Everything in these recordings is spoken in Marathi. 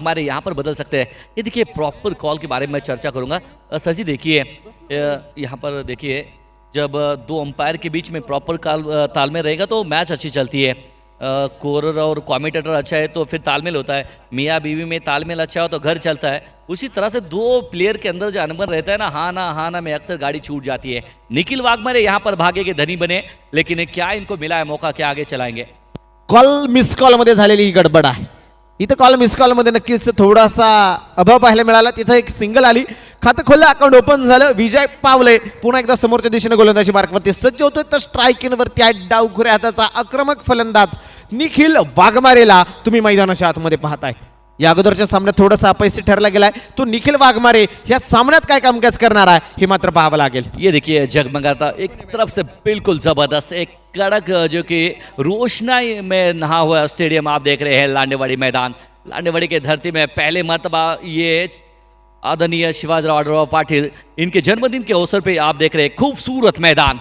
हमारे यहाँ पर बदल सकते हैं। ये देखिए प्रॉपर कॉल के बारे में मैं चर्चा करूँगा। सर जी देखिए यहाँ पर देखिए जब दो अंपायर के बीच में प्रॉपर तालमेल रहेगा तो मैच अच्छी चलती है। कोरर और कमेंटेटर अच्छा है तो फिर तालमेल होता है। मियाँ बीवी में तालमेल अच्छा हो तो घर चलता है। उसी तरह से दो प्लेयर के अंदर जो अनबन रहता है ना हाँ ना में अक्सर गाड़ी छूट जाती है। निखिल वाघमारे यहाँ पर भागे के धनी बने, लेकिन क्या इनको मिला है मौका, क्या आगे चलाएंगे? कॉल मिस कॉल मध्ये झालेली ही गडबड आहे. इथं कॉल मिस कॉल मध्ये नक्कीच थोडासा अभाव पाहायला मिळाला. तिथं एक सिंगल आली, खातं खोललं, अकाउंट ओपन झालं. विजय पावले पुन्हा एकदा समोरच्या दिशेने गोलंदाजी मार्कवरती सज्ज होतोय. तर स्ट्राईक इनवरती आहे डावखुऱ्या हाताचा आक्रमक फलंदाज निखिल वाघमारेला तुम्ही मैदानाच्या आतमध्ये पाहताय. या अगोदरच्या सामन्यात थोडासा अपयशी ठरला गेलाय. तो निखिल वाघमारे या सामन्यात काय कामकाज करणार आहे हे मात्र पाहावं लागेल. ये देखिए जगमगाता एक तरफ से बिल्कुल जबरदस्त एक कड़क जो कि रोशनाई में नहा हुआ स्टेडियम आप देख रहे हैं लांडेवाड़ी मैदान। लांडेवाड़ी के धरती में पहले मरतबा ये आदरणीय शिवाजीराव आढळराव पाटील इनके जन्मदिन के अवसर पे आप देख रहे हैं खूबसूरत मैदान।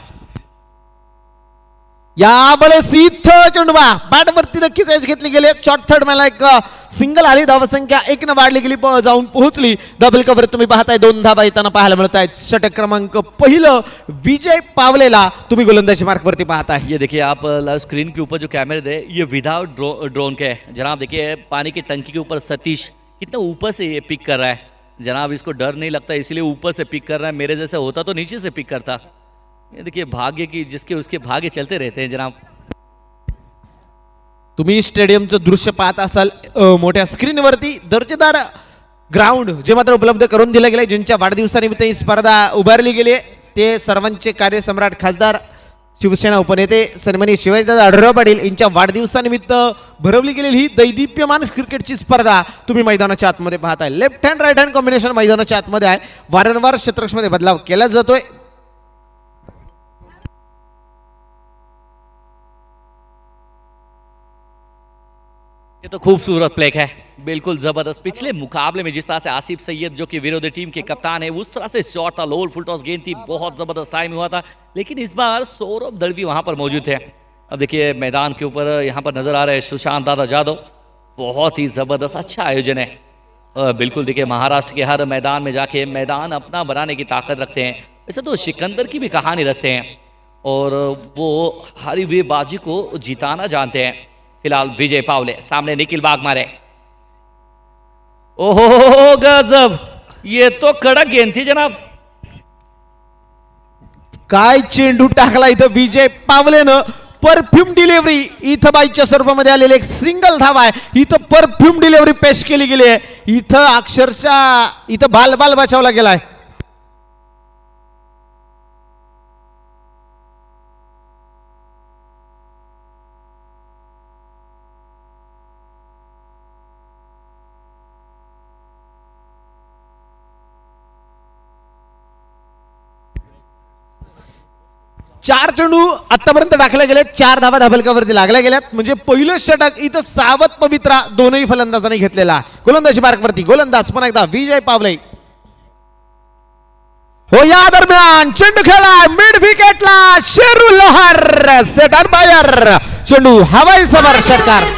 यावेळेस इथं चेंडूबा बॅटवरती नक्कीच एज घेतली गेली. शॉर्ट थर्ड मला एक सिंगल आली. धावसंख्या 1 न वाढली गेली, जाऊन पोहोचली. डबल कव्हर तुम्ही पाहताय 2 धावा येताना पाहायला मिळत आहेत. षटक क्रमांक पहिलं विजय पावलेला तुम्ही गोलंदाजी मार्कवरती पाहताय. ये देखिए आप स्क्रीन के ऊपर जो कैमरे दे ये विदाउट ड्रोन के है जनाब. देखिए पानी की टंकी के ऊपर सतीश कितना ऊपर से ये पिक कर रहा है जनाब. इसको डर नहीं लगता इसलिए ऊपर से पिक कर रहा है. मेरे जैसे होता तो नीचे से पिक करता. ये देखिए भाग्य की जिसके उसके भाग्य चलते रहते हैं जनाब. तुम्ही स्टेडियमचं दृश्य पाहत असाल मोठ्या स्क्रीनवरती. दर्जेदार ग्राउंड जे मात्र उपलब्ध करून दिलं गेलंय. ज्यांच्या वाढदिवसानिमित्त ही स्पर्धा उभारली गेली आहे ते सर्वांचे कार्यसम्राट खासदार शिवसेना उपनेते सन्माननीय शिवाजीदादा आढळराव पाटील यांच्या वाढदिवसानिमित्त भरवली गेलेली ही दैदिप्यमान क्रिकेटची स्पर्धा तुम्ही मैदानाच्या आतमध्ये पाहताय. Left hand right hand combination मैदानाच्या आतमध्ये आहे. वारंवार क्षेत्रक्षमध्ये बदलाव केला जातोय. ये तो खूबसूरत प्ले है, बिल्कुल जबरदस्त. पिछले मुकाबले में जिस तरह से आसिफ सैयद जो कि विरोधी टीम के कप्तान है उस तरह से शॉट था, लोअर फुल टॉस गेंद थी, बहुत जबरदस्त टाइम हुआ था. लेकिन इस बार सौरभ दड़वी वहां पर मौजूद थे. अब देखिए मैदान के ऊपर यहाँ पर नजर आ रहे हैं सुशांत दादा जाधव. बहुत ही जबरदस्त अच्छा आयोजन है. बिल्कुल देखिए महाराष्ट्र के हर मैदान में जाके मैदान अपना बनाने की ताकत रखते हैं. वैसे तो सिकंदर की भी कहानी रचते हैं और वो हारी हुई बाजी को जिताना जानते हैं. फिलहाल विजय पावले सामने निखिल वाघमारे. ओहो गजब, ये तो कड़क गेंद थी जनाब. काय चेंडू टाकला इथं विजय पावलेनं. परफ्यूम डिलिव्हरी इथं बाईच्या स्वरूपामध्ये आलेले एक सिंगल धाव आहे. इथं परफ्यूम डिलिव्हरी पेश केली गेली आहे. इथं अक्षरशः इथं बाल बचावला गेलाय. चार चेंडू आतापर्यंत टाकले गेले. 4 धावा धाबलकावरती लागल्या गेल्यात. म्हणजे पहिलं षटक इथं सावध पवित्रा दोनही फलंदाजांनी घेतलेला. गोलंदाजी मार्कवरती गोलंदाज पुन्हा एकदा विजय पावले. हो या दरम्यान चेंडू खेळला मिड विकेटला. शेरू लोहार सेट अंपायर. चेंडू हवाई समर षटकार.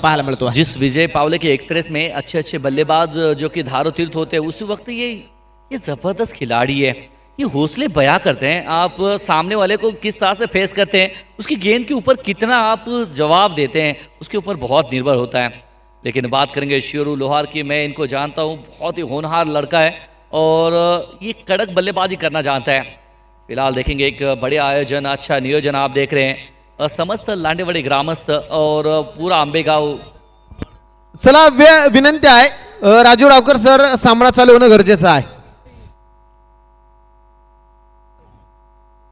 पाहायला मिळतो. जिस विजय पावले के एक्सप्रेस में अच्छे अच्छे बल्लेबाज जो कि धारो तीर्थ होते हैं उसी वक्त ये जबरदस्त खिलाड़ी है. ये हौसले बयां करते हैं. आप सामने वाले को किस तरह से फेस करते हैं, उसकी गेंद के ऊपर कितना आप जवाब देते हैं, उसके ऊपर बहुत निर्भर होता है. लेकिन बात करेंगे शेरू लोहार की. मैं इनको जानता हूँ, बहुत ही होनहार लड़का है और ये कड़क बल्लेबाजी करना जानता है. फिलहाल देखेंगे एक बड़े आयोजन, अच्छा नियोजन आप देख रहे हैं। समस्त लांडेवाडी ग्रामस्थ और पूरा आंबेगाव। चला विनंती आहे राजू रावकर सर, सामना चालू होणं गरजेचं आहे.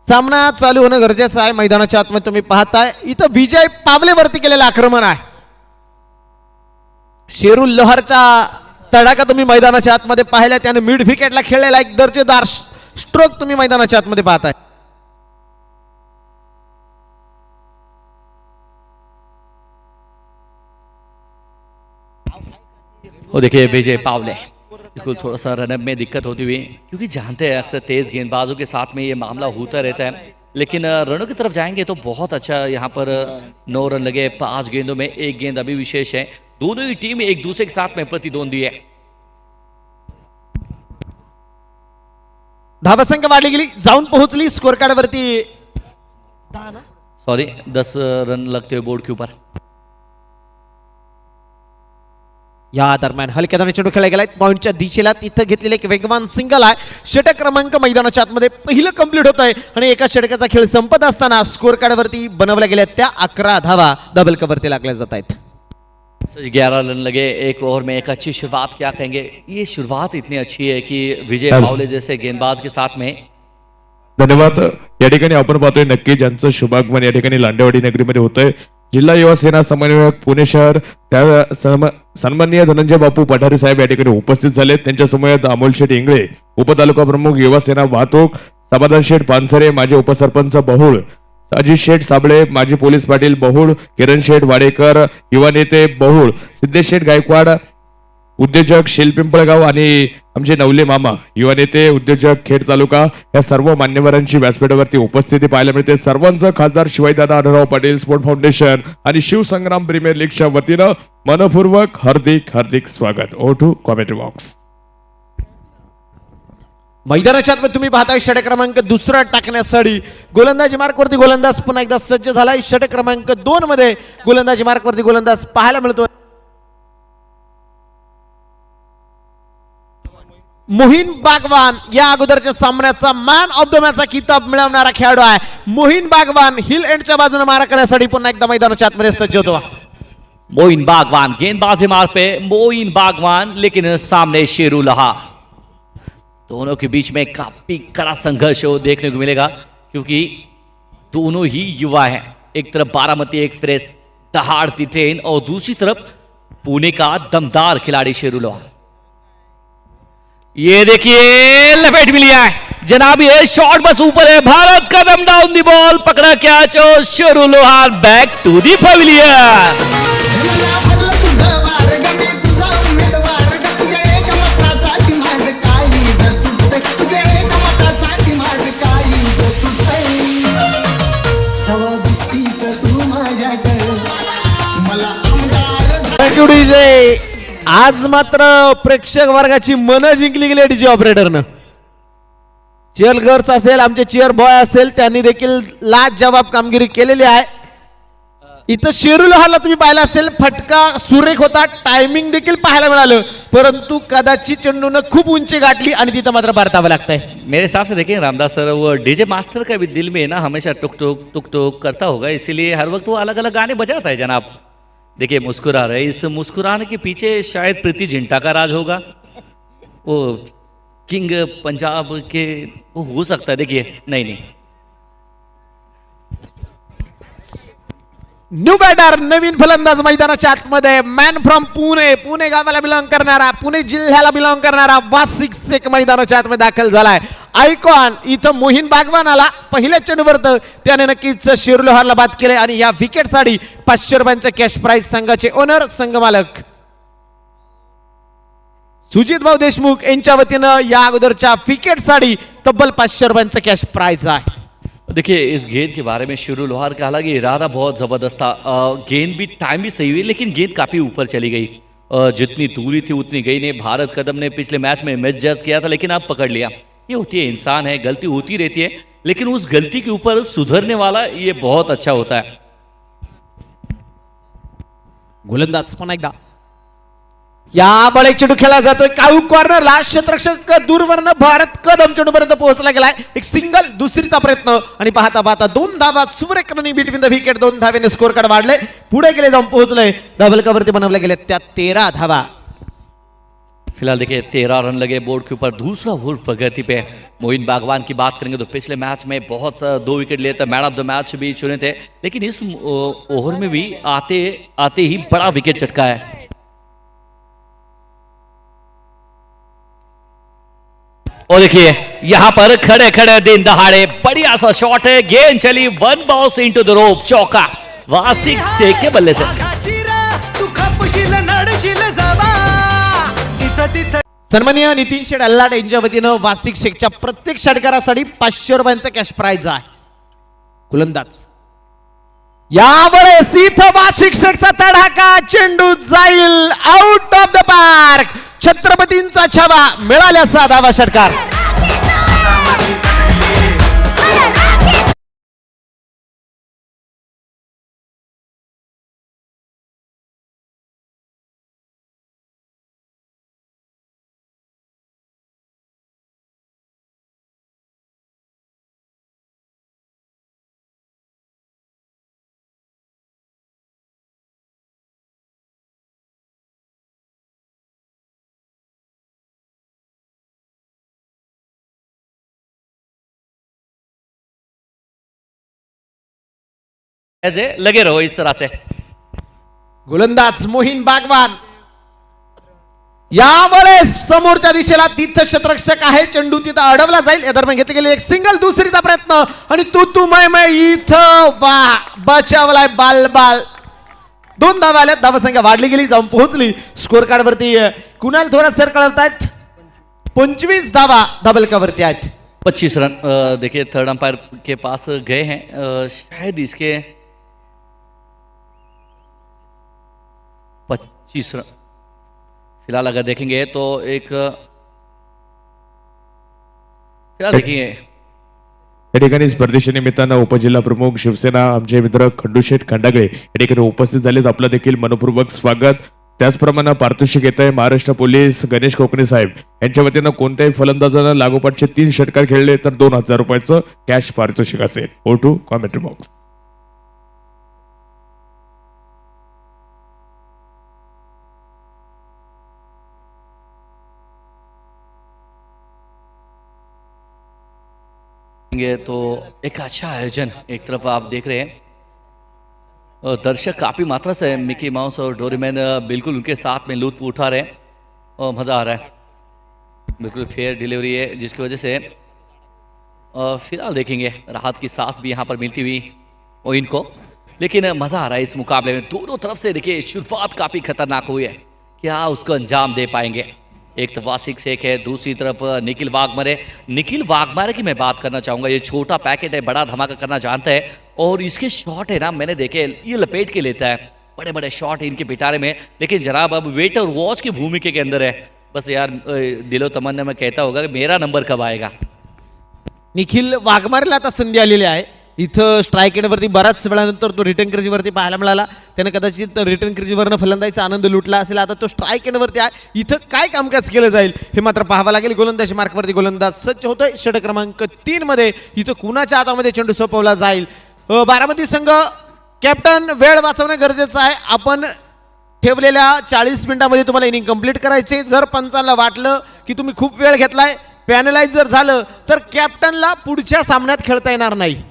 सामना चालू होणं गरजेचं आहे. मैदानाच्या आतमध्ये तुम्ही पाहताय इथं विजय पावलेवरती केलेलं आक्रमण आहे. शेरू लोहारचा तडाखा तुम्ही मैदानाच्या आतमध्ये पाहिला. त्याने मिड विकेटला खेळलेला एक दर्जेदार स्ट्रोक तुम्ही मैदानाच्या आतमध्ये पाहताय. वो देखिए विजय पावले, बिल्कुल थोड़ा सा रनअप में दिक्कत होती हुई, क्योंकि जानते हैं अक्सर तेज गेंदबाजों के साथ में ये मामला होता रहता है. लेकिन रनों की तरफ जाएंगे तो बहुत अच्छा यहाँ पर 9 रन लगे 5 गेंदों में, 1 गेंद अभी विशेष है. दोनों ही टीम एक दूसरे के साथ में प्रतिद्वंदी है. धावसंख्या वाढली गेली, जाऊन पोहोचली स्कोर कार्ड वरती. सॉरी 10 रन लगते हुए बोर्ड के ऊपर. या दरम्यान हलक्या दाणे चेंडू खेळला गेलाय पॉइंटच्या दिशेला. तिथं घेतलेले एक वेगवान सिंगल आहे. षटक क्रमांक मैदानाच्या आतमध्ये पहिलं कंप्लीट होत आहे आणि एका षटकाचा खेळ संपत असताना स्कोर कार्ड वरती बनवल्या गेल्या त्या 11 धावा डबल कवरती लागल्या जात आहेत. 11 रन लगे एक ओव्हर में. एक अच्छी शुरुआत क्या कहेंगे, ये शुरुआत इतनी अच्छी है कि विजय पावले जैसे गेंदबाज के साथ में. धन्यवाद. या ठिकाणी आपण पाहतोय नक्की ज्यांचं शुभागमन या ठिकाणी लांडेवाडी नगरीमध्ये होतंय. जिल्हा युवा सेना समन्वयक पुणे शहर त्या सन्माननीय धनंजय बापू पठारे साहेब या ठिकाणी उपस्थित झाले. त्यांच्या समवेत अमोल शेठ इंगळे उपतालुका प्रमुख युवा सेना वाहतूक, समाधान शेठ पानसरे माजी उपसरपंच बहुळ, अजित शेठ साबळे माजी पोलीस पाटील बहुळ, किरण शेठ वाडेकर युवा नेते बहुळ, सिद्धेश शेठ गायकवाड उद्योजक शेलपिंपळगाव आणि आमचे नवले मामा युवा नेते उद्योजक खेड तालुका या सर्व मान्यवरांची व्यासपीठावरती उपस्थिती पाहायला मिळते. सर्वांचं खासदार शिवाजीदादा आढळराव पाटील स्पोर्ट फाउंडेशन आणि शिवसंग्राम प्रीमियर लीगच्या वतीनं मनपूर्वक हार्दिक स्वागत. Over to commentary box. मैदानाच्या आतमध्ये तुम्ही पाहताय षटक क्रमांक दुसरा टाकण्यासाठी गोलंदाजी मार्कवरती गोलंदाज पुन्हा एकदा सज्ज झालाय. षटक क्रमांक 2 मध्ये गोलंदाजी मार्कवरती गोलंदाज पाहायला मिळतो. मोहीन बागवान या अगोदरच्या सामन्याचा मॅन ऑफ द मॅचचा किताब मिळवणारा खेळाडू आहे. मोहीन बागवान हिल एंडच्या बाजूने मारा करण्यासाठी पुन्हा एकदा मैदानाच्या आतमध्ये सज्ज होतो. मोइन बागवान गेंदबाजी मार्ग पे मोइन बागवान, लेकिन सामने शेरू लोहार. दोनों के बीच में काफी कड़ा संघर्ष हो देखने को मिलेगा, क्योंकि दोनों ही युवा हैं. एक तरफ बारामती एक्सप्रेस दहाड़ती ट्रेन और दूसरी तरफ पुणे का दमदार खिलाड़ी शेरू लोहार. ये देखिए लपेट भी लिया है जनाब, ये शॉट बस ऊपर है. भारत का दम डाउन दी बॉल, पकड़ा कैच और Sheru Lohar back to the pavilion. DJ आज मात्र प्रेक्षक वर्गाची मन जिंकली गेली डीजे ऑपरेटरनं. चेअर गर्ल्स असेल, आमचे चेअर बॉय असेल, त्यांनी देखील लाजवाब कामगिरी केलेली आहे. इथं शेरू लोहारला तुम्ही पाहिला असेल, फटका सुरेख होता, टायमिंग देखील पाहायला मिळालं, परंतु कदाचित चेंडूनं खूप उंची गाठली आणि तिथं मात्र परतावं लागतंय. मेरे हिसाब से देखें रामदास सर, वो डीजे मास्टर का भी दिल में ना हमेशा टुक टुक टुक टुक करता होगा, इसीलिए हर वक्त वो अलग अलग गाने बजाता है जनाब. देखिए मुस्कुरा रहे, इस मुस्कुराने के पीछे शायद प्रीति जिंटा का राज होगा. वो किंग पंजाब के वो हो सकता है. देखिए नहीं न्यू बॅटर नवीन फलंदाज मैदानाच्या आतमध्ये, मॅन फ्रॉम पुणे गावाला बिलॉंग करणारा, पुणे जिल्ह्याला बिलॉंग करणारा वासिक शेख मैदानाच्या आतमध्ये दाखल झालाय. आयकॉन इथं मोहीन बागवान आला पहिल्या चेंडूवर, त्याने नक्कीच शेरू लोहारला बाद केले आणि या विकेटसाठी 500 रुपयांचं कॅश प्राइज संघाचे ओनर संघ मालक सुजित भाऊ देशमुख यांच्या वतीनं या अगोदरच्या विकेटसाठी तब्बल 500 रुपयांचं कॅश प्राइज आहे. देखिए इस गेंद के बारे में शेरू लोहार का हालांकि इरादा बहुत ज़बरदस्त था. गेंद भी टाइम भी सही हुई, लेकिन गेंद काफ़ी ऊपर चली गई. जितनी दूरी थी उतनी गई नहीं. भारत कदम ने पिछले मैच में मिस जज किया था, लेकिन अब पकड़ लिया. ये होती है, इंसान है, गलती होती रहती है, लेकिन उस गलती के ऊपर सुधरने वाला ये बहुत अच्छा होता है. गोलंदाज पुन्हा एकदा या बळे चेंडू खेळला जातोय काऊ कॉर्नरला, क्षेत्ररक्षक दूरवरनं भारत कदम चेंडूपर्यंत पोहोचला गेलाय. एक सिंगल दुसरीचा प्रयत्न आणि पाहता पाहता 2 धावा सुरेख रनिंग बिटवीन द विकेट. 2 धावेने स्कोर कार्ड वाढले, पुढे गेले जाऊन पोहोचले. डबल कवरती बनवले गेले त्या 13 धावा. फिलहाल देखिए 13 रन लगे बोर्ड के ऊपर, दूसरा वुल्फ प्रगति पे. मोइन बागवान की बात करेंगे तो पिछले मैच में बहुत 2 विकेट लिए थे, मैन ऑफ द मैच भी चुने थे, लेकिन इस ओवर में भी आते आते ही बड़ा विकेट चटका है. और देखिए यहां पर खड़े खड़े दिन दहाड़े बढ़िया सा शॉट है, गेंद चली 1 बाउंस इनटू द रोप, चौका वासिक शेख के बल्ले से. सन्माननीय नितीन शेठ अल्लाट यांच्या वतीनं वासिक शेखच्या प्रत्येक षटकारासाठी 500 रुपयांचं कॅश प्राइज आहे. गोलंदाज यावेळेस इथं वासिक शेखचा तडाखा, चेंडू जाईल आउट ऑफ द पार्क. छत्रपतींचा छावा मिळाल्या 6 धावा षटकार. लगे रहो इस तरह से. गोलंदाज मोहीन बागवान यावेळेस समोरच्या दिशेला तिथं क्षेत्ररक्षक आहे, चेंडू तिथं अडवला जाईल. या दरम्यान घेतले गेले एक सिंगल दुसरीचा प्रयत्न आणि तू मै इथं वा बचावलाय बाल बाल. 2 धावा आल्या, धावसंख्या वाढली गेली, जाऊन पोहोचली स्कोर कार्ड वरती. कुणाल थोरात सर कळवतायत 25 धावा डबल कवरती आहेत. 25 रन. देखिए थर्ड अंपायर के पास गए हैं, शायद इसके 25 रन. फिलहाल अगर देखेंगे तो एक फिलहाल देखिए या ठिकाणी स्पर्धेच्या निमित्तानं उपजिल्हा प्रमुख शिवसेना आमचे मित्र खंडूशेठ खंडागळे या ठिकाणी उपस्थित झालेत. आपलं देखील मनपूर्वक स्वागत. त्याचप्रमाणे पारितोषिक येत आहे महाराष्ट्र पोलीस गणेश कोकणे साहेब यांच्या वतीनं कोणत्याही फलंदाजानं लागोपाठचे 3 षटकार खेळले तर 2000 रुपयाचं कॅश पारितोषिक असेल. Over to commentary box. तो एक अच्छा आयोजन, एक तरफ आप देख रहे हैं दर्शक काफ़ी मात्रा से मिकी माउस और डोरेमोन बिल्कुल उनके साथ में लुत्फ उठा रहे हैं और मज़ा आ रहा है. बिल्कुल फेयर डिलीवरी है जिसकी वजह से फिलहाल देखेंगे राहत की सांस भी यहाँ पर मिलती हुई और इनको, लेकिन मज़ा आ रहा है इस मुकाबले में. दोनों तरफ से देखिए शुरुआत काफ़ी खतरनाक हुई है, क्या उसको अंजाम दे पाएंगे. एक तरफ वासिक शेख है, दूसरी तरफ निखिल वाघमारे. निखिल वाघमारे की मैं बात करना चाहूँगा, ये छोटा पैकेट है, बड़ा धमाका करना जानता है और इसके शॉट है ना, मैंने देखे ये लपेट के लेता है, बड़े बड़े शॉट इनके पिटारे में. लेकिन जनाब अब वेट और वॉच की भूमिका के अंदर है. बस यार दिलो तमन्ना में कहता होगा कि मेरा नंबर कब आएगा. निखिल वाघमारेला आता संधी आलेली आहे. इथं स्ट्राईक येण्यावरती बराच वेळानंतर तो रिटर्न क्रीजवरती पाहायला मिळाला. त्याने कदाचित रिटर्न क्रीजवरनं फलंदाजीचा आनंद लुटला असेल. आता तो स्ट्राईक येण्यावरती आहे. इथं काय कामकाज केलं जाईल हे मात्र पाहावं लागेल. गोलंदाजी मार्कवरती गोलंदाज सज्ज होतोय. षटक क्रमांक 3 मध्ये इथं कुणाच्या हातामध्ये चेंडू सोपवला जाईल. बारामती संघ कॅप्टन वेळ वाचवणं गरजेचं आहे. आपण ठेवलेल्या 40 मिनिटांमध्ये तुम्हाला इनिंग कंप्लीट करायचे. जर पंचांना वाटलं की तुम्ही खूप वेळ घेतलाय, पॅनलाइज जर झालं तर कॅप्टनला पुढच्या सामन्यात खेळता येणार नाही.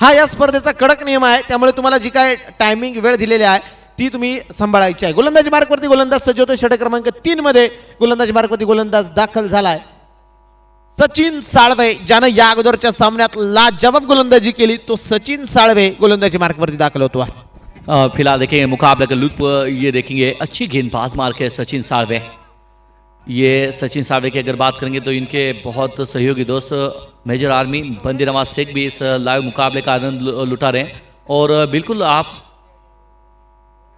हा या स्पर्धेचा कडक नियम आहे. त्यामुळे तुम्हाला जी काय टायमिंग वेळ दिलेली आहे ती तुम्ही सांभाळायची आहे. गोलंदाजी मार्कवरती गोलंदाज सज्ज होतो. षटक क्रमांक 3 मध्ये गोलंदाजी मार्कवरती गोलंदाज दाखल झालाय सचिन साळवे, ज्यानं या अगोदरच्या सामन्यात लाजवाब गोलंदाजी केली. तो सचिन साळवे गोलंदाजी मार्कवरती दाखल होतो. फिलहाल देखेंगे मुकाबले का लुत्फ ये देखेंगे. अच्छी गेंदबाज मार के सचिन साळवे. ये सचिन साळवे की अगर बात करेंगे तो इनके बहुत सहयोगी दोस्त मेजर आर्मी बंदी नवाज शेख भी इस लाइव मुकाबले का आनंद लुटा रहे हैं और बिल्कुल आप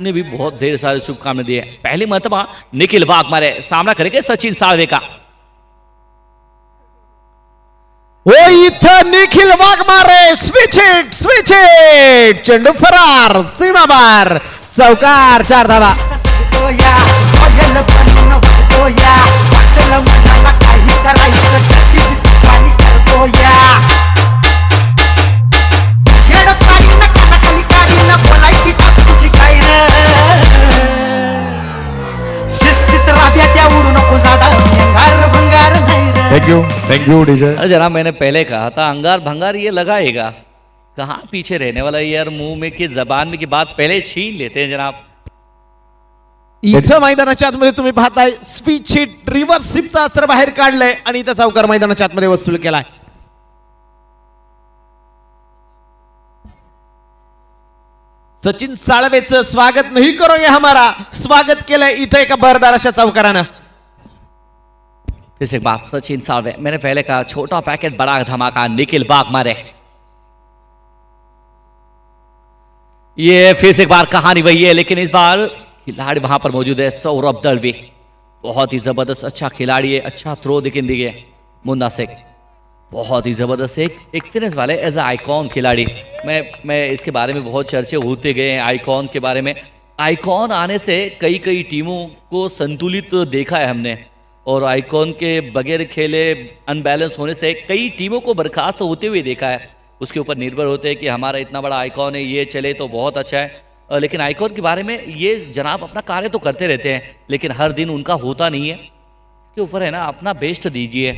ने भी बहुत ढेर सारे शुभकामनाएं दी है. पहली मरतबा निखिल वाघमारे सामना करेंगे सचिन साळवे का. ओ इथं निखिल वाघमारे स्विच इट चेंडू फरार, सीमाबार, चौकार, 4 धावा. बनून वागतो या वाटलं मनाला काही करायचं गती पाणी करतो या शेड पाणी ना कानाखाली काढी ना बोलायची टाक तुझी काय रे शिस्तीत राब्या त्या उडू नको जादा अंगार भंगार नाही रे थैंक यू डीजे। अरे जनाब मैंने पहले कहा था अंगार भंगार ये लगाएगा, कहाँ पीछे रहने वाला है यार, मुंह में की जबान में की बात पहले छीन लेते हैं जनाब। इथं मैदानाच्या आतमध्ये तुम्ही पाहताय स्पीच हिट रिव्हर्स स्वीपचा अस्त्र बाहेर काढलंय आणि इथं सावकार मैदानाच्या आतमध्ये वसूल केलाय। सचिन साळवेचं स्वागत नहीं करोगे हमारा, स्वागत केलंय इथं एका बरदार अशा चौकारानं। फिर से एक बात सचिन साळवे, मैंने पहले कहा छोटा पैकेट बड़ा धमाका, निखिल वाघमारे। ये फिर से एक बार कहानी वही है, लेकिन इस बार खिलाड़ी वहां पर मौजूद है सौरभ दलवी, बहुत ही जबरदस्त अच्छा खिलाड़ी है, अच्छा थ्रो दिखे दिए मुन्ना शेख, बहुत ही जबरदस्त एक एक्सपीरियंस वाले एज अ आइकॉन खिलाड़ी। मैं इसके बारे में बहुत चर्चे होते गए हैं आइकॉन के बारे में। आइकॉन आने से कई टीमों को संतुलित देखा है हमने, और आइकॉन के बगैर खेले अनबैलेंस होने से कई टीमों को बर्खास्त होते हुए देखा है। उसके ऊपर निर्भर होते हैं कि हमारा इतना बड़ा आइकॉन है, ये चले तो बहुत अच्छा है। लेकिन आइकॉन के बारे में ये जनाब अपना कार्य तो करते रहते हैं, लेकिन हर दिन उनका होता नहीं है। इसके ऊपर है ना अपना बेस्ट दीजिए।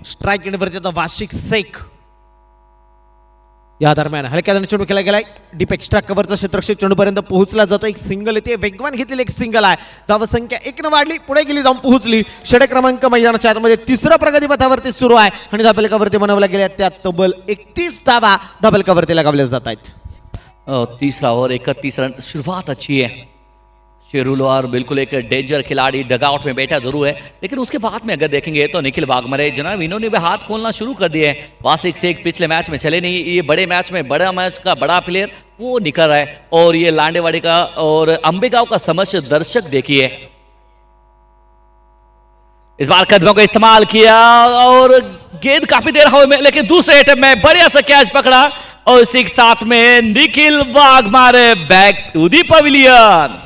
स्ट्राइक एंडवरती आता वाशिक शेख या दरम्यान हलक्या चेंडू केला गेलाय, डीप एक्स्ट्रा कव्हरचा क्षेत्ररक्षक चेंडूपर्यंत पोहोचला जातो, एक सिंगल येते, वेगवान घेतलेली एक सिंगल आहे, धावसंख्या 1 न वाढली, पुढे गेली जाऊन पोहोचली षटक क्रमांक मैदानाच्या आतमध्ये तिसरा प्रगतीपथावरती सुरू आहे आणि धाबलकावरती बनवल्या गेल्या त्या तब्बल 31 धावा धाबलकावरती लगावल्या जात आहेत। तीसरा ओवर 31 रन, शुरुआत अच्छी है। शेरुलवार बिल्कुल एक डेंजर खिलाड़ी, डगआउट में बैठा जरूर है, लेकिन उसके बाद में अगर देखेंगे तो निखिल वाघमारे जनाब इन्होंने भी हाथ खोलना शुरू कर दिए हैं। वासिक शेख पिछले मैच में चले नहीं, ये बड़े मैच में बड़ा मैच का बड़ा प्लेयर वो निकल रहा है, और ये लांडेवाड़ी का और अंबेगांव का समझ दर्शक देखिए। इस बार कदमों का इस्तेमाल किया और गेंद काफी देर हवा में, लेकिन दूसरे अटेम्प्ट में बढ़िया सा कैच पकड़ा, और इसी के साथ में Nikhil Waghmare back to the pavilion.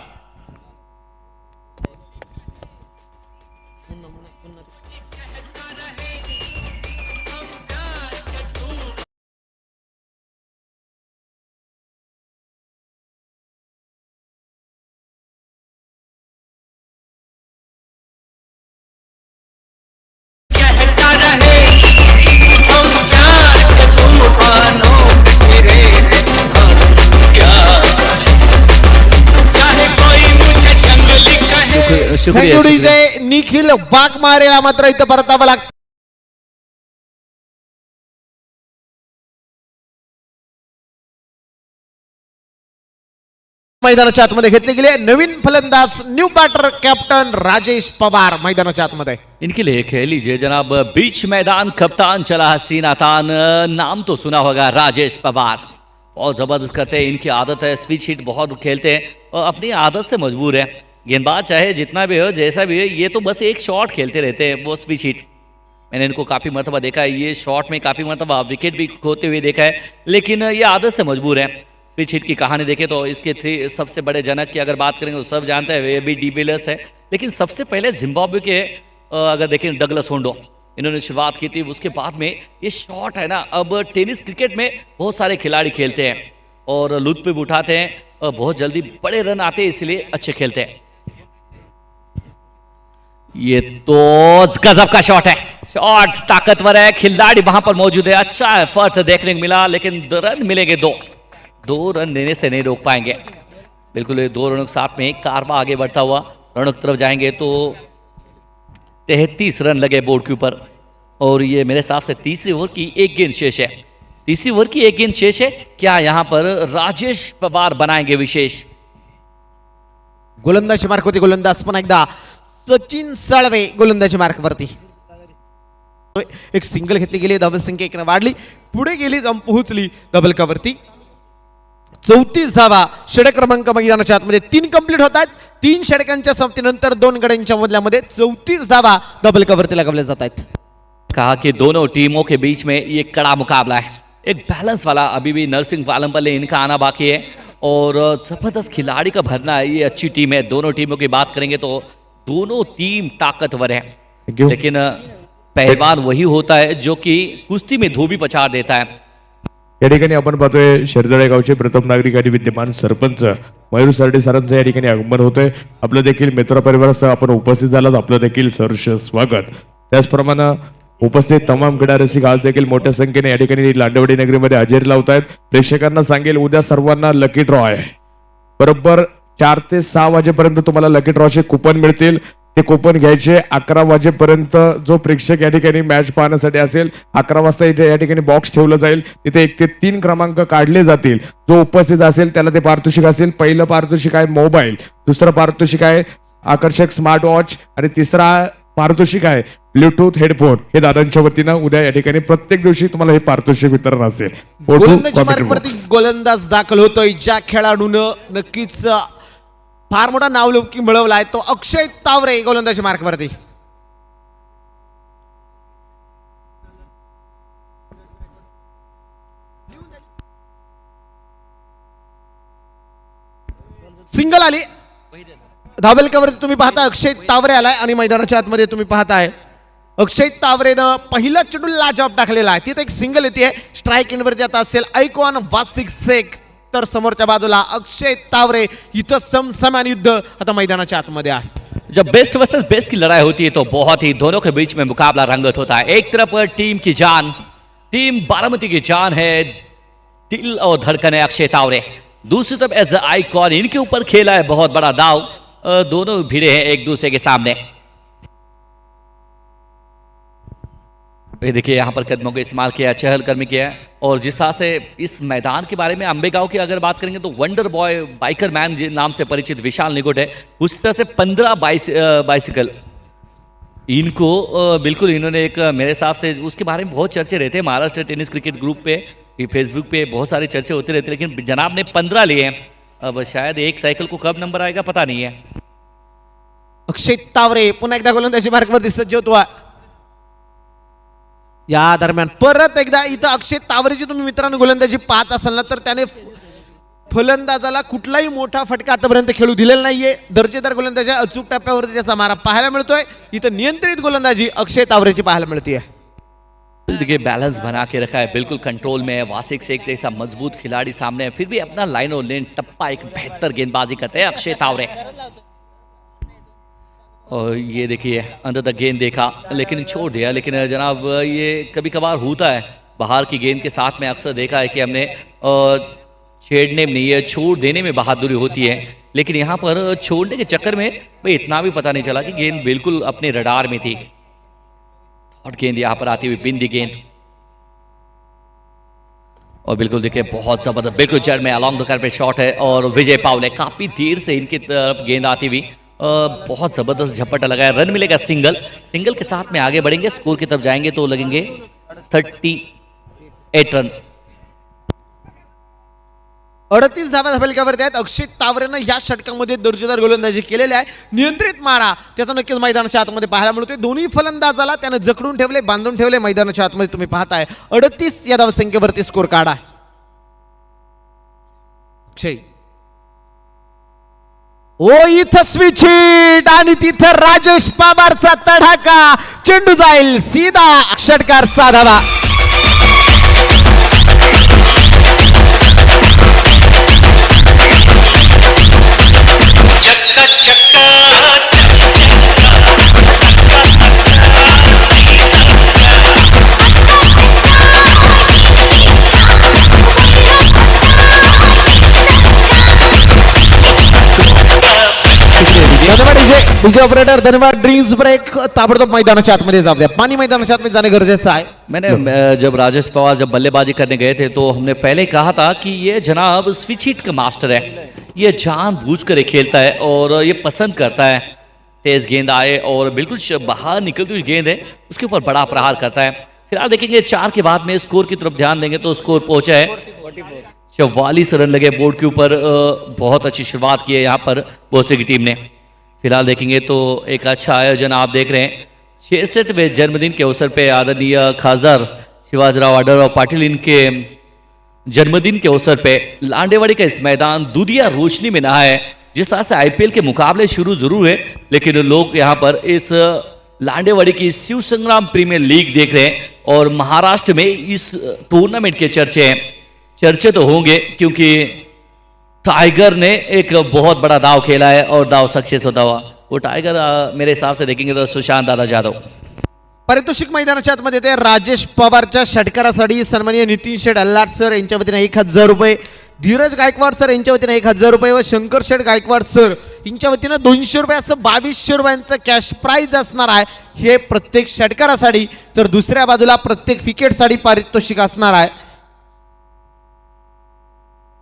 Thank you DJ. Nikhil वाघमारेला मात्र इथं परतावं लागतं। मैदानाच्या आतमध्ये घेतले गेले नवीन फलंदाज new batter captain Rajesh Pawar मैदानाच्या आतमध्ये। इनके लिए खेल लीजिए जनाब, बीच मैदान कप्तान चला हसीना तान, नाम तो सुना होगा राजेश पवार, बहुत जबरदस्त करते हैं, इनकी आदत है, स्विच हिट बहुत खेलते हैं और अपनी आदत से मजबूर है। गेंदबाज चाहे जितना भी हो जैसा भी हो, ये तो बस एक शॉट खेलते रहते हैं, वो स्विच हिट। मैंने इनको काफ़ी मरतबा देखा है, ये शॉट में काफ़ी मरतबा विकेट भी खोते हुए देखा है, लेकिन ये आदत से मजबूर है। स्विच हिट की कहानी देखें तो इसके 3 सबसे बड़े जनक की अगर बात करेंगे तो सब जानते हैं, वे भी डिविलियर्स है, लेकिन सबसे पहले जिम्बाब्वे के अगर देखें डगलस होंडो, इन्होंने शुरुआत की थी। उसके बाद में ये शॉट है ना, अब टेनिस क्रिकेट में बहुत सारे खिलाड़ी खेलते हैं और लुत्फ भी उठाते हैं, और बहुत जल्दी बड़े रन आते हैं, इसलिए अच्छे खेलते हैं। ये तो गजब का शॉट है, शॉट ताकतवर है, खिलाड़ी वहां पर मौजूद है, अच्छा एफर्ट देखने को मिला, लेकिन रन मिलेंगे 2 रन देने से नहीं रोक पाएंगे। बिल्कुल ये 2 रनों के साथ में कारवा आगे बढ़ता हुआ रनों की तरफ जाएंगे तो 33 रन लगे बोर्ड के ऊपर, और ये मेरे हिसाब से तीसरी ओवर की 1 गेंद शेष है, तीसरी ओवर की 1 गेंद शेष है। क्या यहां पर राजेश पवार बनाएंगे विशेष? गोलंदाजी मार्क होती, गोलंदाज पुन्हा एकदा सचिन साळवे गोलंदाजी मार्कवरती। एक सिंगल घेतली गेली, धावसंख्या 1 न वाढली, पुढे गेली जाऊन पोहोचली धबलकावरती 34 धावा षटक क्रमांक मैदानाच्या आतमध्ये 3 कंप्लीट होतात। 3 षटकांच्या समाप्तीनंतर 2 गड्यांच्या मधल्यामध्ये 34 धावा धबलकावरती लगावल्या जात आहेत। कहा कि दोनों टीमों के बीच में ये कड़ा मुकाबला है, एक बैलेंस वाला। अभी भी नरसिंह वालमपल्ली इनका आना बाकी है और जबरदस्त खिलाड़ी का भरना है, ये अच्छी टीम है। दोनों टीमों की बात करेंगे तो दोनों टीम ताकतवर है, थँक्यू. लेकिन पहलवान वही होता है जो कि कुश्ती में धोबी पछाड़ देता है. या ठिकाणी आपण पाहतोय शेरदळे गावचे प्रथम नागरिक आणि विद्यमान सरपंच मयूर सरडे सरांचं या ठिकाणी आगमन होतंय. आपलं देखील मित्र परिवारासह आपण उपस्थित झालात, आपलं देखील सहर्ष स्वागत. त्याचप्रमाणे उपस्थित तमाम क्रीडा रसिक आज देखील मोठ्या संख्येने या ठिकाणी लांडेवाडी नगरीमध्ये हजेरी लावत आहेत. प्रेक्षकांना सांगेल उद्या सर्वांना लकी ड्रॉ आहे. बरोबर 4 ते 6 वाजेपर्यंत तुम्हाला लकी ड्रॉचे कुपन मिळतील. ते कुपन घ्यायचे 11 वाजेपर्यंत. जो प्रेक्षक या ठिकाणी मॅच पाहण्यासाठी असेल 11 वाजता इथे या ठिकाणी बॉक्स ठेवलं जाईल, तिथे 1 ते 3 क्रमांक काढले जातील. जो उपस्थित असेल त्याला ते पारितोषिक असेल. पहिलं पारितोषिक आहे मोबाईल, दुसरं पारितोषिक आहे आकर्षक स्मार्ट वॉच आणि तिसरा पारितोषिक आहे ब्लूटूथ हेडफोन. हे दादांच्या वतीनं उद्या या ठिकाणी प्रत्येक दिवशी तुम्हाला हे पारितोषिक वितरण असेल. गोलंदाजी मार्कवरती गोलंदाज दाखल होतोय. ज्या खेळाडूनं नक्कीच फार मोठा नावलौकिक मिळवलाय तो अक्षय तावरे गोलंदाजी मार्कवरती. सिंगल आली. धाबेलकावरती तुम्ही पाहता अक्षय तावरे आलाय आणि मैदानाच्या आतमध्ये तुम्ही पाहताय अक्षय तावरेनं पहिला चेंडू लाजवाब टाकलेला आहे. तिथे एक सिंगल येते. स्ट्राईक एंडवरती आता असेल ऐकॉन वासिक शेख, तर समोरच्या बाजूला अक्षय तावरे. इथं समसमान युद्ध आता मैदानाच्या आतमध्ये आहे. जब बेस्ट वर्सेस बेस्ट की लड़ाई होती है तो बहुत ही दोनों के बीच में मुकाबला रंगत होता है. एक तरफ टीम की जान, टीम बारामती की जान है, दिल और धड़कन है अक्षय तावरे. दूसरी तरफ एज आइकॉन, इनके ऊपर खेला है बहुत बड़ा दाव. दोनों भिड़े हैं एक दूसरे के सामने. ये देखिए यहाँ पर कदमों का इस्तेमाल किया, चहलकदमी किया है. और जिस तरह से इस मैदान के बारे में अंबेगांव की अगर बात करेंगे तो वंडर बॉय बाइकर मैन नाम से परिचित विशाल निगोट है. उस तरह से 15 बाइसिकल इनको बिल्कुल इन्होंने एक मेरे हिसाब से उसके बारे में बहुत चर्चे रहते हैं महाराष्ट्र टेनिस क्रिकेट ग्रुप पे, फेसबुक पे बहुत सारे चर्चे होते रहते हैं. लेकिन जनाब ने 15 लिए हैं. अब शायद एक साइकिल को कब नंबर आएगा पता नहीं है. अक्षय तावरे पुन्हा एकदा गोलंदाजी मार्कवरती सज्ज होतो. या दरम्यान परत एकदा इथं अक्षय तावरेची तुम्ही मित्रांनो गोलंदाजी पाहत असाल ना तर त्याने फलंदाजाला कुठलाही मोठा फटका आतापर्यंत खेळू दिलेला नाहीये. दर्जेदार गोलंदाजी अचूक टप्प्यावरती त्याचा मारा पाहायला मिळतोय. इथं नियंत्रित गोलंदाजी अक्षय तावरेची पाहायला मिळते. देखिए बैलेंस बना के रखा है, बिल्कुल कंट्रोल में है. वासिक शेख जैसा मजबूत खिलाड़ी सामने है, फिर भी अपना लाइन और लेन टप्पा एक बेहतर गेंदबाजी करते हैं अक्षय तावरे. और ये देखिए अंदर तक गेंद देखा लेकिन छोड़ दिया. लेकिन जनाब ये कभी कभार होता है बाहर की गेंद के साथ में. अक्सर देखा है कि हमने छेड़ने में नहीं है, छोड़ देने में बहादुरी होती है. लेकिन यहाँ पर छोड़ने के चक्कर में भाई इतना भी पता नहीं चला कि गेंद बिल्कुल अपने रडार में थी. और गेंद यहाँ पर आती हुई बिंदी गेंद. और बिल्कुल देखिए बहुत जबरदस्त बिल्कुल जड़ में अलॉन्ग द कर पे शॉट है. और विजय पावले काफी देर से इनकी तरफ गेंद आती हुई बहुत जबरदस्त झपट लगाया. रन मिलेगा सिंगल. सिंगल के साथ में आगे बढ़ेंगे, स्कोर की तरफ जाएंगे तो लगेंगे 38 रन. 38 धावा धाबेलकावरती आहेत. अक्षय तावरेनं या षटकामध्ये दर्जेदार गोलंदाजी केलेली आहे. नियंत्रित मारा त्याचा नक्कीच मैदानाच्या आतमध्ये पाहायला मिळतोय. दोन्ही फलंदाजाला त्यानं जकडून ठेवले, बांधून ठेवले. मैदानाच्या आतमध्ये तुम्ही पाहताय 38 या धावसंख्येवरती स्कोर कार्ड आहे. अक्षय ओ इथं स्विच हिट आणि तिथं राजेश पवारचा तडाखा. चेंडू जाईल सीधा षटकार साधावा. डीजे ऑपरेटर धन्यवाद. ड्रीम्स ब्रेक ताबडतोब मैदानाच्या आतमध्ये जाऊ द्या. पाणी मैदानाच्या आतमध्ये जाणे गरजेचं आहे. मैंने जब राजेश पवार जब बल्लेबाजी करने गए थे तो हमने पहले कहा था कि ये जनाब स्विच हिट का मास्टर है. ये जानबूझकर ये खेलता है और ये पसंद करता है तेज गेंद आए और बिल्कुल बाहर निकलती हुई गेंद है उसके ऊपर बड़ा प्रहार करता है. फिलहाल देखेंगे 4 के बाद में स्कोर की तरफ ध्यान देंगे तो स्कोर पहुंचा है 44 रन लगे बोर्ड के ऊपर. बहुत अच्छी शुरुआत की है यहाँ पर भोसले की टीम ने. फिलहाल देखेंगे तो एक अच्छा आयोजन आप देख रहे हैं. 66वें जन्मदिन के अवसर पे आदरणीय खासदार शिवाजीराव आढळराव पाटिल इनके जन्मदिन के अवसर पे लांडेवाड़ी का इस मैदान दुधिया रोशनी में नहा है. जिस तरह से आईपीएल के मुकाबले शुरू जरूर है, लेकिन लोग यहाँ पर इस लांडेवाड़ी की शिव संग्राम प्रीमियर लीग देख रहे हैं और महाराष्ट्र में इस टूर्नामेंट के चर्चे तो होंगे, क्योंकि टाइगर ने एक बहुत बड़ा दाव खेला है और दाव सक्सेस होता हुआ। वो टाइगर मेरे हिसाब से देखेंगे तो सुशांत दादा जाधव। पारितोषिक मैदानाच्या आतमध्ये ते राजेश पवारच्या षटकारासाठी सन्माननीय नितीन शेठ अल्लाट सर यांच्या वतीने 1000 रुपये, धीरज गायकवाड सर यांच्या वतीने 1000 रुपये व शंकर शेठ गायकवाड सर यांच्या वतीने 200 रुपये असं 2200 रुपयांचं कॅश प्राइज असणार आहे। हे प्रत्येक षटकारासाठी, तर दुसऱ्या बाजूला प्रत्येक विकेटसाठी पारितोषिक असणार आहे।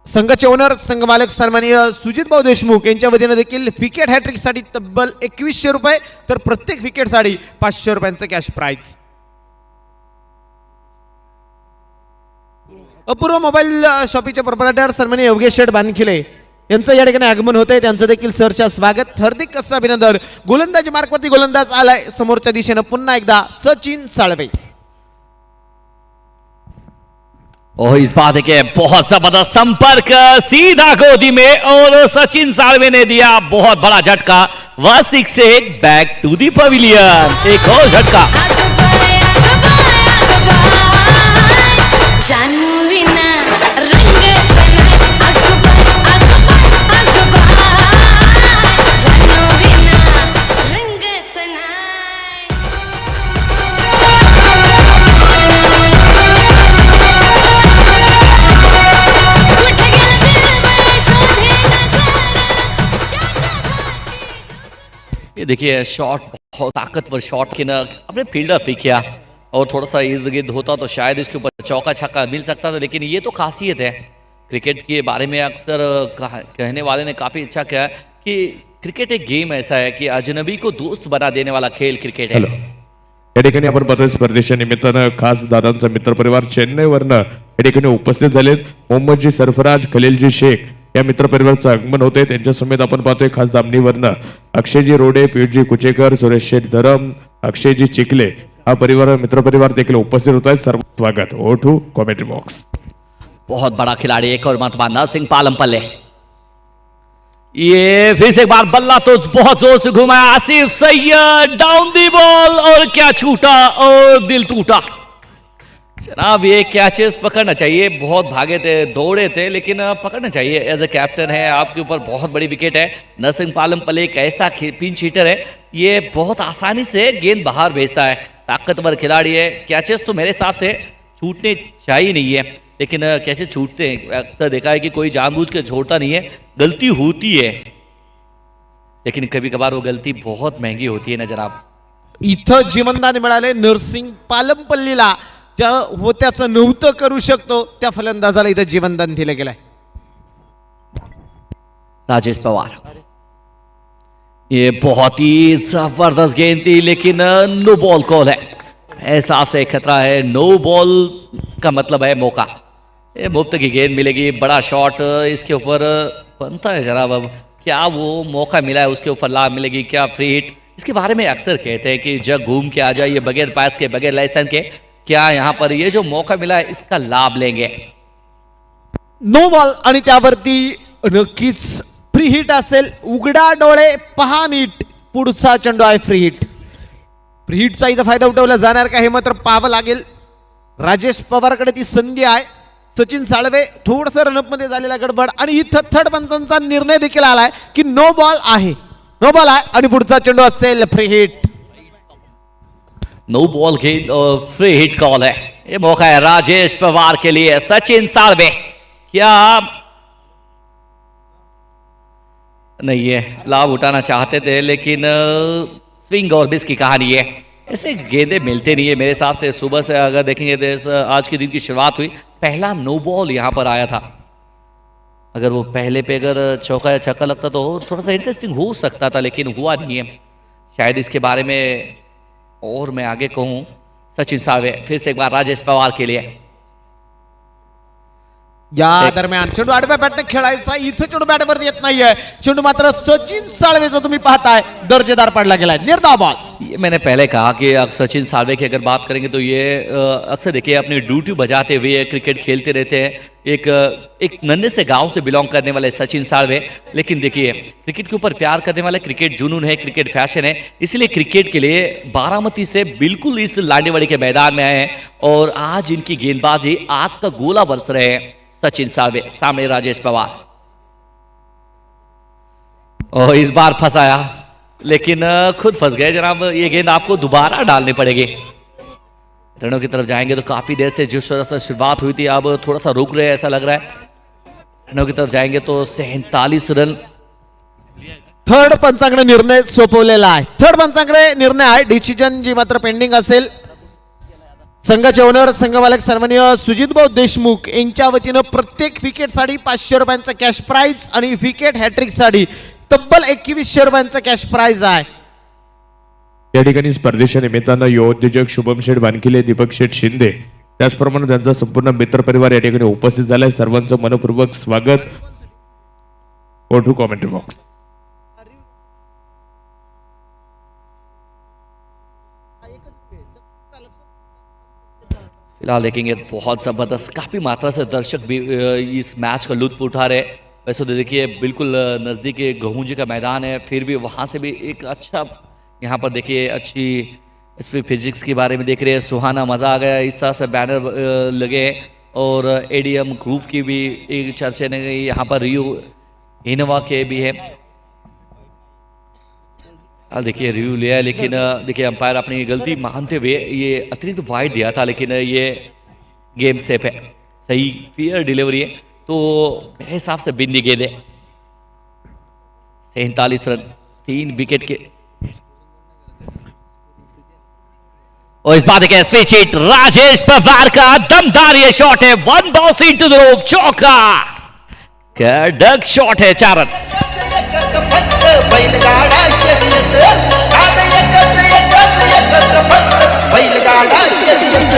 संघाचे ओनर संघ मालक सन्माननीय सुजित भाऊ देशमुख यांच्या वतीने देखील विकेट हॅट्रिक साठी तब्बल 2100 रुपये, तर प्रत्येक विकेट साठी 500 रुपयांचं कॅश प्राइज। अपूर्व मोबाईल शॉपीचे प्रोप्रायटर सन्माननीय योगेश शेठ बानखिले यांचं या ठिकाणी आगमन होत आहे, त्यांचं देखील सरच्या स्वागत, हार्दिक असं अभिनंदन। गोलंदाजी मार्कवरती गोलंदाज आलाय समोरच्या दिशेनं पुन्हा एकदा सचिन साळवे। और इस बात के बहुत जबरदस्त संपर्क सीधा गोदी में और सचिन साळवे ने दिया बहुत बड़ा झटका। 1-6 से बैक टू दी पवेलियन, एक और झटका। ये देखिए शॉट, बहुत ताकतवर शॉट के ना अपने फील्डर पे किया और थोड़ा सा इर्द गिर्द होता तो शायद इसके ऊपर चौका छक्का मिल सकता था, लेकिन ये तो खासियत है क्रिकेट के बारे में। अक्सर कहने वाले ने काफ़ी अच्छा किया कि क्रिकेट एक गेम ऐसा है कि अजनबी को दोस्त बना देने वाला खेल क्रिकेट है। या ठिकाणी आपण पाहतोय स्पर्धेच्या निमित्तानं खास दादांचा मित्रपरिवार चेन्नईवरनं या ठिकाणी उपस्थित झालेत। मोहम्मदजी सरफराज, खलीलजी शेख या मित्रपरिवाराचं आगमन होते। त्यांच्या समेत आपण पाहतोय खास दामणीवरनं अक्षयजी रोडे, पीयूषजी कुचेकर, सुरेश शेठ धरम, अक्षयजी चिखले हा परिवार मित्रपरिवार देखील उपस्थित होत आहेत। सर्व स्वागत। ओठू कॉमेंट्री बॉक्स। बहुत बड़ा खिलाड़ी एक और मतबा नरसिंह पालमपल्ले, ये फिर से एक बार बल्ला तो बहुत जोर से घुमाया। Asif Syed down the ball और क्या छूटा और दिल टूटा। जनाब ये कैचेस पकड़ना चाहिए, बहुत भागे थे, दौड़े थे, लेकिन पकड़ना चाहिए। एज ए कैप्टन है आपके ऊपर बहुत बड़ी विकेट है। नरसिंह पालमपल्ले एक ऐसा पिंच हिटर है, ये बहुत आसानी से गेंद बाहर भेजता है, ताकतवर खिलाड़ी है। कैचेस तो मेरे हिसाब से छूटने चाहिए नहीं है, लेकिन कैसे छूटते हैं। अक्सर देखा है कि कोई जानबूझ के छोड़ता नहीं है, गलती होती है, लेकिन कभी कभार वो गलती बहुत महंगी होती है ना जनाब। इथं जीवनदान मिळाले नरसिंग पालमपल्लीला, ज्या होत्याचं नव्हतं करू शकतो त्या फलंदाजाला इथं जीवनदान दिलं गेलंय। राजेश पवार, ये बहुत ही जबरदस्त गेंद थी, लेकिन नो बॉल कॉल है। ऐसा से खतरा है, नो बॉल का मतलब है मौका। ये मुफ्त की गेंद मिलेगी, बड़ा शॉट इसके ऊपर बनता है जनाब। अब क्या वो मौका मिला है उसके ऊपर लाभ मिलेगी, क्या फ्री हिट? इसके बारे में अक्सर कहते हैं कि जग घूम के आ जाइए बगैर पास के, बगैर लाइसेंस के। क्या यहाँ पर ये जो मौका मिला है इसका लाभ लेंगे? नो बॉल आणि त्यावरती नक्कीच फ्री हिट असेल। उघडा डोळे पहा नीट, पुढचा चेंडू आहे फ्री हिट। फ्री हिटचा इथं फायदा उठवला जाणार का हे मात्र पाहावं लागेल। राजेश पवारकडे ती संधी आहे। सचिन साळवे थोडंसं रनअप मध्ये झालेला गडबड आणि इथं थर्ड पंचांचा निर्णय देखील आलाय की नो बॉल आहे, नो बॉल आहे आणि पुढचा चेंडू असेल फ्री हिट। नो बॉल गेंद और फ्री हिट कॉल है। ये मौका है राजेश पवार के लिए। सचिन साळवे क्या नहीं है, लाभ उठाना चाहते थे, लेकिन स्विंग और मिस की कहानी है। ऐसे गेंदे मिलते नहीं है मेरे हिसाब से। सुबह से अगर देखेंगे तो आज के दिन की शुरुआत हुई, पहला नो बॉल यहाँ पर आया था। अगर वो पहले पे अगर चौका या छक्का लगता तो थोड़ा सा इंटरेस्टिंग हो सकता था, लेकिन हुआ नहीं है। शायद इसके बारे में और मैं आगे कहूँ। सचिन साळवे फिर से एक बार राजेश पवार के लिए। या दरम्यान चेंडू आडव्या बॅटने खेळायचा, इथे चेंडू बॅटवरती येत नाहीये. चेंडू मात्र सचिन साळवेचा तुम्ही पाहताय दर्जेदार पडला गेलाय, निर्धाव बॉल. ये मैंने पहले कहा कि सचिन साळवे की अगर बात करेंगे तो ये अक्सर देखिए अपनी ड्यूटी बजाते हुए क्रिकेट खेलते रहते हैं. एक नन्हे से गांव से बिलोंग करने वाले सचिन साळवे, लेकिन देखिए क्रिकेट के ऊपर प्यार करने वाले, क्रिकेट जुनून है, क्रिकेट फैशन है, इसलिए क्रिकेट के लिए बारामती से बिल्कुल इस लांडेवाड़ी के मैदान में आए हैं और आज इनकी गेंदबाजी आग का गोला बरस रहे हैं. सचिन साळवे सामने राजेश पवार, और इस बार फंसाया लेकिन खुद फंस गए जनाब. ये गेंद आपको दोबारा डालनी पड़ेगी. रनों की तरफ जाएंगे तो काफी देर से जिस तरह से शुरुआत हुई थी अब थोड़ा सा रुक रहे हैं ऐसा लग रहा है. रनों की तरफ जाएंगे तो 47 रन. थर्ड पंचांकडे निर्णय सोपवलेला आहे. थर्ड पंचांकडे निर्णय आहे, डिसिजन जी मात्र पेंडिंग असेल. संघाचे ओनर संघ मालक सन्माननीय सुजितभाऊ देशमुख यांच्या वतीनं प्रत्येक विकेटसाठी 500 रुपयांचा कॅश प्राइज आणि विकेट हॅट्रिक साठी तब्बल 2100 रुपयांचा कॅश प्राइज आहे. या ठिकाणी स्पर्धेच्या निमित्तानं युवा उद्योजक शुभम शेठ बानकिले, दीपक शेठ शिंदे, त्याचप्रमाणे त्यांचा संपूर्ण मित्रपरिवार या ठिकाणी उपस्थित झालाय. सर्वांचं मनपूर्वक स्वागत. Go to commentary box. फिलहाल देखेंगे बहुत ज़बरदस्त, काफ़ी मात्रा से दर्शक भी इस मैच का लुत्फ उठा रहे. वैसे तो देखिए बिल्कुल नज़दीक गहूंजी का मैदान है, फिर भी वहाँ से भी एक अच्छा यहाँ पर देखिए अच्छी इस फिजिक्स के बारे में देख रहे हैं. सुहाना मज़ा आ गया. इस तरह से बैनर लगे और एडीएम ग्रुप की भी एक चर्चा ने यहाँ पर रियो इनोवा के भी है. देखिए रिव्यू लिया है लेकिन देखिए अंपायर अपनी गलती मानते हुए ये अतिरिक्त वाइड दिया था, लेकिन ये गेम सेफ है, सही फेयर डिलीवरी है, तो मेरे हिसाब से बिंदी गेंद है. 47 रन 3 विकेट के. और इस बात के स्विच हिट राजेश पवार का दमदार ये शॉट है. 1 बाउंस इनटू द रोप, चौका. कडक शॉट है. 4 रन. बैलगाडा शर्यत नाद एकच फक्त बैलगाडा शर्यत.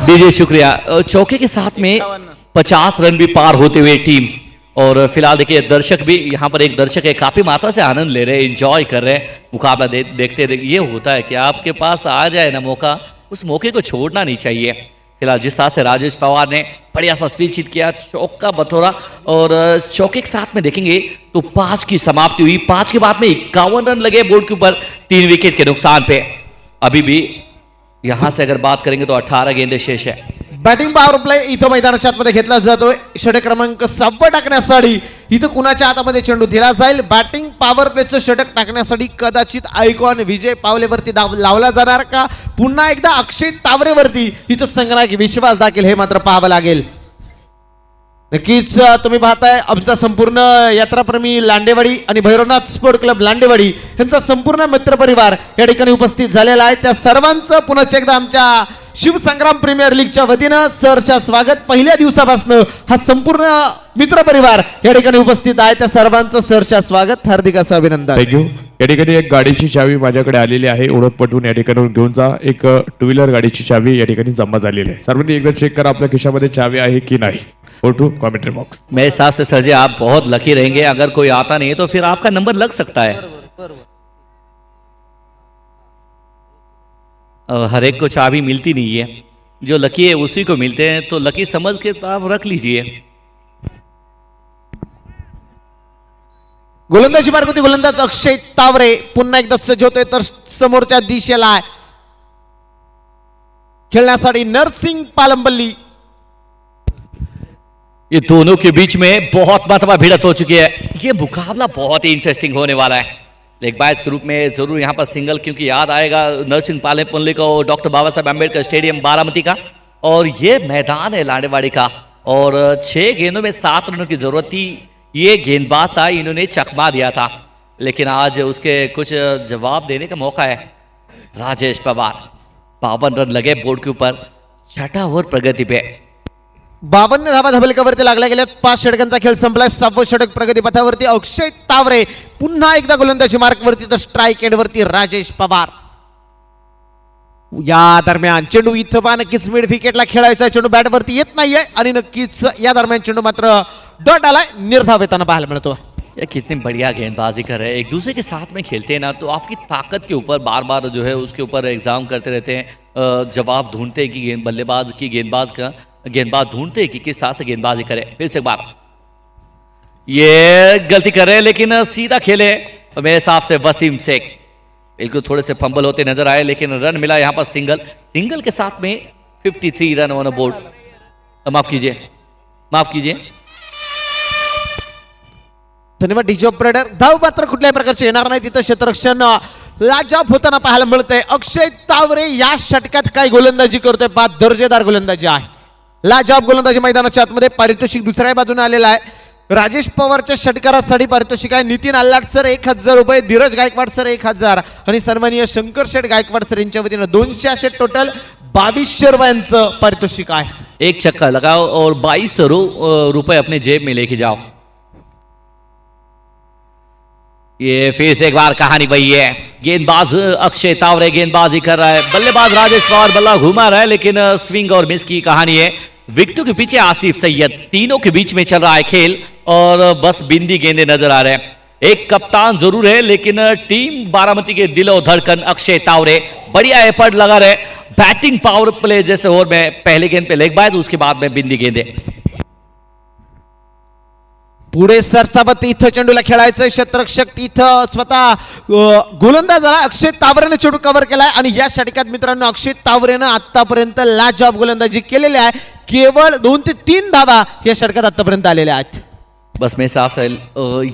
डीजे शुक्रिया. चौके के साथ में 50 रन भी पार होते हुए टीम, और फिलहाल देखिए दर्शक भी यहाँ पर, एक दर्शक है काफी मात्रा से आनंद ले रहे हैं, एंजॉय कर रहे हैं मुकाबला देखते. ये होता है कि आपके पास आ जाए ना मौका, उस मौके को छोड़ना नहीं चाहिए. फिलहाल जिस तरह से राजेश पवार ने बढ़िया सा स्विच हिट किया, चौका बतौरा, और चौके के साथ में देखेंगे तो 5 की समाप्ति हुई. 5 के बाद में 51 रन लगे बोर्ड के ऊपर 3 विकेट के नुकसान पे. अभी भी यहां से अगर बात करेंगे तो 18 गेंदे शेष है. बॅटिंग पॉवर प्ले इथं मैदानाच्या आतमध्ये घेतला जातोय. षटक क्रमांक 6 टाकण्यासाठी इथं कुणाच्या हातामध्ये चेंडू दिला जाईल. बॅटिंग पॉवर प्लेचं षटक टाकण्यासाठी कदाचित आयकॉन विजय पावलेवरती लावला जाणार का पुन्हा एकदा अक्षय तावरेवरती इथं संघनायक विश्वास दाखल, हे मात्र पाहावं लागेल. नक्कीच तुम्ही पाहताय आमचा संपूर्ण यात्राप्रेमी लांडेवाडी आणि भैरवनाथ स्पोर्ट क्लब लांडेवाडी यांचा संपूर्ण मित्रपरिवार या ठिकाणी उपस्थित झालेला आहे. त्या सर्वांचं पुन्हा एकदा आमच्या शिवसंग्राम प्रीमियर लीगच्या वतीनं सरच्या स्वागत. पहिल्या दिवसापासून हा संपूर्ण मित्रपरिवार या ठिकाणी उपस्थित आहे, त्या सर्वांचं सरच्या स्वागत, हार्दिक असं अभिनंदन. थँक्यू. या ठिकाणी एक गाडीची चावी माझ्याकडे आलेली आहे, ओळख पटवून या ठिकाणी घेऊन जा. एक 2 व्हीलर गाडीची चावी या ठिकाणी जमा झालेली आहे. सर्वांनी एकदा चेक करा आपल्या खिशामध्ये चावी आहे की नाही. Go to commentary box. मेरे हिसाब से सर जी आप बहुत लकी रहेंगे. अगर कोई आता नहीं है तो फिर आपका नंबर लग सकता है. हर एक को चाबी मिलती नहीं है, जो लकी है उसी को मिलते हैं, तो लकी समझ के आप रख लीजिए. गोलंदाजी मार्गवरती गोलंदाज अक्षय तावरे पुन्हा एकदा सज्ज होतोय, तर समोरच्या दिशेला खेळण्यासाठी नरसिंग पालंबल्ली. ये दोनों के बीच में बहुत मरतबा भिड़त हो चुकी है. ये मुकाबला बहुत ही इंटरेस्टिंग होने वाला है. लेग बाइज के रूप में जरूर यहाँ पर सिंगल, क्योंकि याद आएगा नरसिंह पालंबल्ली को डॉक्टर बाबा साहब अम्बेडकर स्टेडियम बारामती का, और ये मैदान है लांडेवाड़ी का, और 6 गेंदों में 7 रनों की जरूरत थी. ये गेंदबाज था, इन्होंने चकमा दिया था, लेकिन आज उसके कुछ जवाब देने का मौका है. राजेश पवार 52 रन लगे बोर्ड के ऊपर, छठा ओव्हर प्रगती पे. 52 धावा धबलकावरती लागल्या गेल्यात. 5 षटकांचा खेळ संपलाय. 6वं षटक प्रगती पथावरती. अक्षय तावरे पुन्हा एकदा गोलंदाजी मार्कवरती, तर स्ट्राईक एंडवरती राजेश पवार. या दरम्यान चेंडू इथं पहा, नक्कीच मिड विकेटला खेळायचा चेंडू बॅटवरती येत नाहीये आणि नक्कीच या दरम्यान चेंडू मात्र डॉट आलाय, निर्धाव येताना पाहायला मिळतो. ये कितनी बढ़िया गेंदबाजी कर रहे हैं. एक दूसरे के साथ में खेलते हैं ना, तो आपकी ताकत के ऊपर बार बार जो है उसके ऊपर एग्जाम करते रहते हैं. जवाब ढूंढते हैं कि गेंदबाज ढूंढते हैं कि किस तरह से गेंदबाजी करे. फिर से एक बार ये गलती कर रहे हैं, लेकिन सीधा खेले मेरे हिसाब से वसीम शेख. बिल्कुल थोड़े से फंबल होते नजर आए, लेकिन रन मिला यहाँ पर सिंगल के साथ में 53 रन ऑन बोर्ड. माफ कीजिए. धन्यवाद डीजे ऑपरेटर. धाव मात्र कुठल्याही प्रकारचे येणार नाही. तिथं क्षेत्ररक्षण लाजवाब होताना पाहायला मिळतंय. अक्षय तावरे या षटकात काय गोलंदाजी करतोय, 5 दर्जेदार गोलंदाजी आहे. लाजवाब गोलंदाजी मैदानाच्या आतमध्ये. पारितोषिक दुसऱ्या बाजूने आलेला आहे. राजेश पवारच्या षटकारासाठी पारितोषिक आहे. नितीन आल्लाट सर 1000 रुपये, धीरज गायकवाड सर 1000 आणि सन्माननीय शंकर शेठ गायकवाड सर यांच्या वतीनं 200 असे टोटल 2200 रुपयांचं पारितोषिक आहे. एक छक्का लगाओ और 22 रुपए अपने जेब में लेके जाओ. ये फिर से एक बार कहानी वही है. गेंदबाज अक्षय तावरे गेंदबाजी कर रहा है, बल्लेबाज राजेश पवार बल्ला घुमा रहा है, लेकिन स्विंग और मिस की कहानी है. विकेटों के पीछे आसिफ सैयद, तीनों के बीच में चल रहा है खेल और बस बिंदी गेंदे नजर आ रहे हैं. एक कप्तान जरूर है, लेकिन टीम बारामती के दिलो धड़कन अक्षय तावरे बढ़िया एफर्ट लगा रहे. बैटिंग पावर प्ले जैसे ओवर में पहले गेंद पे लेग बाय, उसके बाद में बिंदी गेंदे. पुढे सरसावत इथं चेंडूला खेळायचं. क्षेत्ररक्षक इथं स्वतः गोलंदाजाला अक्षय तावरेने चेंडू कव्हर केलाय आणि या षटकात मित्रांनो अक्षय तावरेनं आतापर्यंत लाजवाब गोलंदाजी केलेली आहे. केवळ 2 ते 3 धावा या षटकात आतापर्यंत आलेल्या आहेत. बस मेरे साथ साहिल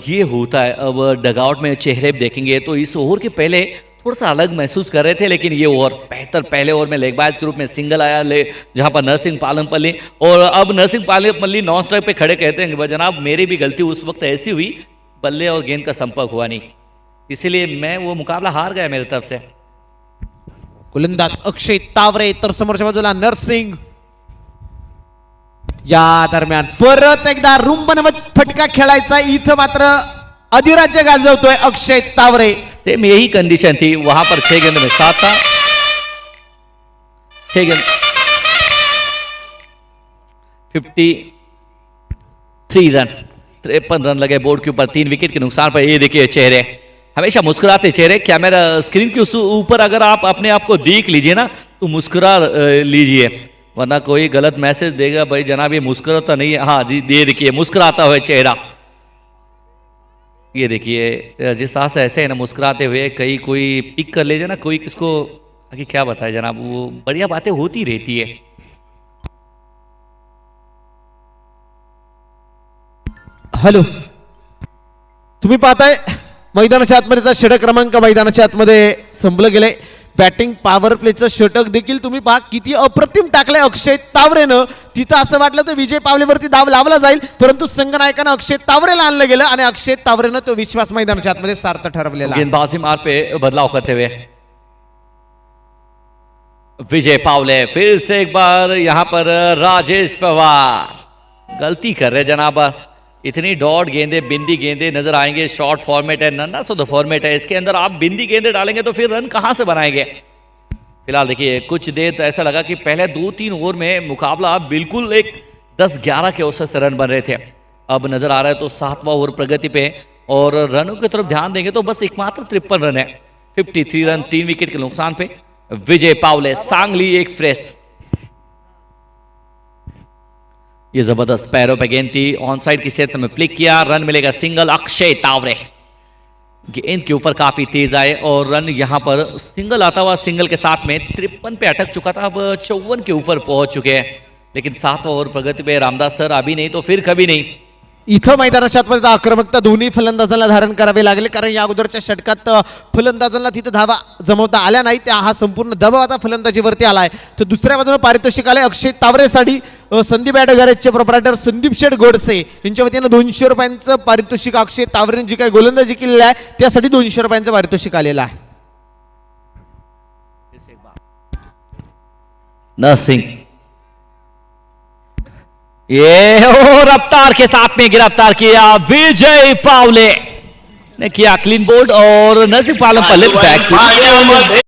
ये होता है. अब डगआउट में चेहरे देखेंगे तो इस ओवर के पहले थोड़ा सा अलग महसूस कर रहे थे, लेकिन ये ओवर बेहतर. पहले ओवर में लेग बाज के रूप में सिंगल आया जहां पर नरसिंह पालमपल्ली, और अब नरसिंह पालमपल्ली नॉन स्ट्राइक पे खड़े कहते हैं कि जनाब मेरी भी गलती उस वक्त ऐसी हुई, बल्ले और गेंद का संपर्क हुआ नहीं, इसीलिए मैं वो मुकाबला हार गया मेरी तरफ से. गोलंदाज अक्षय तावरे, तर समोरच्या बाजूला नरसिंग. या दरम्यान परत एकदा रुंबनवत फटका खेळायचा. इथं मात्र अधिराज्य गाजवतोय अक्षय तावरे. सेम यही कंडीशन थी वहां पर. 6 गेंद में 7 था. 6 गेंद 53 रन, 53 रन लगे बोर्ड के ऊपर 3 विकेट के नुकसान पर. ये देखिए चेहरे, हमेशा मुस्कुराते चेहरे. कैमरा स्क्रीन के ऊपर अगर आप अपने आप को देख लीजिए ना, तो मुस्कुरा लीजिए, वरना कोई गलत मैसेज देगा भाई जनाब ये मुस्कुराता नहीं है. हाँ जी, ये देखिए मुस्कुराता हुआ चेहरा. ये देखिए जिस तरह से ऐसे है ना मुस्कुराते हुए, कहीं कोई पिक कर लीजिए ना, कोई किसको आगे क्या बताए जनाब, वो बढ़िया बातें होती रहती है. हॅलो, तुम्ही पाहताय मैदानाच्या आतमध्ये आता षटक क्रमांक मैदानाच्या आतमध्ये संपलं गेलंय. बॅटिंग पॉवर प्लेचं षटक देखील तुम्ही पहा किती अप्रतिम टाकलंय अक्षय तावरेनं. तिथं असं वाटलं तर विजय पावलेवरती दाव लावला जाईल, परंतु संघनायकानं अक्षय तावरेला आणलं गेलं आणि अक्षय तावरेनं तो विश्वास मैदानाच्या आतमध्ये सार्थ ठरवलेला. गेंदबाजी मार्ग पे बदलाव करते हुए विजय पावले, फिर से एक बार यहां पर राजेश पवार गलती कर रहे जनाब. इतनी डॉट गेंदे, बिंदी गेंदे नजर आएंगे. शॉर्ट फॉर्मेट है, नन्ना सुधा फॉर्मेट है, इसके अंदर आप बिंदी गेंदे डालेंगे तो फिर रन कहां से बनाएंगे. फिलहाल देखिए कुछ देर तो ऐसा लगा कि पहले 2-3 ओवर में मुकाबला बिल्कुल एक 10-11 के औसत से रन बन रहे थे. अब नजर आ रहा है तो 7वां ओवर प्रगति पे, और रनों की तरफ ध्यान देंगे तो बस एकमात्र 53 रन है. 53 रन 3 विकेट के नुकसान पे. विजय पावले, सांगली एक्सप्रेस. ये जबरदस्त पैरों पे गेंद थी, ऑन साइड की क्षेत्र में फ्लिक किया, रन मिलेगा सिंगल. अक्षय तावरे गेंद के ऊपर काफी तेज आए और रन यहां पर सिंगल आता हुआ, सिंगल के साथ में 53 पे अटक चुका था, अब 54 के ऊपर पहुंच चुके हैं. लेकिन 7वां ओवर प्रगति पे रामदास सर अभी नहीं तो फिर कभी नहीं. इथं मैदानाच्या आतमध्ये आक्रमकता दोन्ही फलंदाजांना धारण करावे लागले, कारण या अगोदरच्या षटकात फलंदाजांना तिथं धावा जमवता आल्या नाही. त्या हा संपूर्ण दबाव आता फलंदाजीवरती आलाय. तर दुसऱ्या बाजूने पारितोषिक आले अक्षय तावरेसाठी. संदीप ॲड गॅरेजचे प्रोप्रायटर संदीप शेठ गोडसे यांच्या वतीनं 200 रुपयांचं पारितोषिक. अक्षय तावरेने जी काही गोलंदाजी केलेली आहे त्यासाठी 200 रुपयांचं पारितोषिक आलेलं आहे. नरसिंह, ये रफ्तार के साथ में गिरफ्तार किया विजय पावले ने, किया क्लीन बोल्ड और नरसिंह पालम पल्ले बैक टू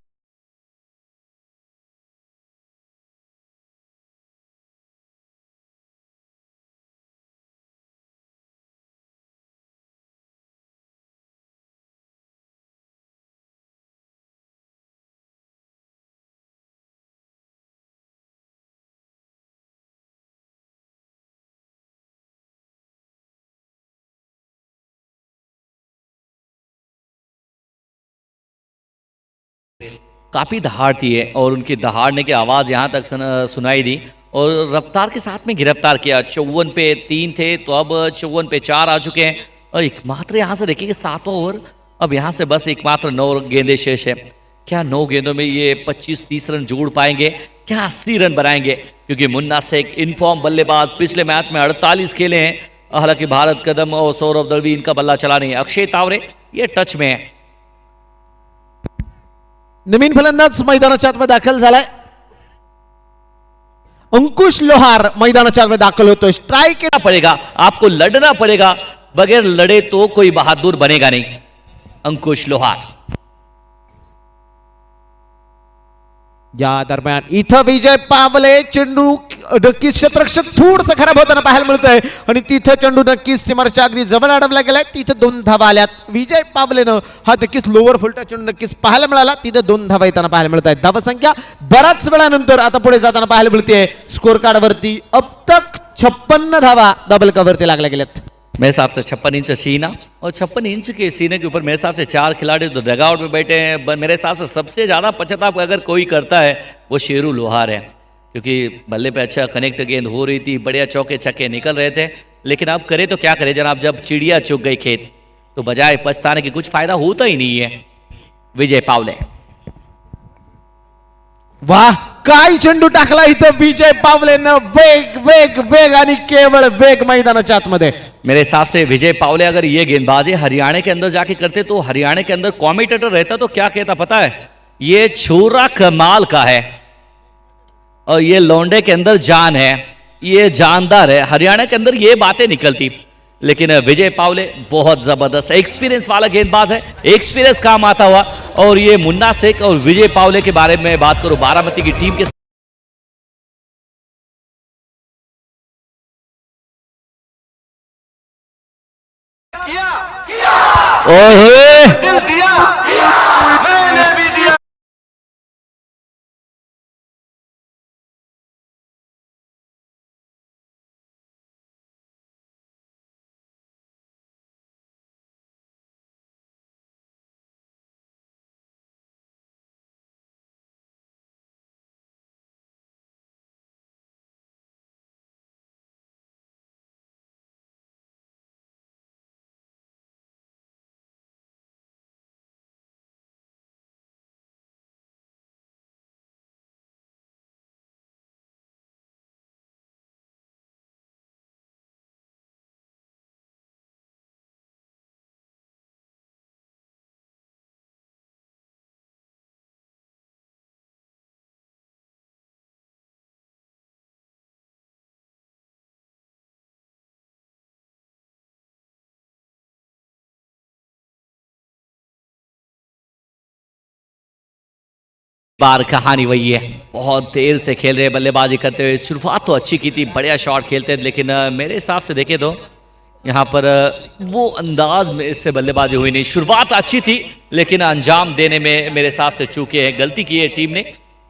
काफी दहाड़ती है और उनकी दहाड़ने की आवाज यहां तक सुनाई दी और रफ्तार के साथ में गिरफ्तार किया। 54 पे 3 थे तो अब 54 पे 4 आ चुके हैं और एकमात्र यहां से देखिए 7वां ओवर, अब यहां से बस एकमात्र 9 गेंदें शेष है। क्या 9 गेंदों में ये 25-30 रन जोड़ पाएंगे, क्या 80 रन बनाएंगे? क्योंकि मुन्ना शेख इनफॉर्म बल्लेबाज, पिछले मैच में 48 खेले हैं। हालांकि भारत कदम और सौरभ दलवी इनका बल्ला चला नहीं है। अक्षय तावरे ये टच में है। नवीन फलंदाज मैदानाच्या आतमध्ये दाखल झालाय, अंकुश लोहार मैदानाच्या आतमध्ये दाखल होतोय। स्ट्राइक पड़ेगा, आपको लड़ना पड़ेगा, बगैर लड़े तो कोई बहादुर बनेगा नहीं। अंकुश लोहार, या दरम्यान इथं विजय पावले चेंडू नक्कीच क्षेत्ररक्षक थोडंसं खराब होताना पाहायला मिळतंय आणि तिथं चेंडू नक्कीच सीमारेषेच्या अगदी जवळ अडवला गेलाय। तिथं 2 धावा आल्यात विजय पावलेनं, हा नक्कीच लोअर फुलटा चेंडू नक्कीच पाहायला मिळाला। तिथं 2 धावा येताना पाहायला मिळत आहेत। धावा संख्या बराच वेळानंतर आता पुढे जाताना पाहायला मिळते। स्कोर कार्ड वरती अब तक 56 धावा डबल कवरती लागल्या गेल्यात। मेरे हिसाब से 56 इंच सीना और 56 इंच के सीने के ऊपर मेरे हिसाब से 4 खिलाड़ी तो डगआउट में बैठे हैं। मेरे हिसाब से सबसे ज़्यादा पश्चाताप अगर कोई करता है वो शेरू लोहार है, क्योंकि बल्ले पे अच्छा कनेक्ट गेंद हो रही थी, बढ़िया चौके छक्के निकल रहे थे। लेकिन अब करे तो क्या करे जनाब, जब चिड़िया चुग गई खेत तो बजाय पछताने की कुछ फायदा होता ही नहीं है। विजय पावले, वाह काय चेंडू टाकला इथं विजय पावलेनं, वेग वेग वेग आणि केवळ वेग मैदानाच्या आतमध्ये। मेरे हिसाब से विजय पावले अगर ये गेंदबाजी हरियाणा के अंदर जाके करते तो हरियाणा के अंदर कॉमेंटेटर रहता तो क्या कहता पता है, ये छोरा कमाल का है और ये लौंडे के अंदर जान है, ये जानदार है। हरियाणा के अंदर ये बातें निकलती। लेकिन विजय पावले बहुत जबरदस्त एक्सपीरियंस वाला गेंदबाज है, एक्सपीरियंस काम आता हुआ। और ये मुन्ना शेख और विजय पावले के बारे में बात करूं, बारामती की टीम के दिल दिया, मैंने भी दिया। बार कहानी वही है, बहुत देर से खेल रहे बल्लेबाजी करते हुए। शुरुआत तो अच्छी की थी, बढ़िया शॉट खेलते थे, लेकिन मेरे हिसाब से देखें तो यहाँ पर वो अंदाज में इससे बल्लेबाजी हुई नहीं। शुरुआत अच्छी थी लेकिन अंजाम देने में मेरे हिसाब से चूके हैं, गलती की है टीम ने।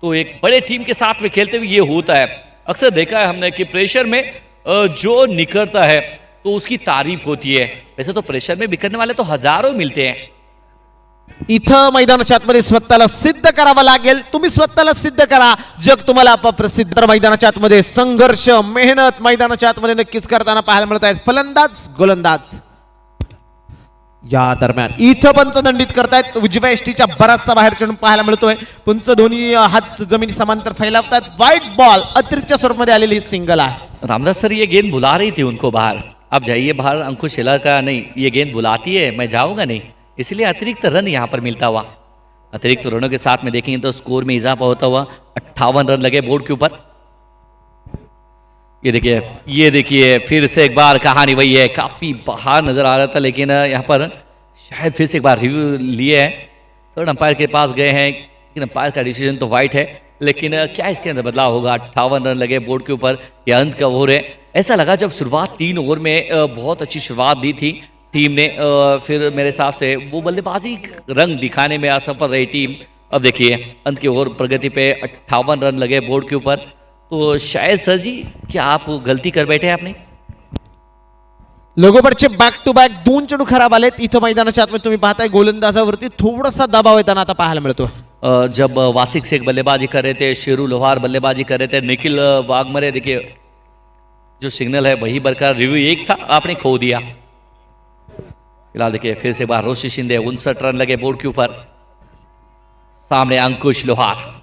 तो एक बड़े टीम के साथ में खेलते हुए ये होता है, अक्सर देखा है हमने कि प्रेशर में जो निकलता है तो उसकी तारीफ होती है। वैसे तो प्रेशर में बिखरने वाले तो हजारों मिलते हैं। इथं मैदानाच्या आतमध्ये स्वतःला सिद्ध करावं लागेल। तुम्ही स्वतःला सिद्ध करा, जग तुम्हाला प्रसिद्ध। तर मैदानाच्या आतमध्ये संघर्ष, मेहनत मैदानाच्या आतमध्ये नक्कीच करताना पाहायला मिळत आहेत फलंदाज गोलंदाज। या दरम्यान इथं पंच दंडित करतायत, उजव्या एष्टीच्या बराचसा बाहेर चेंडू पाहायला मिळतोय। पंच दोन्ही हात जमिनी समांतर फैलावतात। व्हाईट बॉल अतिरिक्त स्वरूपामध्ये आलेली सिंगल आहे। रामदास सर ये गेंद बुला रही थी उनको बाहर, अब जाइए बाहर। अंकुश हिला का नहीं, ये गेंद बुलाती है, मैं जाऊंगा नहीं, इसलिए अतिरिक्त रन यहाँ पर मिलता हुआ। अतिरिक्त रनों के साथ में देखेंगे तो स्कोर में इजाफा होता हुआ 58 रन लगे बोर्ड के ऊपर। ये देखिए फिर से एक बार कहानी वही है, काफी बाहर नजर आ रहा था लेकिन यहाँ पर शायद फिर से एक बार रिव्यू लिए है, थर्ड अंपायर के पास गए हैं, लेकिन अंपायर का डिसीजन तो वाइट है। लेकिन क्या इसके अंदर बदलाव होगा? 58 रन लगे बोर्ड के ऊपर, यह अंत का ओवर है। ऐसा लगा जब शुरुआत 3 ओवर में बहुत अच्छी शुरुआत दी थी टीम ने, फिर मेरे हिसाब से वो बल्लेबाजी रंग दिखाने में असफल रही टीम। अब देखिए अंत के ओवर प्रगति पे 58 रन लगे बोर्ड के ऊपर। तो शायद सर जी क्या आप गलती कर बैठे आपने? लगोपाठचे बॅक टू बॅक 2 चेंडू खराब आलेत इथं मैदानाच्या आतमध्ये तुम्ही पाहताय गोलंदाजावरती थोडासा दबाव येताना आता पाहायला मिळतो। जब वासिक शेख बल्लेबाजी कर रहे थे, शेरू लोहार बल्लेबाजी कर रहे थे, निखिल वाघमरे, देखिए जो सिग्नल है वही बरकरार, रिव्यू एक था, आपने खो दिया। फिलहाल देखिए फिर से बार रोशी शिंदे 59 रन लगे बोर्ड के ऊपर, सामने अंकुश लोहार।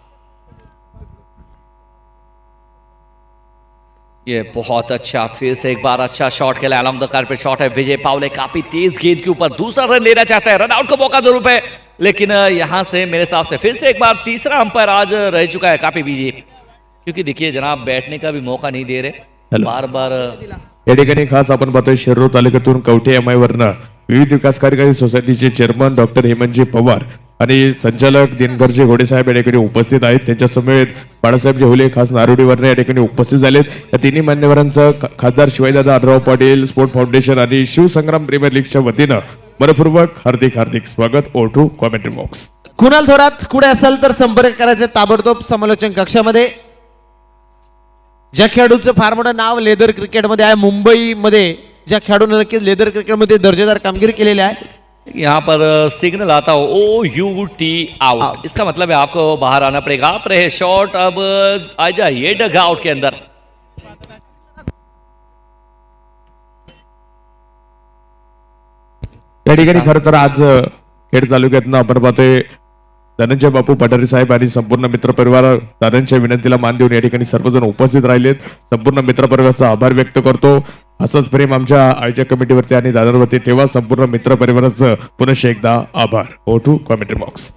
ये बहुत अच्छा फिर से एक बार अच्छा शॉट खेला, अलॉन्ग द कारपेट शॉट है विजय पावले, काफी तेज गेंद के ऊपर दूसरा रन लेना चाहता है, रन आउट का मौका जरूर है लेकिन यहां से मेरे हिसाब से फिर से एक बार तीसरा अंपायर आज रह चुका है काफी बिजी, क्योंकि देखिए जनाब बैठने का भी मौका नहीं दे रहे बार बार। या ठिकाणी खास आपण पाहतोय शिरूर तालुक्यातून कवठे एम आय वरनं विविध विकास कार्यकारी सोसायटीचे चेअरमन डॉक्टर हेमंतजी पवार आणि संचालक दिनकरजी घोडेसाहेब या ठिकाणी उपस्थित आहेत। त्यांच्या समेत बाळासाहेब जेहुले खास नारोडीवरनं या ठिकाणी उपस्थित झालेत। या तिन्ही मान्यवरांचं खासदार शिवाजीदादा आढराव पाटील स्पोर्ट फाउंडेशन आणि शिवसंग्राम प्रीमियर लीगच्या वतीनं मनपूर्वक हार्दिक हार्दिक स्वागत। O2 commentary box. Kunal Thorat कुठे असेल तर संपर्क करायचे ताबडतोब समालोचन कक्षामध्ये। ज्या खेळाडूचं फार मोठं नाव लेदर क्रिकेटमध्ये आहे, मुंबईमध्ये ज्या खेळाडूने नक्कीच लेदर क्रिकेटमध्ये दर्जेदार कामगिरी केलेली आहे, यहाँ पर सिग्नल आता हो OUT आउट, इसका मतलब है आपको बाहर आना पड़ेगा। आप रहे शॉट, अब आ जाइए डग आउट के अंदर। या ठिकाणी खरं तर आज खेड तालुक्यातनं आपण पाहतोय धनंजय बापू पठारे साहेब आणि संपूर्ण मित्र परिवार दादांच्या विनंतीला मान देऊन या ठिकाणी सर्वजण उपस्थित राहिलेत। संपूर्ण मित्र परिवाराचा आभार व्यक्त करतो। असंच प्रेम आमच्या आयोजक कमिटीवरती आणि दादांवरती ठेवा। संपूर्ण मित्र परिवाराचं पुनश्च एकदा आभार। O2 commentary box.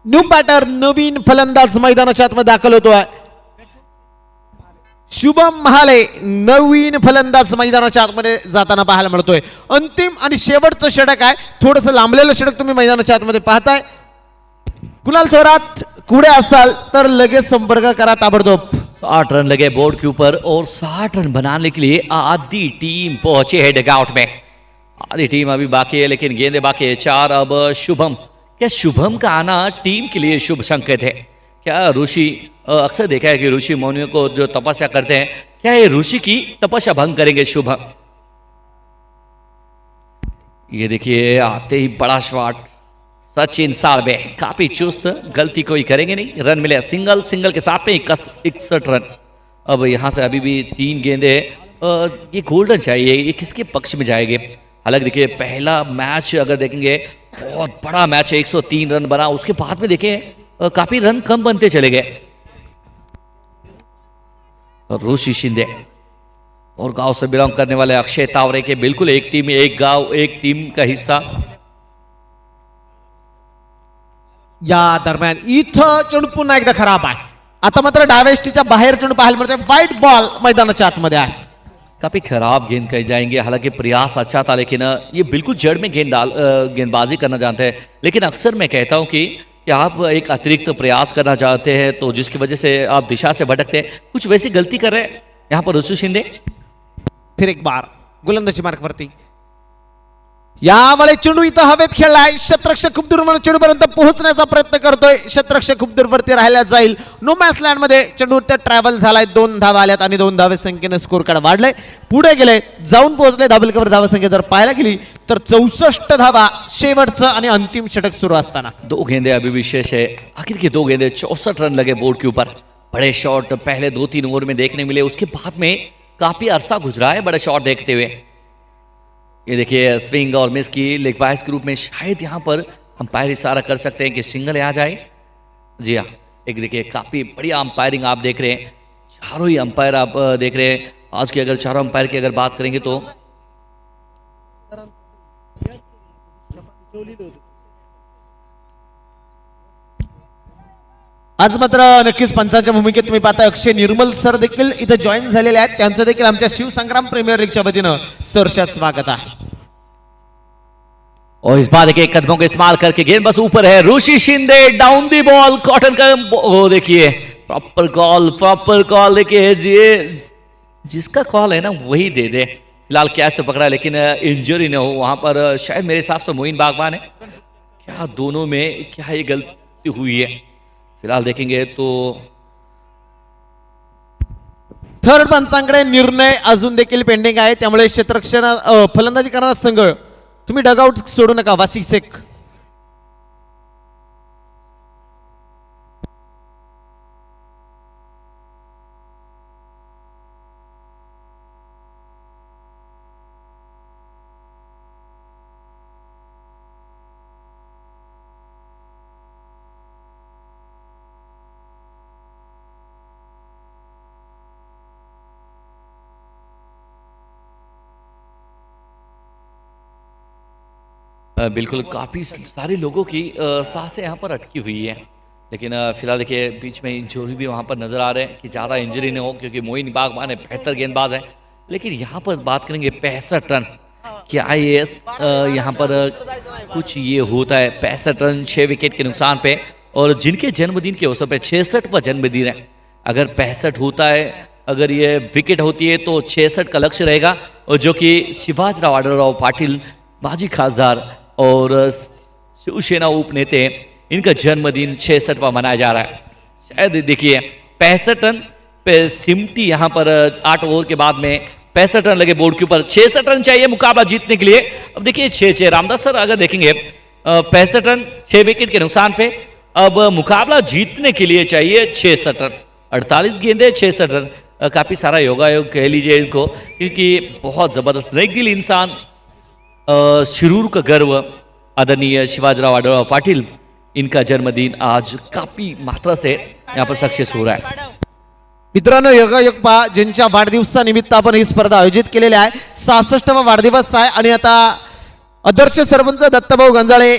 New batter नवीन फलंदाज मैदानाच्या आतमध्ये दाखल होतोय। शुभम महाले नवीन फलंदाज मैदानाच्या आतमध्ये जाताना पाहायला मिळतोय। अंतिम आणि शेवटचं षटक आहे, थोडंसं लांबलेलं षटक तुम्ही मैदानाच्या आतमध्ये पाहताय। कुणाल थोरात कुठे असाल तर लगेच संपर्क करा ताबडतोब। 60 रन लगे बोर्ड के ऊपर और 60 रन बनाने के लिए आधी टीम पहुंचे है डगआउट में। आधी टीम अभी बाकी है लेकिन गेंदे बाकी है 4। अब शुभम, क्या शुभम का आना टीम के लिए शुभ संकेत है क्या? ऋषि अक्सर देखा है कि ऋषि मौनियों को जो तपस्या करते हैं, क्या ये ऋषि की तपस्या भंग करेंगे शुभम? ये देखिए आते ही बड़ा शॉट, सचिन सालवे काफी चुस्त, गलती कोई करेंगे नहीं, रन मिले सिंगल, सिंगल के साथ में 61 रन। अब यहाँ से अभी भी 3 गेंदे, ये गोल्डन चाहिए, ये किसके पक्ष में जाएंगे? हालांकि देखिए पहला मैच अगर देखेंगे बहुत बड़ा मैच है, 103 रन बना, उसके बाद में देखें काफी रन कम बनते चले गए। ऋषि शिंदे और गांव से बिलोंग करने वाले अक्षय तावरे के बिल्कुल एक टीम एक गांव एक टीम का हिस्सा। या दरम्यान इथं चेंडू पुन्हा एकदा खराब आहे। आता मात्र डावेष्टीच्या बाहेर चेंडू पाहायला मिळतोय, व्हाईट बॉल मैदानाच्या आतमध्ये आहे। काफी खराब गेंद कही जाएंगे, हालांकि प्रयास अच्छा था लेकिन ये बिल्कुल जड़ में गेंदबाजी करना जानते हैं। लेकिन अक्सर मैं कहता हूं कि आप एक अतिरिक्त प्रयास करना चाहते हैं तो जिसकी वजह से आप दिशा से भटकते हैं, कुछ वैसी गलती कर रहे हैं यहाँ पर ऋषि शिंदे। फिर एक बार गोलंदाजी मार्कवरती यावेळी चेंडू इथं हवेत खेळलाय, शतरक्षक खूप दूर चेंडूपर्यंत पोहोचण्याचा प्रयत्न करतोय, शतरक्षक खूप दूरवरती राहिला जाईल। नो मॅच लँड मध्ये चेंडू ते ट्रॅव्हल झालाय, 2 धावा आल्यात आणि 2 धावे संख्येने स्कोर कार्ड वाढले, पुढे गेले, जाऊन पोहोचले। धाबलकेवर धावा संख्या जर पाहायला गेली तर 64 धावा शेवटचं आणि अंतिम षटक सुरू असताना। 2 गेंदे अभी भी शेष है, आखिर के 2 गेंदे 64 रन लगे बोर्ड के ऊपर। बड़े शॉट पहले 2-3 ओवर में देखने मिले, उसके बाद में काफी अरसा गुजरा है बड़े शॉट देखते हुए। ये देखिए स्विंग और मिस की लेग बाइस के रूप में शायद यहाँ पर अंपायर इशारा कर सकते हैं कि सिंगल आ जाए। जी हाँ, एक देखिए काफ़ी बढ़िया अंपायरिंग आप देख रहे हैं, चारों ही अंपायर आप देख रहे हैं। आज की अगर चारों अंपायर की अगर बात करेंगे तो आज मात्र नक्कीच पंचांच्या भूमिकेत तुम्ही पाहता अक्षय निर्मल सर देखील इथे जॉईन झालेले आहेत. त्यांचं देखील आमच्या शिवसंग्राम प्रीमियर लीगच्या वतीनं सरच्या स्वागत आहे. और इस बार के कदमों का इस्तेमाल करके गेंद बस ऊपर है. Rishi Shinde down the ball, कॉटन का वो देखिए प्रॉपर कॉल. देखिए जिसका कॉल है ना वही दे दे. फिलहाल कैच तो पकड़ा लेकिन इंजरी न हो वहां पर. शायद मेरे हिसाब से मोइन बागवान है. क्या दोनों में क्या ये गलती हुई है फिलहाल देखेंगे तो. थर्ड पंचांकडे निर्णय अजून देखील पेंडिंग आहे. त्यामुळे क्षेत्ररक्षण फलंदाजी करणारा संघ तुम्ही डगआउट सोडू नका. वासिक शेख बिल्कुल काफ़ी सारे लोगों की सांसें यहाँ पर अटकी हुई है. लेकिन फिलहाल देखिए बीच में इंजरी भी वहाँ पर नज़र आ रहे हैं कि ज़्यादा इंजरी नहीं हो क्योंकि मोइन बागवान है बेहतर गेंदबाज है. लेकिन यहाँ पर बात करेंगे 65 रन. क्या ये यहाँ पर कुछ ये होता है? 65 रन 6 विकेट के नुकसान पे और जिनके जन्मदिन के अवसर पे 66वां जन्मदिन है. अगर 65 होता है, अगर ये विकेट होती है तो 66 का लक्ष्य रहेगा. और जो कि शिवाजीराव आढळराव पाटील माजी खासदार और शिवसेना उपनेते इनका जन्मदिन 66वां मनाया जा रहा है. शायद देखिए 65 रन पे सिमटी यहाँ पर 8 ओवर के बाद में 65 रन लगे बोर्ड के ऊपर. 66 रन चाहिए मुकाबला जीतने के लिए. अब देखिए 6-6 रामदास सर अगर देखेंगे 65 रन 6 विकेट के नुकसान पे. अब मुकाबला जीतने के लिए चाहिए 66 रन. 48 गेंदे 66 रन. काफ़ी सारा योगायोग कह लीजिए इनको क्योंकि बहुत ज़बरदस्त नेक दिल इंसान शिरूर का गर्व आदरणीय शिवाजीराव आढळराव पाटिल इनका जन्मदिन आज काफी मात्रा से यहाँ पर सक्सेस हो रहा है. मित्रांनो योगायोग पहा ज्यांच्या वाढदिवसानिमित्त आपण ही स्पर्धा आयोजित केलेली आहे. 66वा वाढदिवस आहे आणि आता आदर्श सरपंच दत्तभाऊ गंजाळे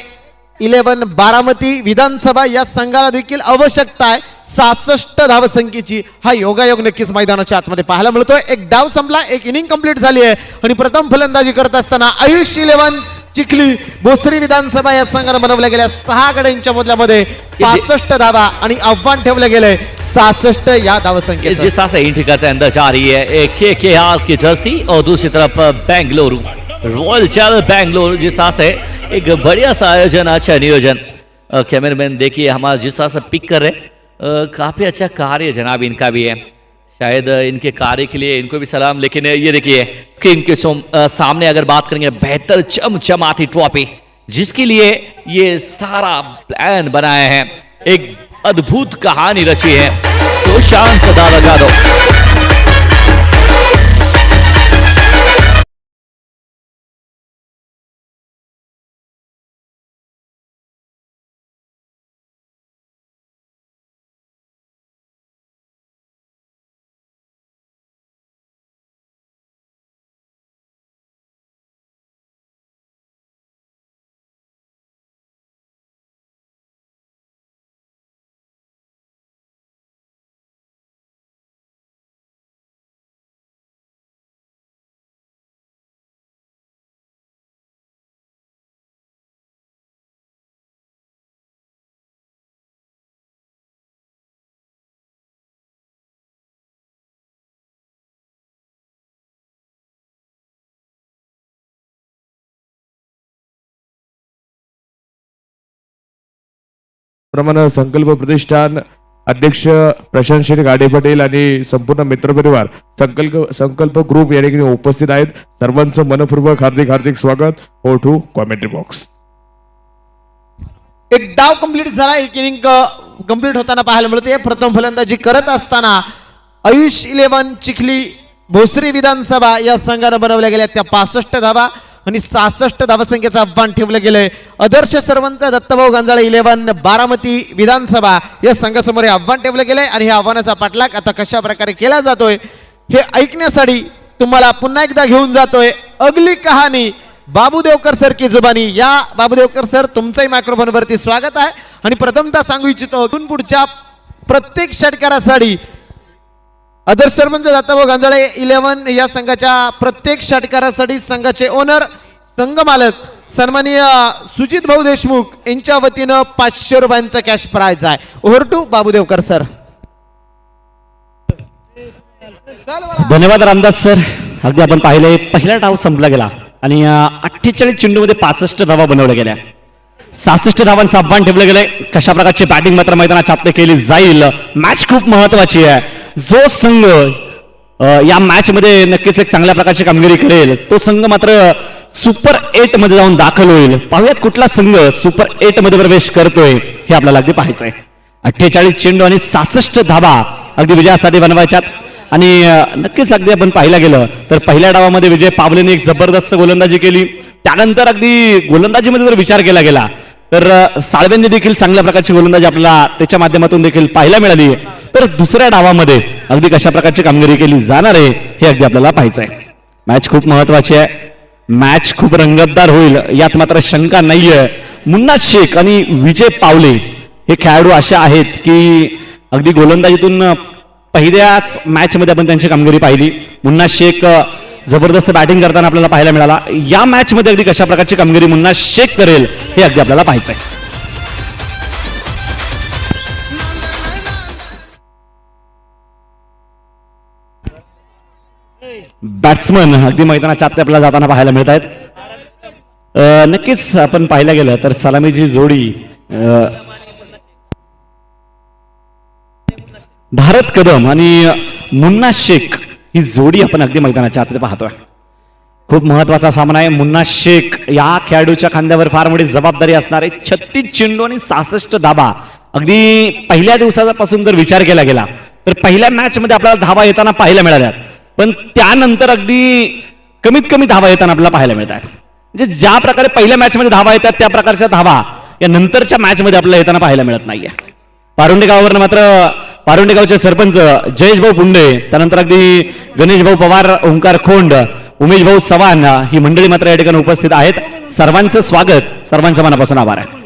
11 बारामती विधानसभा या संघाला देखील आवश्यकता आहे 66 धावसंख्येची. हा योगायोग नक्कीच मैदानाच्या आतमध्ये पाहायला मिळतोय. एक डाव संपला, एक इनिंग कंप्लीट झाली आहे आणि प्रथम फलंदाजी करत असताना आयुष 11 चिखली भोसरी विधानसभा या संघाने बनवल्या गेल्या 6 गड्यांच्या मोदल्यामध्ये 65 धावा आणि आव्हान ठेवलं गेलंय 66 या धावसंख्येचं. जिस तरह से एंट्री करते अंदर जा रही है एक KKR की जर्सी और दूसरी तरफ बेंगलुरु रॉयल चैलेंजर्स बेंगलुरु. जिस तरह से एक बढ़िया सा आयोजन, अच्छा नियोजन. कैमरामैन देखिए हमारा जिस तरह से पिक कर रहे काफ़ी अच्छा कार्य जनाब इनका भी है. शायद इनके कार्य के लिए इनको भी सलाम. लेकिन ये देखिए स्क्रीन के सामने अगर बात करेंगे बेहतर चमचमाती ट्रॉफी जिसके लिए ये सारा प्लान बनाया है, एक अद्भुत कहानी रची है. तो शांत सदा लगा दो. प्रमाणे संकल्प प्रतिष्ठान अध्यक्ष प्रशांत श्री गाडे पटेल आणि संपूर्ण मित्रपरिवार संकल्प ग्रुप या ठिकाणी उपस्थित आहेत. सर्वांचं मनपूर्वक हार्दिक स्वागत. हो टू कॉमेंट्री बॉक्स. एक डाव कंप्लीट झाला, एक इनिंग कंप्लीट होताना पाहायला मिळते. प्रथम फलंदाजी करत असताना आयुष 11 चिखली भोसरी विधानसभा या संघाने बनवल्या गेल्या त्या 65 धावा आणि 66 धावसंख्येचं आव्हान ठेवलं गेलंय. आदर्श सरपंच दत्तभाऊ गंजाळे 11 बारामती विधानसभा या संघासमोर हे आव्हान ठेवलं गेलंय आणि ह्या आव्हानाचा पाठलाग आता कशा प्रकारे केला जातोय हे ऐकण्यासाठी तुम्हाला पुन्हा एकदा घेऊन जातोय अगली कहाणी बाबू देवकर सर की जुबानी. या बाबू देवकर सर तुमचंही मायक्रोफोन वरती स्वागत आहे आणि प्रथमतः सांगू इच्छितो इथून पुढच्या प्रत्येक षटकारासाठी आदर्श सरपंच दत्ताभाऊ गांजाळे 11 या संघाच्या प्रत्येक षटकारासाठी संघाचे ओनर संघ मालक सन्माननीय सुजित भाऊ देशमुख यांच्या वतीनं 500 रुपयांचा कॅश प्राइज आहे. Over to Babudevkar sir. धन्यवाद रामदास सर. अगदी आपण पाहिले पहिला डाव संपला गेला आणि 48 चेंडूमध्ये 65 धावा बनवल्या गेल्या. 66 धावांचं आव्हान ठेवलं गेलंय. कशा प्रकारची बॅटिंग मात्र मैदानात आपले केली जाईल. मॅच खूप महत्वाची आहे. जो संघ या मॅच मध्ये नक्कीच एक चांगल्या प्रकारची कामगिरी करेल तो संघ मात्र सुपर 8 मध्ये जाऊन दाखल होईल. पाहूयात कुठला संघ सुपर 8 मध्ये प्रवेश करतोय हे आपल्याला अगदी पाहायचंय. 48 चेंडू आणि 66 धावा अगदी विजयासाठी बनवायच्यात आणि नक्कीच अगदी आपण पाहिलं गेलं तर पहिल्या डावामध्ये विजय पावलेने एक जबरदस्त गोलंदाजी केली. त्यानंतर अगदी गोलंदाजीमध्ये जर विचार केला गेला तर साळवेंनी देखील चांगल्या प्रकारची गोलंदाजी आपल्याला त्याच्या माध्यमातून देखील पाहायला मिळाली. तर दुसऱ्या डावामध्ये अगदी कशा प्रकारची कामगिरी केली जाणार आहे हे अगदी आपल्याला पाहायचंय. मॅच खूप महत्वाची आहे. मॅच खूप रंगतदार होईल यात मात्र शंका नाहीये. मुन्ना शेख आणि विजय पावले हे खेळाडू असे आहेत की अगदी गोलंदाजीतून पहिल्याच मॅच मध्ये आपण त्यांची कामगिरी पाहिली. मुन्ना शेख जबरदस्त बॅटिंग करताना आपल्याला पाहायला मिळाला. या मॅच मध्ये अगदी कशा प्रकारची कामगिरी मुन्ना शेख करेल हे अगदी आपल्याला पाहायचंय. बॅट्समन अगदी मैदानाच्या आत आपल्याला जाताना पाहायला मिळत आहेत. नक्कीच आपण पाहायला गेलं तर सलामीची जोडी भारत कदम आणि मुन्ना शेख ही जोडी आपण अगदी मैदानाच्या आत पाहतोय. खूप महत्वाचा सामना आहे. मुन्ना शेख या खेळाडूच्या खांद्यावर फार मोठी जबाबदारी असणार आहे. 36 चेंडू आणि 66 धाबा अगदी पहिल्या दिवसापासून जर विचार केला गेला तर पहिल्या मॅच मध्ये आपल्याला धावा येताना पाहायला मिळाल्यात पण त्यानंतर अगदी कमीत कमी धावा येताना आपल्याला पाहायला मिळतात. म्हणजे ज्या प्रकारे पहिल्या मॅच मध्ये धावा येतात त्या प्रकारच्या धावा या नंतरच्या मॅच मध्ये आपल्याला येताना पाहायला मिळत नाहीये. पारुंडे गावावर मात्र पारुंडे गावचे सरपंच जयेश भाऊ पुंडे त्यानंतर अगदी गणेश भाऊ पवार ओंकार खोंड उमेश भाऊ चव्हाण ही मंडळी मात्र या ठिकाणी उपस्थित आहेत. सर्वांचं स्वागत सर्वांचं मनापासून आभार आहे.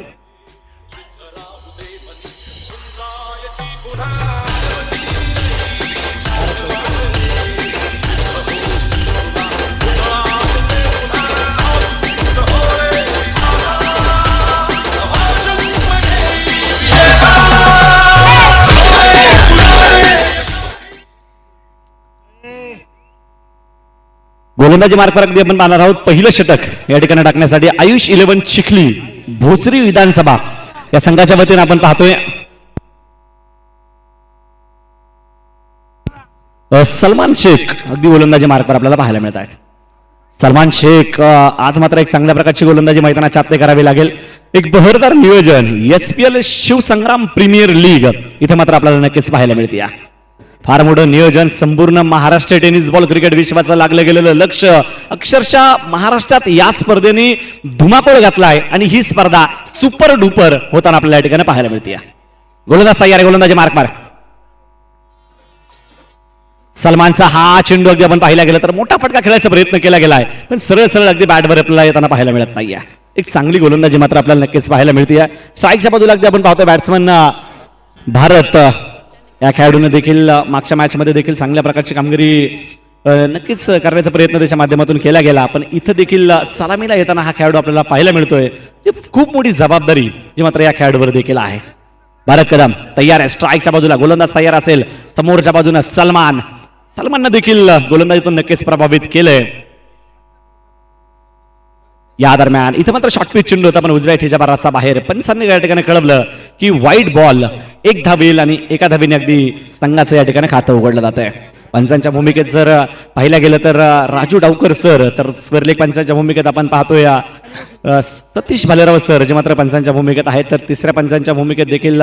गोलंदाजी मार्कवर अगदी आपण पाहणार आहोत. पहिलं षटक या ठिकाणी टाकण्यासाठी आयुष 11 चिखली भोसरी विधानसभा या संघाच्या वतीने आपण पाहतोय. सलमान शेख अगदी गोलंदाजी मार्कवर आपल्याला पाहायला मिळत आहेत. सलमान शेख आज मात्र एक चांगल्या प्रकारची गोलंदाजी मैदानाच्या आत करावी लागेल. एक बहरदार नियोजन SPL शिवसंग्राम प्रीमियर लीग इथे मात्र आपल्याला नक्कीच पाहायला मिळते. फार मोठं नियोजन संपूर्ण महाराष्ट्र टेनिस बॉल क्रिकेट विश्वाचं लागलं गेलेलं लक्ष अक्षरशः महाराष्ट्रात या स्पर्धेने धुमाकूळ घातलाय आणि ही स्पर्धा सुपर डुपर होताना आपल्याला या ठिकाणी पाहायला मिळते. गोलंदाज तयार आहे. गोलंदाजी मार्क मार. सलमानचा हा चेंडू अगदी आपण पाहिला गेला तर मोठा फटका खेळायचा प्रयत्न केला गेलाय पण सरळ सरळ अगदी बॅटवर आपल्याला येताना पाहायला मिळत नाहीये. एक चांगली गोलंदाजी मात्र आपल्याला नक्कीच पाहायला मिळते. स्ट्राईकच्या बाजूला अगदी आपण पाहतोय बॅट्समन भारत या खेळाडूने देखील मागच्या मॅच मध्ये देखील चांगल्या प्रकारची कामगिरी नक्कीच करण्याचा प्रयत्न त्याच्या माध्यमातून केला गेला पण इथं देखील सलामीला येताना हा खेळाडू आपल्याला पाहायला मिळतोय. खूप मोठी जबाबदारी जी मात्र या खेळाडूवर देखील आहे. भारत कदम तयार आहे. स्ट्राईकच्या बाजूला गोलंदाज तयार असेल. समोरच्या बाजूने सलमाननं देखील गोलंदाजीतून नक्कीच प्रभावित केलंय. या दरम्यान इथं मात्र शॉर्ट पिच चेंडू होता पण उजव्या ठेच्या बारासा बाहेर. पंचांनी या ठिकाणी कळवलं की वाईट बॉल एक धावेल आणि एका धावेने अगदी संघाचं या ठिकाणी खातं उघडलं जात आहे. पंचांच्या भूमिकेत जर पाहिलं गेलं तर राजू डावकर सर तर स्वर्लेख पंचांच्या भूमिकेत आपण पाहतोय सतीश भालेराव सर जे मात्र पंचांच्या भूमिकेत आहेत. तर तिसऱ्या पंचांच्या भूमिकेत देखील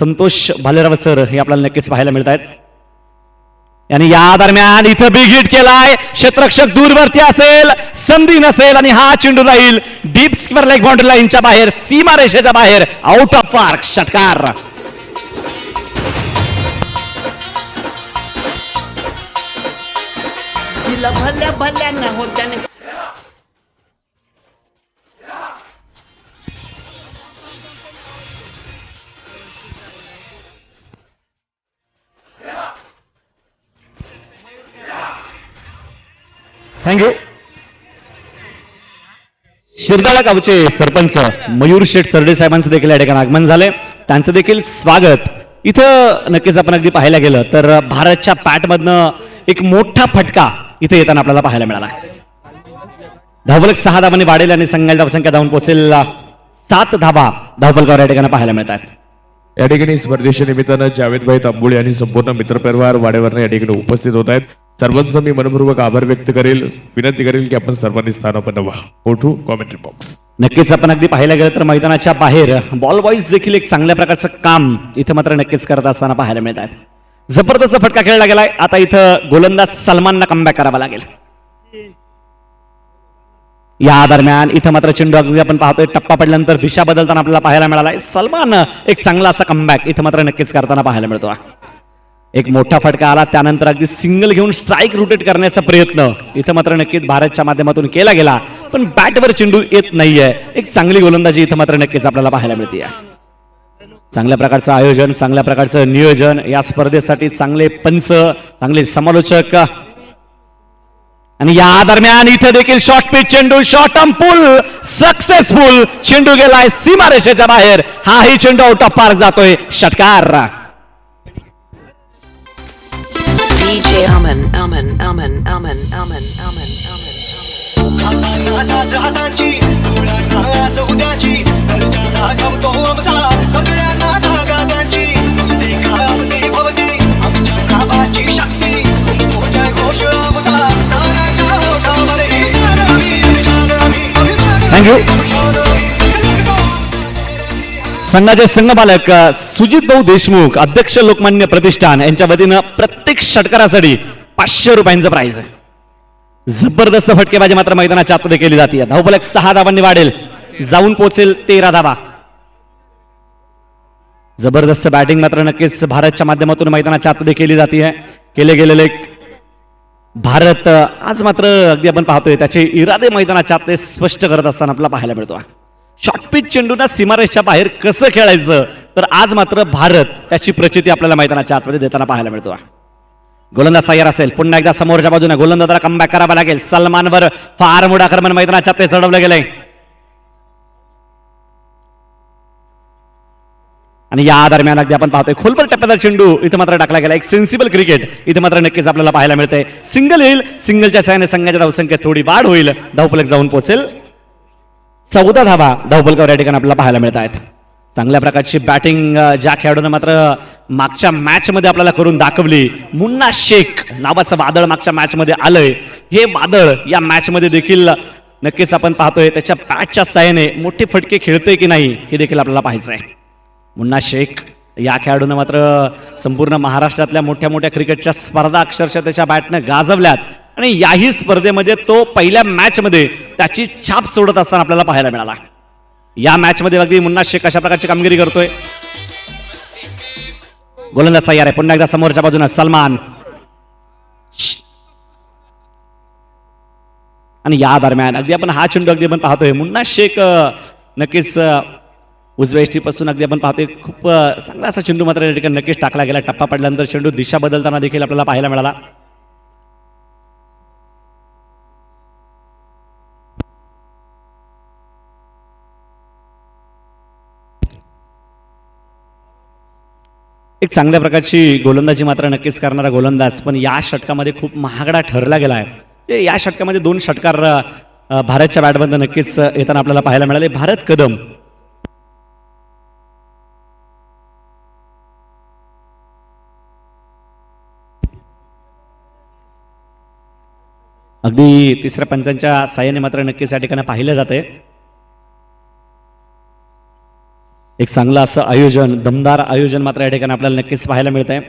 संतोष भालेराव सर हे आपल्याला नक्कीच पाहायला मिळत आहेत. आणि या दरम्यान इथं बिग हिट केलाय. क्षेत्ररक्षक दूरवरती असेल संधी नसेल आणि हा चेंडू राहील डीप स्क्वेअर लेग बाउंड्री लाईनच्या बाहेर सीमा रेषेच्या बाहेर आउट ऑफ पार्क. षटकार. भल्या भल्यांना होत्याने थँक्यू. शिरदाळा गावचे सरपंच मयूर शेठ सरडे साहेबांचं देखील या ठिकाणी आगमन झाले. त्यांचं देखील स्वागत. इथं नक्कीच आपण अगदी पाहायला गेलं तर भारतच्या पॅटमधनं एक मोठा फटका इथे येताना आपल्याला पाहायला मिळाला. धावफलक 6 धावांनी वाढेल आणि संघाची धावसंख्या धावून पोहोचेल 7 धावा धावफलकावर या ठिकाणी पाहायला मिळतात. या ठिकाणी स्पर्धेच्या निमित्तानं जावेदभाई तांबोळे आणि संपूर्ण मित्रपरिवार वाडेवरनं या ठिकाणी उपस्थित होत आहेत. सर्वांचा मी मनपूर्वक आभार व्यक्त करेल. विनंती करेल की आपण सर्वांनी स्थान बनवा. ओठू कॉमेंट्री बॉक्स. नक्कीच आपण अगदी पाहायला गेलं तर मैदानाच्या बाहेर बॉल बॉईज देखील एक चांगल्या प्रकारचं काम इथं मात्र नक्कीच करत असताना पाहायला मिळतात. जबरदस्त फटका खेळला गेलाय. आता इथं गोलंदाज सलमानला कमबॅक करावा लागेल. या दरम्यान इथं मात्र चेंडू अगदी आपण पाहतोय टप्पा पडल्यानंतर दिशा बदलताना आपल्याला पाहायला मिळालाय. सलमान एक चांगला असा कमबॅक इथं मात्र नक्कीच करताना पाहायला मिळतो. एक मोठा फटका आला त्यानंतर अगदी सिंगल घेऊन स्ट्राईक रोटेट करण्याचा प्रयत्न इथं मात्र नक्कीच भारतच्या माध्यमातून केला गेला, पण बॅटवर चेंडू येत नाहीये. एक चांगली गोलंदाजी इथं मात्र नक्कीच आपल्याला पाहायला मिळते. चांगल्या प्रकारचं आयोजन, चांगल्या प्रकारचं नियोजन, या स्पर्धेसाठी चांगले पंच, चांगले समालोचक. आणि या दरम्यान इथं देखील शॉर्ट पिच चेंडू, शॉर्ट आर्म पुल सक्सेसफुल. चेंडू गेलाय सीमारेषेच्या बाहेर. हाही चेंडू आउट ऑफ पार्क जातोय. षटकार. DJ Aman, Aman, Aman, Aman, Aman, Aman, Aman. हाताला हाताची डोळ्यांना उद्याची घरच्यांना गावतो आमचा सगळ्यांना जागा त्यांची दिसते गावते भवती आमच्या गावाची शक्ती तुझ्या घोष आमचा साऱ्याच्या ओठावर थँक्यू. संघाचे संघपालक सुजित भाऊ देशमुख, अध्यक्ष लोकमान्य प्रतिष्ठान यांच्या वतीनं प्रत्येक षटकारासाठी 500 रुपयांचं प्राइज. जबरदस्त फटकेबाजी मात्र मैदानाच्या आतमध्ये केली जाते. धावफलक 6 धावांनी वाढेल, जाऊन पोहोचेल 13 धावा. जबरदस्त बॅटिंग मात्र नक्कीच भारतच्या माध्यमातून मैदानाच्या आतमध्ये केली जाते. केले गेलेले भारत आज मात्र अगदी आपण पाहतोय त्याचे इरादे मैदानाच्या आतले स्पष्ट करत असताना आपल्याला पाहायला मिळतो. शॉर्ट पिच चेंडूना सीमारेषच्या बाहेर कसं खेळायचं, तर आज मात्र भारत त्याची प्रचिती आपल्याला मैदानाच्या आतमध्ये देताना पाहायला मिळतो. गोलंदाज तयार असेल. पुन्हा एकदा समोरच्या बाजूने गोलंदाजाला कमबॅक करावा लागेल. सलमानवर फार मोठं आक्रमण मैदानाच्या आत चढवलं गेलंय. आणि या दरम्यान अगदी आपण पाहतोय खोलवर टप्प्याचा चेंडू इथं मात्र टाकला गेला. एक सेन्सिबल क्रिकेट इथं मात्र नक्कीच आपल्याला पाहायला मिळतंय. सिंगल येईल. सिंगलच्या सहाय्याने संघाच्या धावसंख्येत थोडी वाढ होईल. धावफलक जाऊन पोहोचेल 14 धावा धावफलकावर या ठिकाणी आपल्याला पाहायला मिळत आहेत. चांगल्या प्रकारची बॅटिंग ज्या खेळाडूने मात्र मागच्या मॅच मध्ये आपल्याला करून दाखवली. मुन्ना शेख नावाचं वादळ मागच्या मॅच मध्ये आलंय. हे वादळ या मॅच मध्ये देखील नक्कीच आपण पाहतोय त्याच्या बॅटच्या साहाय्याने मोठे फटके खेळतोय की नाही हे देखील आपल्याला पाहायचं आहे. मुन्ना शेख या खेळाडूने मात्र संपूर्ण महाराष्ट्रातल्या मोठ्या मोठ्या क्रिकेटच्या स्पर्धा अक्षरशः त्याच्या बॅटनं गाजवल्यात आणि याही स्पर्धेमध्ये तो पहिल्या मॅच मध्ये त्याची छाप सोडत असताना आपल्याला पाहायला मिळाला. या मॅच मध्ये अगदी मुन्ना शेख अशा प्रकारची कामगिरी करतोय. गोलंदाज तयार आहे. पुन्हा एकदा समोरच्या बाजूने सलमान. आणि या दरम्यान अगदी आपण हा चेंडू अगदी आपण पाहतोय मुन्ना शेख नक्कीच उजव्या एष्टीपासून अगदी आपण पाहतोय खूप चांगला असा चेंडू मात्र या ठिकाणी नक्कीच टाकला गेला. टप्पा पडल्यानंतर चेंडू दिशा बदलताना देखील आपल्याला पाहायला मिळाला. एक चांगल्या प्रकारची गोलंदाजी मात्र नक्कीच करणारा गोलंदाज, पण या षटकामध्ये खूप महागडा ठरला गेलाय. या षटकामध्ये 2 षटकार भारतच्या बॅटमधून नक्कीच येताना आपल्याला पाहायला मिळाले. भारत कदम अगदी तिसऱ्या पंचांच्या साह्याने मात्र नक्कीच या ठिकाणी पाहिलं जाते. एक चांगलं असं आयोजन, दमदार आयोजन मात्र या ठिकाणी आपल्याला नक्कीच पाहायला मिळत आहे.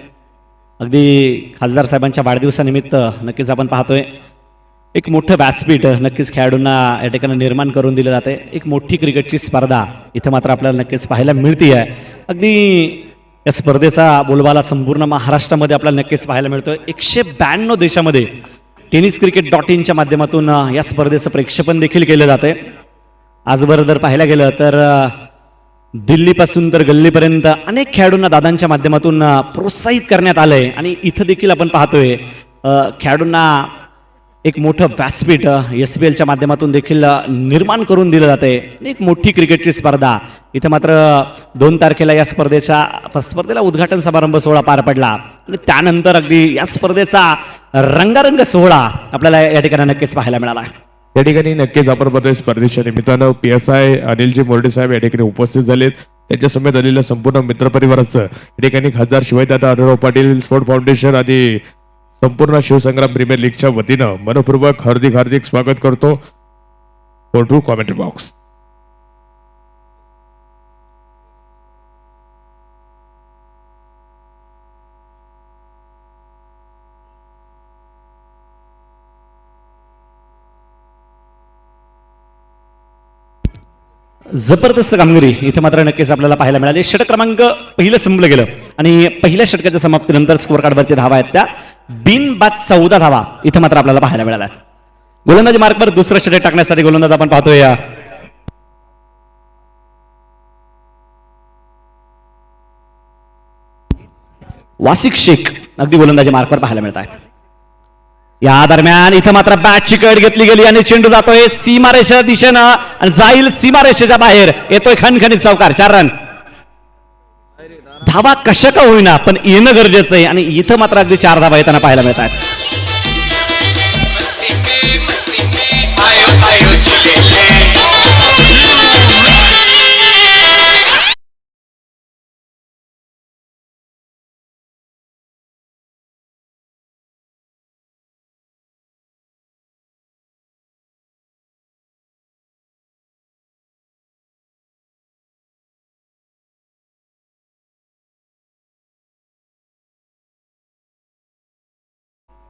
अगदी खासदार साहेबांच्या वाढदिवसानिमित्त नक्कीच आपण पाहतोय एक मोठं व्यासपीठ नक्कीच खेळाडूंना या ठिकाणी निर्माण करून दिलं जाते. एक मोठी क्रिकेटची स्पर्धा इथं मात्र आपल्याला नक्कीच पाहायला मिळते आहे. अगदी या स्पर्धेचा बोलबाला संपूर्ण महाराष्ट्रामध्ये आपल्याला नक्कीच पाहायला मिळतोय. 192 देशामध्ये tenniscricket.in माध्यमातून या स्पर्धेचं प्रक्षेपण देखील केलं जाते. आजवर जर पाहायला गेलं तर दिल्लीपासून तर गल्लीपर्यंत अनेक खेळाडूंना दादांच्या माध्यमातून प्रोत्साहित करण्यात आलंय आणि इथं देखील आपण पाहतोय खेळाडूंना एक मोठं व्यासपीठ SPL च्या माध्यमातून देखील निर्माण करून दिलं जाते. एक मोठी क्रिकेटची स्पर्धा. इथं मात्र 2 तारखेला या स्पर्धेला उद्घाटन समारंभ सोहळा पार पडला आणि त्यानंतर अगदी या स्पर्धेचा रंगारंग सोहळा आपल्याला या ठिकाणी नक्कीच पाहायला मिळाला. या ठिकाणी नक्कीच आपण पाहतोय स्पर्धेच्या निमित्तानं PSI अनिलजी मोर्डे साहेब या ठिकाणी उपस्थित झालेत. त्यांच्या समेत आलेल्या संपूर्ण मित्रपरिवाराचं या ठिकाणी खासदार शिवाजीदादा आढळराव पाटील स्पोर्ट फाउंडेशन आणि संपूर्ण शिवसंग्राम प्रीमियर लीगच्या वतीनं मनपूर्वक हार्दिक स्वागत करतो. True commentary box. जबरदस्त कामगिरी इथे मात्र नक्कीच आपल्याला पाहायला मिळाली. षटक क्रमांक पहिलं संपलं गेलं आणि पहिल्या षटकाच्या समाप्तीनंतर स्कोअर कार्डवरती धावा आहेत त्या बिनबाद 14 धावा इथे मात्र आपल्याला पाहायला मिळाल्या. गोलंदाजी मार्कवर दुसरं षटक टाकण्यासाठी गोलंदाज आपण पाहतोय वासिक शेख अगदी गोलंदाजी मार्कवर पाहायला मिळत आहेत. या दरम्यान इथं मात्र बॅटची कट घेतली गेली आणि चेंडू जातोय सीमारेषेच्या दिशेनं आणि जाईल सीमारेषेच्या बाहेर. येतोय खणखणीत चौकार. 4 रन. धावा कशा का होईना पण येणं गरजेचं आहे आणि इथं मात्र अगदी 4 धावा येताना पाहायला मिळतात.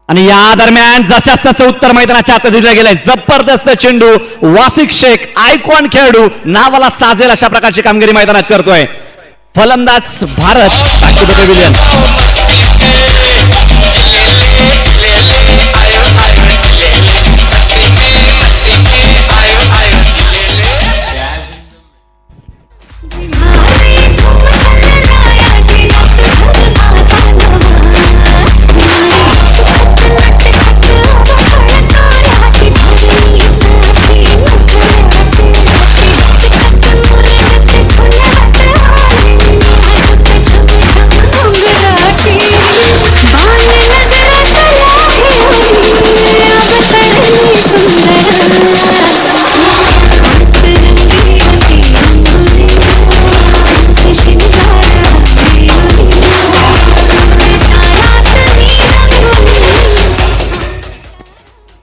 आणि या दरम्यान जशाच तसं उत्तर मैदानाच्या आत दिलं गेलंय. जबरदस्त चेंडू. वासिक शेख आयकॉन खेळाडू नावाला साजेल अशा प्रकारची कामगिरी मैदानात करतोय. फलंदाज Bharat back to the pavilion.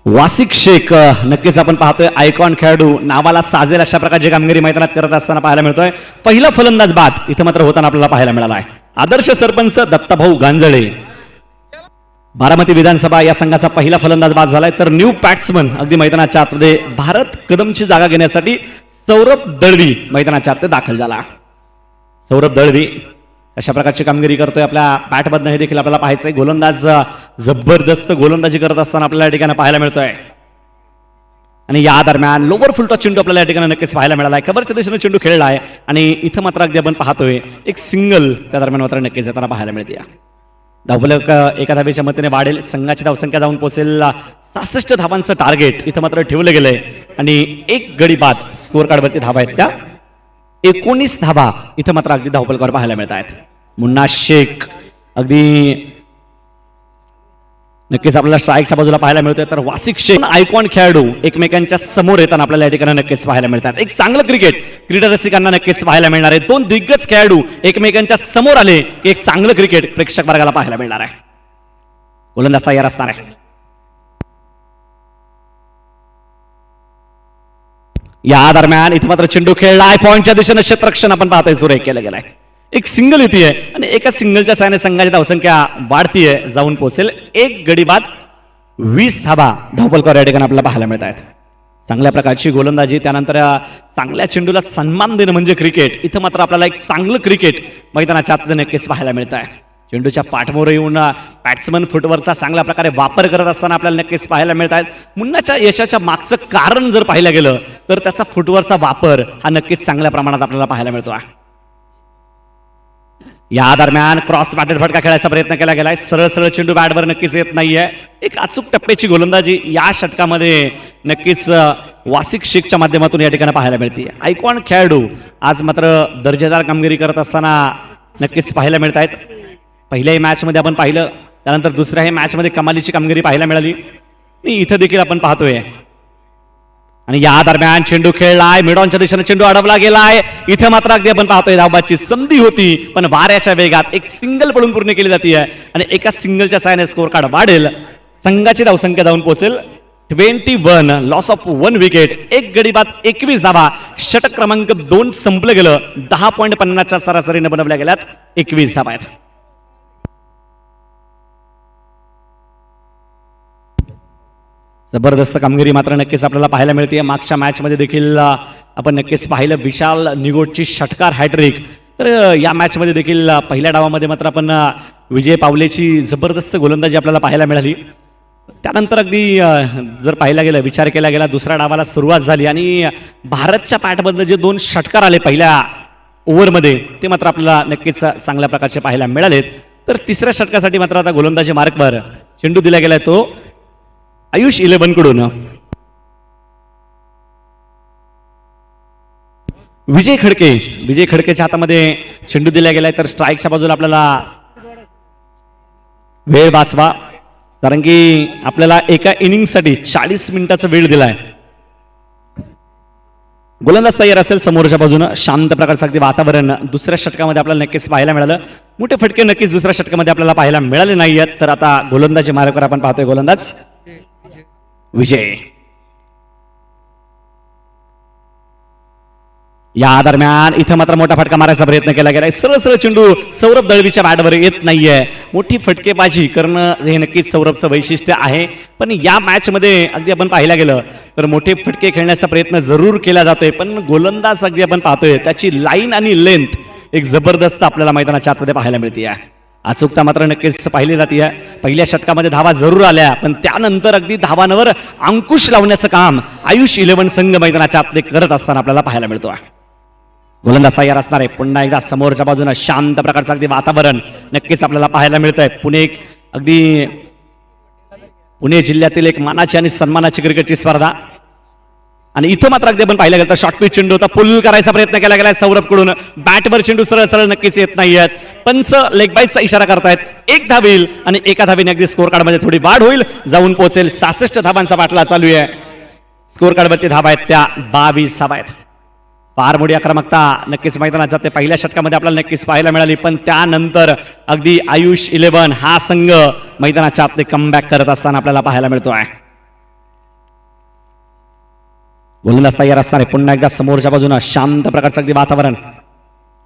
Wasik Sheikh नक्कीच आपण पाहतोय आयकॉन खेळाडू नावाला साजेल अशा प्रकारची कामगिरी मैदानात करत असताना पाहायला मिळतोय. पहिला फलंदाज बाद इथं मात्र होताना आपल्याला पाहायला मिळाला आहे. आदर्श सरपंच दत्ताभाऊ गांजळे बारामती विधानसभा या संघाचा पहिला फलंदाज बाद झालाय. तर न्यू बॅट्समन अगदी मैदानाच्या आतमध्ये भारत कदमची जागा घेण्यासाठी सौरभ दळवी मैदानाच्या आत दाखल झाला. सौरभ दळवी अशा प्रकारची कामगिरी करतोय. आपल्या बॅटमधनं हे देखील आपल्याला पाहायचंय. गोलंदाज जबरदस्त गोलंदाजी करत असताना आपल्याला या ठिकाणी पाहायला मिळतोय. आणि या दरम्यान लोवर फुलटॉस चेंडू आपल्याला या ठिकाणी नक्कीच पाहायला मिळाला आहे. कव्हरच्या दिशेने चेंडू खेळला आहे आणि इथं मात्र अगदी आपण पाहतोय एक सिंगल त्या दरम्यान मात्र नक्कीच येताना पाहायला मिळते. धावफलक एका धावेच्या मतीने वाढेल. संघाची धावसंख्या जाऊन पोहोचेल 66 धावांचं टार्गेट इथं मात्र ठेवलं गेलंय आणि एक गडी बाद स्कोअर कार्डवरती धावा आहेत त्या 19 धावा इथं मात्र अगदी धावफलकावर पाहायला मिळत आहेत. मुन्ना शेख अगदी नक्कीच आपल्याला स्ट्राईकच्या बाजूला पाहायला मिळतोय. तर वासिक शेख आयकॉन खेळाडू एकमेकांच्या समोर येताना आपल्याला या ठिकाणी नक्कीच पाहायला मिळतात. एक चांगलं क्रीडा रसिकांना नक्कीच पाहायला मिळणार आहे. 2 दिग्गज खेळाडू एकमेकांच्या समोर आले की एक चांगलं क्रिकेट प्रेक्षक वर्गाला पाहायला मिळणार आहे. गोलंदाज तयार असणार आहे. या दरम्यान इथे मात्र चेंडू खेळलाय. पॉईंटच्या दिशेने क्षेत्ररक्षण आपण पाहतोय सुरेख केलं गेलाय. एक सिंगल येते आणि एका सिंगलच्या साहाय्याने संघाची धावसंख्या वाढतीये. जाऊन पोहोचेल एक गडी बाद 20 धावा धावफलकावर या ठिकाणी आपल्याला पाहायला मिळत आहेत. चांगल्या प्रकारची गोलंदाजी त्यानंतर चांगल्या चेंडूला सन्मान देणं म्हणजे क्रिकेट. इथं मात्र आपल्याला एक चांगलं क्रिकेट मैदानाच्या आत नक्कीच पाहायला मिळत आहे. चेंडूच्या पाठमोर येऊन बॅट्समन फुटवर्कचा चांगल्या प्रकारे वापर करत असताना आपल्याला नक्कीच पाहायला मिळत आहेत. मुन्नाच्या यशाच्या मागचं कारण जर पाहिलं गेलं तर त्याचा फुटवर्कचा वापर हा नक्कीच चांगल्या प्रमाणात आपल्याला पाहायला मिळतो आहे. या दरम्यान क्रॉस बॅटेड फटका खेळायचा प्रयत्न केला गेलाय. सरळ सरळ चेंडू बॅटवर नक्कीच येत नाहीये. एक अचूक टप्प्याची गोलंदाजी या षटकामध्ये नक्कीच वासिक शेखच्या माध्यमातून या ठिकाणी पाहायला मिळते. आयकॉन खेळाडू आज मात्र दर्जेदार कामगिरी करत असताना नक्कीच पाहायला मिळत आहेत. पहिल्याही मॅचमध्ये आपण पाहिलं, त्यानंतर दुसऱ्याही मॅचमध्ये कमालीची कामगिरी पाहायला मिळाली. इथं देखील आपण पाहतोय. आणि या दरम्यान चेंडू खेळलाय, मिडॉनच्या दिशेने चेंडू अडवला गेलाय. इथे मात्र अगदी आपण पाहतोय धावबाची संधी होती, पण वाऱ्याच्या वेगात एक सिंगल पडून पूर्ण केली जाते आणि एका सिंगलच्या साहाय्याने स्कोर कार्ड वाढेल. संघाची धावसंख्या जाऊन पोहोचेल 21. लॉस ऑफ 1 विकेट, एक गडी बाद 21 धावा. षटक क्रमांक 2 संपलं गेलं. 10.50च्या सरासरीने बनवल्या गेल्यात 21 धावा आहेत. जबरदस्त कामगिरी मात्र नक्कीच आपल्याला पाहायला मिळते. मागच्या मॅचमध्ये देखील आपण नक्कीच पाहिलं विशाल निगोटची षटकार हॅट्रिक. तर या मॅचमध्ये देखील पहिल्या डावामध्ये मात्र आपण विजय पावलेची जबरदस्त गोलंदाजी आपल्याला पाहायला मिळाली. त्यानंतर अगदी जर पाहायला गेलं, विचार केला गेला, दुसऱ्या डावाला सुरुवात झाली आणि भारतच्या पॅटमधनं जे 2 षटकार आले पहिल्या ओव्हरमध्ये ते मात्र आपल्याला नक्कीच चांगल्या प्रकारचे पाहायला मिळालेत. तर तिसऱ्या षटकासाठी मात्र आता गोलंदाजी मार्कवर चेंडू दिला गेलाय तो आयुष 11 कडून विजय खडकेच्या हातामध्ये चेंडू दिला गेलाय. तर स्ट्राईकच्या बाजूला आपल्याला वेळ वाचवा, कारण की आपल्याला एका इनिंगसाठी 40 मिनिटाचा वेळ दिलाय. गोलंदाज तयार असेल समोरच्या बाजूनं. शांत प्रकारचं अगदी वातावरण दुसऱ्या षटकामध्ये आपल्याला नक्कीच पाहायला मिळालं. मोठे फटके नक्कीच दुसऱ्या षटकामध्ये आपल्याला पाहायला मिळाले नाही आहेत. तर आता गोलंदाजी मार्गावर आपण पाहतोय गोलंदाज विजय. या दरम्यान इथं मात्र मोठा फटका मारायचा प्रयत्न केला गेलाय. सरळ सरळ चेंडू सौरभ दळवीच्या बॅटवर येत नाहीये. मोठी फटकेबाजी करणं हे नक्कीच सौरभचं वैशिष्ट्य आहे. पण या मॅचमध्ये अगदी आपण पाहायला गेलं तर मोठे फटके खेळण्याचा प्रयत्न जरूर केला जातोय, पण गोलंदाज अगदी आपण पाहतोय त्याची लाईन आणि लेंथ एक जबरदस्त आपल्याला मैदानाच्या आतमध्ये पाहायला मिळते. अचूकता मात्र नक्कीच पाहिली जाते. पहिल्या षटकामध्ये धावा जरूर आल्या, पण त्यानंतर अगदी धावांवर अंकुश लावण्याचं काम आयुष 11 संघ मैदानाच्या आतले करत असताना आपल्याला पाहायला मिळतो. गोलंदाज तयार असणार आहे. पुन्हा एकदा समोरच्या बाजूने शांत प्रकारचं अगदी वातावरण नक्कीच आपल्याला पाहायला मिळतंय. पुणे जिल्ह्यातील एक मानाची आणि सन्मानाची क्रिकेटची स्पर्धा. आणि इथं मात्र अगदी आपण पाहिलं गेलं तर शॉर्ट पिच चेंडू होता, पुल करायचा प्रयत्न केला गेलाय सौरभ कडून. बॅटवर चेंडू सरळ सरळ नक्कीच येत नाहीयेत. पंच लेग बाईचा इशारा करतायत. 1 धाव येईल आणि एका धावीने अगदी स्कोर कार्ड मध्ये थोडी वाढ होईल, जाऊन पोहोचेल 66 धावांचा बाटला चालू आहे. स्कोर कार्ड वरती धावा आहेत त्या 22 धावा आहेत. फार मोठी आक्रमकता नक्कीच मैदानात जाते. पहिल्या षटकामध्ये आपल्याला नक्कीच पाहायला मिळाली, पण त्यानंतर अगदी आयुष 11 हा संघ मैदानाच्या आतले कमबॅक करत असताना आपल्याला पाहायला मिळतो आहे. गोलंदाज तयार असणार आहे. पुन्हा एकदा समोरच्या बाजूनं शांत प्रकारचं अगदी वातावरण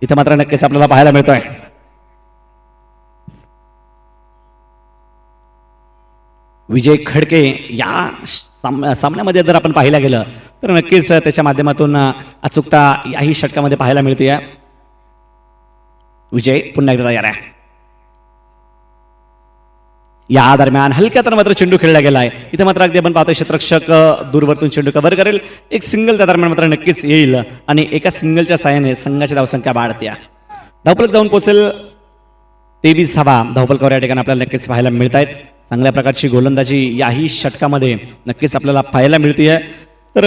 इथं मात्र नक्कीच आपल्याला पाहायला मिळतोय. विजय खडके या सामन्यामध्ये जर आपण पाहायला गेलं तर नक्कीच त्याच्या माध्यमातून अचूकता याही षटकामध्ये पाहायला मिळते. विजय पुन्हा एकदा तयार आहे. या दरम्यान हलक्यात मात्र चेंडू खेळला गेलाय. इथे मात्र अगदी आपण पाहतो क्षेत्ररक्षक दूरवरतून चेंडू कव्हर करेल. एक सिंगल त्या दरम्यान मात्र नक्कीच येईल आणि एका सिंगलच्या साहाय्याने संघाची धावसंख्या वाढते. धावफलक जाऊन पोहोचेल 23 धावा धावफलकावर या ठिकाणी आपल्याला नक्कीच पाहायला मिळत आहेत. चांगल्या प्रकारची गोलंदाजी याही षटकामध्ये नक्कीच आपल्याला पाहायला मिळते. तर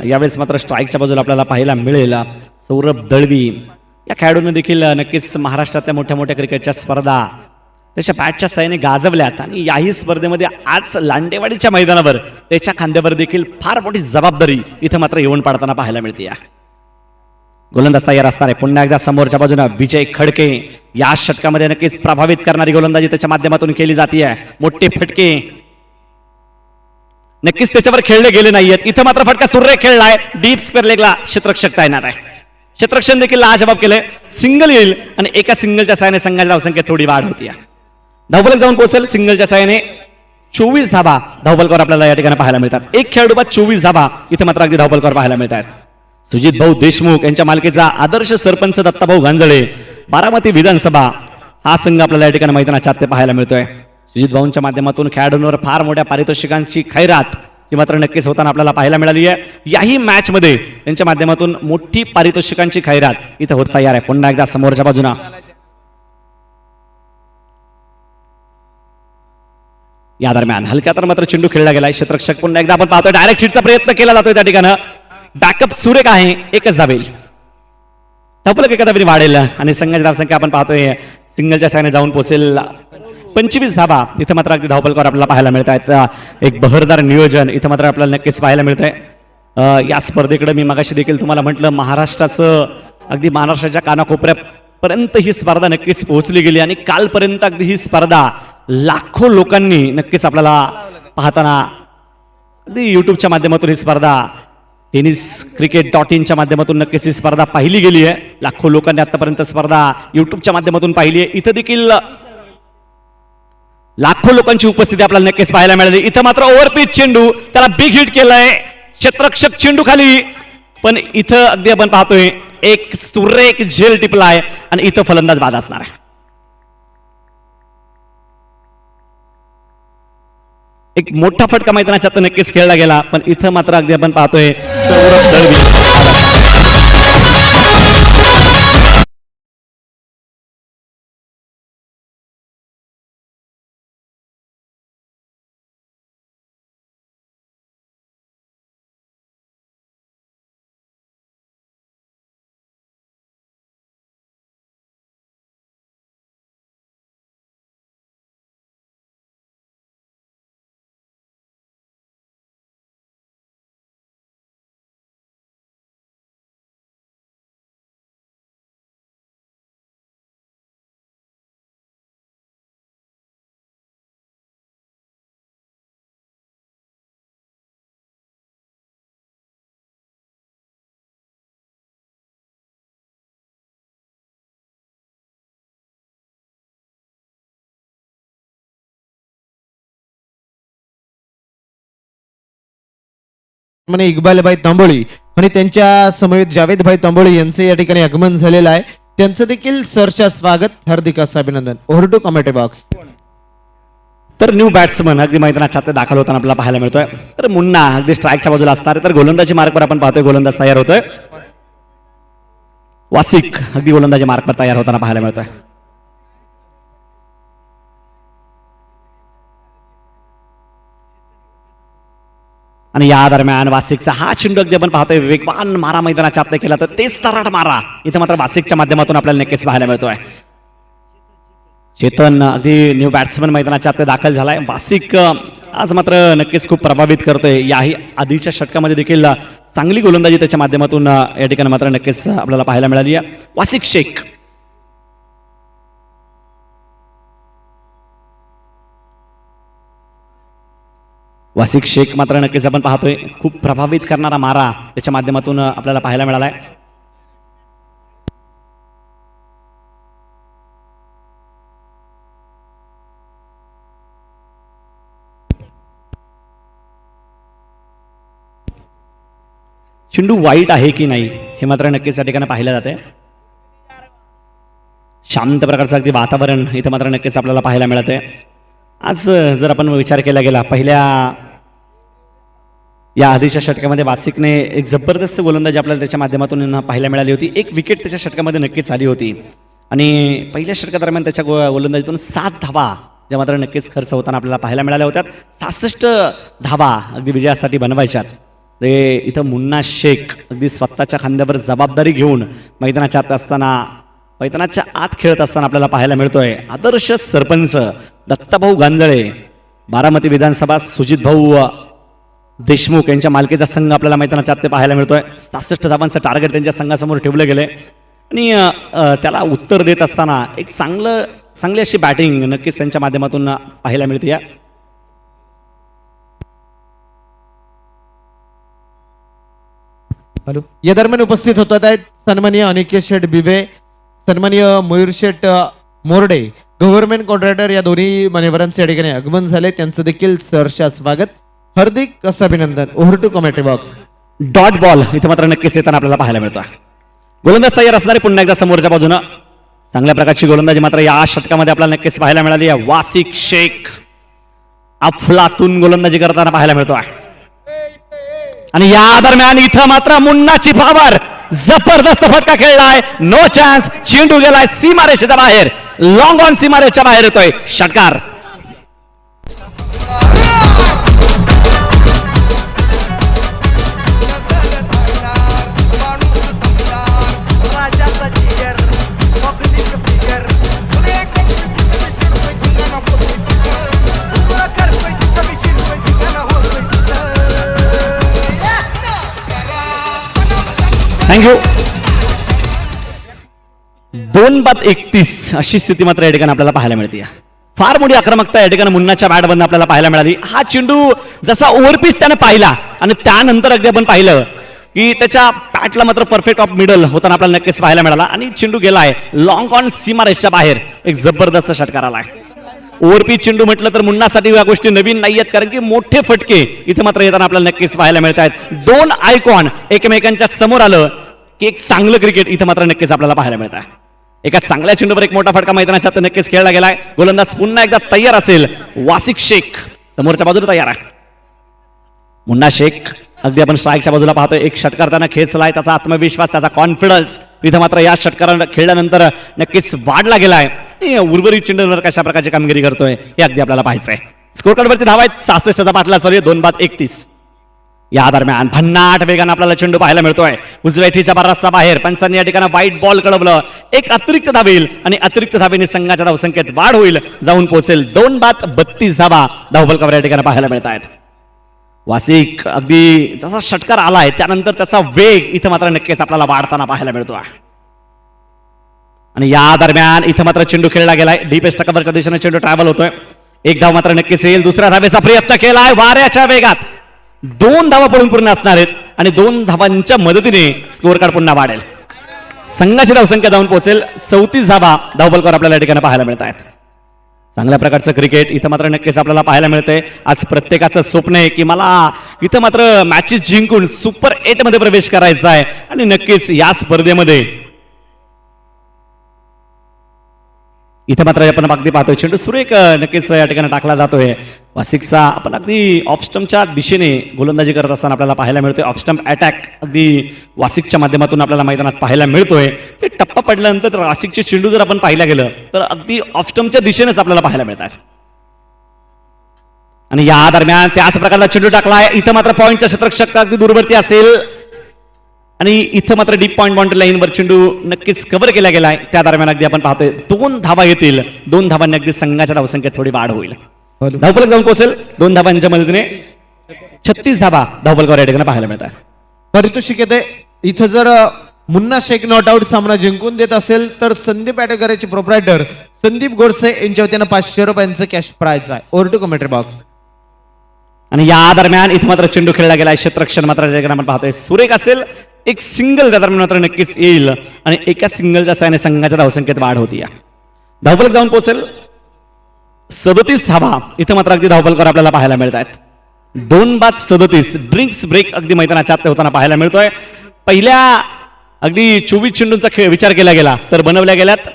यावेळेस मात्र स्ट्राईकच्या बाजूला आपल्याला पाहायला मिळेल सौरभ दळवी या खेळाडूंनी देखील नक्कीच महाराष्ट्रातल्या मोठ्या मोठ्या क्रिकेटच्या स्पर्धा त्याच्या बॅटच्या साहाय्याने गाजवल्यात आणि याही स्पर्धेमध्ये आज लांडेवाडीच्या मैदानावर त्याच्या खांद्यावर देखील फार मोठी जबाबदारी इथं मात्र येऊन पाडताना पाहायला मिळते. गोलंदाज तयार असणार आहे. पुन्हा एकदा समोरच्या बाजूने विजय खडके. या षटकामध्ये नक्कीच प्रभावित करणारी गोलंदाजी त्याच्या माध्यमातून केली जाते. मोठे फटके नक्कीच त्याच्यावर खेळले गेले नाहीयेत. इथं मात्र फटका सुरेख खेळलाय. डीप स्क्वेअर लेगला क्षेत्ररक्षक तैनात आहे. क्षेत्ररक्षण देखील लाजवाब केलंय. सिंगल येईल आणि एका सिंगलच्या साहाय्याने संघाची धावसंख्येत थोडी वाढ होती. धावफलक जाऊन पोहोचेल सिंगलच्या साहाय्याने 24 धावा धावफलकावर आपल्याला या ठिकाणी पाहायला मिळतात. एक खेळाडू बाद 24 धावा इथे मात्र अगदी धावफलकावर पाहायला मिळतात. सुजित भाऊ देशमुख यांच्या मालकीचा आदर्श सरपंच दत्ताभाऊ गांजळे बारामती विधानसभा हा संघ आपल्याला या ठिकाणी मैदानाच्या आत पाहायला मिळतोय. सुजित भाऊंच्या माध्यमातून खेळाडूंवर फार मोठ्या पारितोषिकांची खैरात ही मात्र नक्कीच होताना आपल्याला पाहायला मिळाली आहे. याही मॅच मध्ये त्यांच्या माध्यमातून मोठी पारितोषिकांची खैरात इथं होत तयार आहे. पुन्हा एकदा समोरच्या बाजूला या दरम्यान हलक्या तर मात्र चेंडू खेळला गेलाय. क्षेत्ररक्षक पुन्हा एकदा आपण पाहतोय डायरेक्ट हिटचा प्रयत्न केला जातोय त्या ठिकाणी. बॅकअप सुरेख आहे, एकच धावेल. धावफलक एका धावेने वाढेल आणि संघाची धावसंख्या आपण पाहतोय सिंगलच्या साहाय्याने जाऊन पोहोचेल 25 धाबा. इथं मात्र अगदी धावफलकावर आपल्याला पाहायला मिळत आहेत. एक बहरदार नियोजन इथं मात्र आपल्याला नक्कीच पाहायला मिळतंय. या स्पर्धेकडे मी मगाशी देखील तुम्हाला म्हटलं, महाराष्ट्राचं अगदी महाराष्ट्राच्या कानाकोपऱ्यापर्यंत ही स्पर्धा नक्कीच पोहोचली गेली आणि कालपर्यंत अगदी ही स्पर्धा लाखो लोकांनी नक्कीच आपल्याला पाहताना अगदी युट्यूबच्या माध्यमातून ही स्पर्धा tenniscricket.in च्या माध्यमातून नक्कीच ही स्पर्धा पाहिली गेली आहे. लाखो लोकांनी आतापर्यंत स्पर्धा युट्यूबच्या माध्यमातून पाहिली आहे. इथं देखील लाखो लोकांची उपस्थिती आपल्याला नक्कीच पाहायला मिळाली. इथं मात्र ओव्हरपिच चेंडू, त्याला बिग हिट केलंय क्षेत्ररक्षक चेंडू खाली, पण इथं अगदी आपण पाहतोय एक सुरेख झेल टिपलाय आणि इथं फलंदाज बाद असणार आहे. एक मोठा फटका मैदानाच्या नक्कीच खेळला गेला, पण इथं मात्र अगदी आपण पाहतोय सौरभ दळवी. म्हणे इक्बालभाई तांबोळी आणि त्यांच्या समवेत जावेदभाई तांबोळी यांचे या ठिकाणी आगमन झालेलं आहे. त्यांचं देखील सरच्या स्वागत, हार्दिक असं अभिनंदन. Over to comment box. तर न्यू बॅट्समन अगदी मैदानाच्या आत दाखल होताना आपल्याला पाहायला मिळतोय. तर मुन्ना अगदी स्ट्राईकच्या बाजूला असणार आहे. तर गोलंदाजी मार्कवर आपण पाहतोय गोलंदाज तयार होतोय. वासिक अगदी गोलंदाजी मार्कवर तयार होताना पाहायला मिळतोय. आणि या दरम्यान वासिकचा हा चेंडू अगदी आपण पाहतोय वेगवान मारा मैदानाच्या आत केला, तर तेच तराट मारा इथं मात्र वासिकच्या माध्यमातून आपल्याला नक्कीच पाहायला मिळतोय. चेतन अगदी न्यू बॅट्समन मैदानाच्या आत दाखल झालाय. वासिक आज मात्र नक्कीच खूप प्रभावित करतोय. याही आधीच्या षटकामध्ये देखील चांगली गोलंदाजी त्याच्या माध्यमातून या ठिकाणी मात्र नक्कीच आपल्याला पाहायला मिळाली आहे. वासिक शेख वासिक शेख मात्र नक्कीच आपण पाहतोय खूप प्रभावित करणारा मारा त्याच्या माध्यमातून आपल्याला पाहायला मिळालाय. चेंडू वाईट आहे की नाही हे मात्र नक्कीच या ठिकाणी पाहिलं जाते. शांत प्रकारचं अगदी वातावरण इथं मात्र नक्कीच आपल्याला पाहायला मिळते. आज जर आपण विचार केला गेला पहिल्या या आधीच्या षटकामध्ये वासिकने एक जबरदस्त गोलंदाजी आपल्याला त्याच्या माध्यमातून पाहायला मिळाली होती. एक विकेट त्याच्या षटकामध्ये नक्कीच आली होती आणि पहिल्या षटकादरम्यान त्याच्या गोलंदाजीतून 7 धावा ज्या मात्र नक्कीच खर्च होताना आपल्याला पाहायला मिळाल्या होत्या. 66 धावा अगदी विजयासाठी बनवायच्यात. ते इथं मुन्ना शेख अगदी स्वतःच्या खांद्यावर जबाबदारी घेऊन मैदानाच्या आत असताना मैदानाच्या आत खेळत असताना आपल्याला पाहायला मिळतोय. आदर्श सरपंच दत्ताभाऊ गांजळे, बारामती विधानसभा सुजित भाऊ देशमुख यांच्या मालकीचा संघ आपल्याला मैदानाच्या आत पाहायला मिळतोय. 66 धावांचं टार्गेट त्यांच्या संघासमोर ठेवलं गेले आणि त्याला उत्तर देत असताना एक चांगली अशी बॅटिंग नक्कीच त्यांच्या माध्यमातून पाहायला मिळते. हॅलो, या दरम्यान उपस्थित होतात आहेत सन्माननीय अनिकेत शेठ बिबे, सन्माननीय मयूर शेठ मोरडे, गव्हर्नमेंट कॉन्ट्रॅक्टर या दोन्ही मान्यवरांचे या ठिकाणी आगमन झाले. त्यांचं देखील सहर्ष स्वागत, हार्दिक असं अभिनंदन. Over to commentary box. Dot ball इथं मात्र नक्कीच येताना आपल्याला पाहायला मिळतोय. गोलंदाज तयार असणारे पुन्हा एकदा समोरच्या बाजूनं चांगल्या प्रकारची गोलंदाजी मात्र या षटकामध्ये आपल्याला नक्कीच पाहायला मिळाली आहे. वासिक शेख अफलातून गोलंदाजी करताना पाहायला मिळतोय आणि या दरम्यान इथं मात्र मुन्नाची पावर जबरदस्त फटका खेळलाय. नो चान्स, चेंडू गेलाय सीमारेषेच्या बाहेर, लॉंग ऑन सीमारेषेच्या बाहेर येतोय षटकार. थँक्यू. 2-31 अशी स्थिती मात्र या ठिकाणी आपल्याला पाहायला मिळते. फार मोठी आक्रमकता या ठिकाणी मुन्नाच्या बॅटमधून आपल्याला पाहायला मिळाली. हा चेंडू जसा ओव्हरपिच त्याने पाहिला आणि त्यानंतर अगदी आपण पाहिलं की त्याच्या पॅटला मात्र परफेक्ट ऑफ मिडल होताना आपल्याला नक्कीच पाहायला मिळाला आणि चेंडू गेलाय लॉंग ऑन सीमारेषच्या बाहेर. एक जबरदस्त षटकार आलाय. ओव्हरपिच चेंडू म्हटलं तर मुन्नासाठी या गोष्टी नवीन नाही आहेत, कारण की मोठे फटके इथे मात्र येताना आपल्याला नक्कीच पाहायला मिळत आहेत. दोन आयकॉन एकमेकांच्या समोर आलं की एक चांगलं क्रिकेट इथे मात्र नक्कीच आपल्याला पाहायला मिळत आहे. एका चांगल्या चेंडूवर एक मोठा फटका मैदानाच्या नक्कीच खेळला गेलाय. गोलंदाज पुन्हा एकदा तयार असेल. वासिक शेख समोरच्या बाजूला तयार आहे. मुन्ना शेख अगदी आपण स्ट्राईकच्या बाजूला पाहतोय. एक षटकार त्यानं खेचलाय. त्याचा आत्मविश्वास, त्याचा कॉन्फिडन्स इथं मात्र या षटकारानं खेळल्यानंतर नक्कीच वाढला गेलाय. उर्वरित चेंडूवर कशा प्रकारची कामगिरी करतोय हे अगदी आपल्याला पाहायचंय. स्कोर कार्डवरती धावा आहेत 66 पाठला चालू आहे. 2-31. या दरम्यान भन्नाट वेगानं आपल्याला चेंडू पाहायला मिळतोय. उजव्याच्या बराचसा बाहेर. पंचांनी या ठिकाणी व्हाईट बॉल कळवलं. एक अतिरिक्त धाव येईल आणि अतिरिक्त धावेने संघाच्या धावसंख्येत वाढ होईल. जाऊन पोहोचेल 2-32 धावा धावफलकावर या ठिकाणी पाहायला मिळत आहेत. वासिक अगदी जसा षटकार आलाय त्यानंतर त्याचा वेग इथं मात्र नक्कीच आपल्याला वाढताना पाहायला मिळतो. आणि या दरम्यान इथं मात्र चेंडू खेळला गेलाय. डीपेस्ट कव्हरच्या दिशेने चेंडू ट्रॅव्हल होतोय. एक धाव मात्र नक्कीच येईल. दुसऱ्या धावेचा प्रयत्न केलाय वाऱ्याच्या वेगात. 2 धावा पळून पूर्ण असणार आहेत आणि 2 धावांच्या मदतीने स्कोर कार्ड पुन्हा वाढेल. संघाची धावसंख्या जाऊन पोहोचेल 34 धावा धावफलकावर आपल्याला या ठिकाणी पाहायला मिळत आहेत. चांगल्या प्रकारचं क्रिकेट इथं मात्र नक्कीच आपल्याला पाहायला मिळतंय. आज प्रत्येकाचं स्वप्न आहे की मला इथं मात्र मॅचेस जिंकून सुपर 8 मध्ये प्रवेश करायचा आहे आणि नक्कीच या स्पर्धेमध्ये इथे मात्र आपण अगदी पाहतोय चेंडू सुरेख नक्कीच या ठिकाणी टाकला जातोय. वासिकचा आपण अगदी ऑफ स्टंपच्या दिशेने गोलंदाजी करत असताना आपल्याला पाहायला मिळतोय. ऑफ स्टंप अटॅक अगदी वासिकच्या माध्यमातून आपल्याला मैदानात पाहायला मिळतोय. ते टप्पा पडल्यानंतर वासिकचे चेंडू जर आपण पाहायला गेलं तर अगदी ऑफ स्टंपच्या दिशेनेच आपल्याला पाहायला मिळतात. आणि या दरम्यान त्याच प्रकारचा चेंडू टाकलाय. इथं मात्र पॉईंटच्या क्षेत्ररक्षक अगदी दूरवरती असेल आणि इथं मात्र डीप पॉईंट बाउंड्री लाईनवर चेंडू नक्कीच कव्हर केला गेलाय. त्या दरम्यान अगदी आपण पाहतोय 2 धावा येतील. 2 धावांनी अगदी संघाच्या धावसंख्येत थोडी वाढ होईल. धावफलक जाऊन पोहोचेल 2 धावांच्या मदतीने 36 धावा धावफलकावर या ठिकाणी पाहायला मिळतात. पारितोषिक येते इथं जर मुन्ना शेख नॉट आउट सामना जिंकून देत असेल तर संदीप पॅटेकरचे प्रोप्रायटर संदीप गोडसे यांच्या वतीनं 500 रुपयांचं कॅश प्राइज आहे. Over to commentary box. आणि या दरम्यान इथं मात्र चेंडू खेळला गेला. क्षेत्ररक्षण मात्र या ठिकाणी आपण पाहतोय सुरेख असेल. एक सिंगल त्या दरम्यान मात्र नक्कीच येईल आणि एका सिंगलच्या साहाय्याने संघाच्या धावसंख्येत वाढ होती. धावफलक जाऊन पोहोचेल 37 धावा इथं मात्र अगदी धावफलकावर आपल्याला पाहायला मिळत आहेत. 2-37. ड्रिंक्स ब्रेक अगदी मैदानाच्या आत होताना पाहायला मिळतोय. पहिल्या अगदी 24 चेंडूंचा खेळ विचार केला गेला तर बनवल्या गेल्यात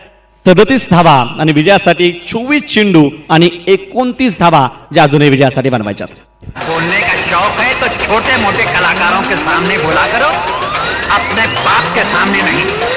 37 धावा आणि विजयासाठी 24 चेंडू आणि 29 धावा ज्या अजूनही विजयासाठी बनवायच्यात. बोलने का शौक है तो छोटे मोटे कलाकारों के सामने बोला करो, अपने बाप के सामने नहीं.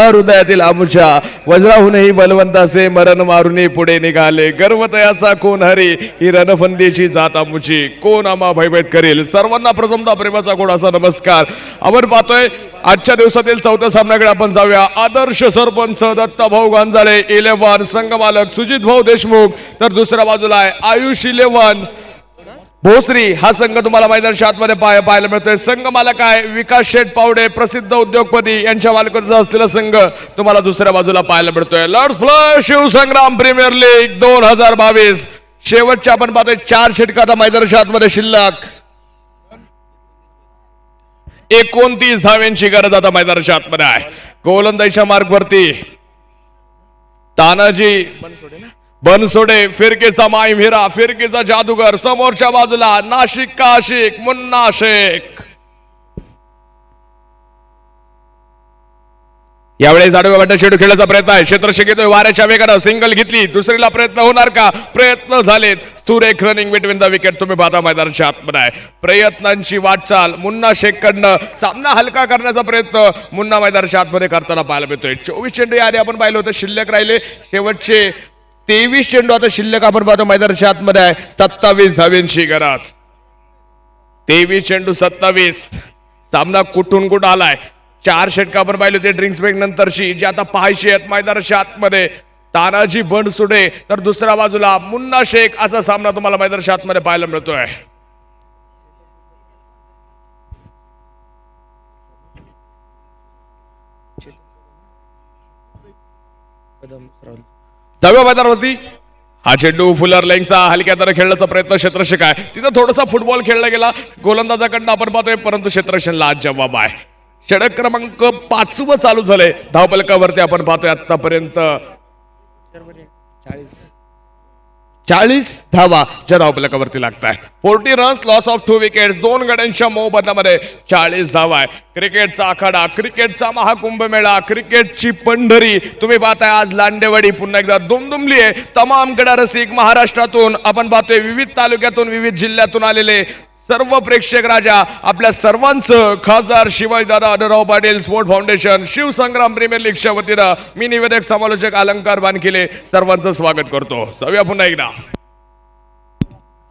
हृदयातील आमुषा वज्राहूनही बलवंत असे मरण मारुनी पुढे निघाले गर्वतयाचा कोण हरी ही रणफंदीची जात आमुची कोण आम्हा भयभीत करील. सर्वांना प्रथमतः प्रेमाचा गोडाचा नमस्कार. आपण पाहतोय आजच्या दिवसातील चौथ्या सामन्याकडे आपण जाऊया. आदर्श सरपंच दत्ताभाऊ गांजाळे 11 संघमालक सुजित भाऊ देशमुख तर दुसऱ्या बाजूला आहे आयुष 11 भोसरी. हा संघ तुम्हाला मैदानाच्या आतमध्ये पाहायला मिळतोय. संघ मालक आहे विकास शेठ पावडे प्रसिद्ध उद्योगपती यांच्या मालकीचा असलेला संघ तुम्हाला दुसऱ्या बाजूला पाहायला मिळतोय. Lords flush Shivsangram premier league 2022 शेवटच्या आपण पाहतोय 4 षटका आता मैदानाच्या आतमध्ये शिल्लक. 29 धाव्यांची गरज आता मैदानाच्या आतमध्ये आहे. गोलंदाजीच्या मार्गवरती तानाजी बनसोडे फिरकेचा माईमहिरा फिरकेचा जादूगर समोरच्या बाजूला नाशिक का आशिक मुन्ना शेख. यावेळी जाडव्या वाटा चेंडू खेळण्याचा प्रयत्न आहे. क्षेत्ररक्षक येतोय वाऱ्याच्या वेगानं सिंगल घेतली. दुसरीला प्रयत्न होणार का? प्रयत्न झालेत. सुरेख रनिंग बिटवीन द विकेट तुम्ही पाहता मैदानाच्या आतमध्ये आहे. प्रयत्नांची वाटचाल मुन्ना शेख कडनं सामना हलका करण्याचा प्रयत्न मुन्ना मैदानाच्या आतमध्ये करताना पाहायला मिळतोय. 24 चेंडू याआधी आपण पाहिलं होतं शिल्लक राहिले. शेवटचे 23 चेंडू आता शिल्लक आपण पाहतो मैदानाच्या आतमध्ये आहे. 27 धाव्यांची गरज. 23 चेंडू 27. सामना कुठून कुठं आलाय. 4 षटका आपण पाहिले होते ड्रिंक्स ब्रेक नंतरची जी आता पाहायची आहेत मैदानाच्या आतमध्ये. तानाजी बनसोडे तर दुसऱ्या बाजूला मुन्ना शेख असा सामना तुम्हाला मैदानाच्या आतमध्ये पाहायला मिळतोय. डाव्या मैदानावरती हा चेंडू फुलर लेंगचा हलक्या तर खेळण्याचा प्रयत्न क्षेत्ररक्षक आहे. तिथं थोडासा फुटबॉल खेळला गेला गोलंदाजाकडनं आपण पाहतोय परंतु क्षेत्ररक्षणला आज जवाब आहे. षटक क्रमांक 5 चालू झाले धावफलकावरती आपण पाहतोय आतापर्यंत 40 धावा ज्या धावफलकावरती लागत आहे. 40 रन्स लॉस ऑफ 2 विकेट्स 2 गड्यांच्या मोबदल्यामध्ये 40 धावा आहे. क्रिकेटचा आखाडा क्रिकेटचा महाकुंभमेळा क्रिकेटची पंढरी तुम्ही पाहताय आज लांडेवाडी पुन्हा एकदा दुमदुमली आहे. तमाम गडा रसिक महाराष्ट्रातून आपण पाहतोय विविध तालुक्यातून विविध जिल्ह्यातून आलेले सर्व प्रेक्षक राजा आपल्या सर्वांचं खासदार शिवाजीदादा Adhalrao Patil sport foundation Shivsangram premier लीगच्या वतीनं मी निवेदक समालोचक अलंकार बानखिले सर्वांचं स्वागत करतो. जाऊया पुन्हा एकदा.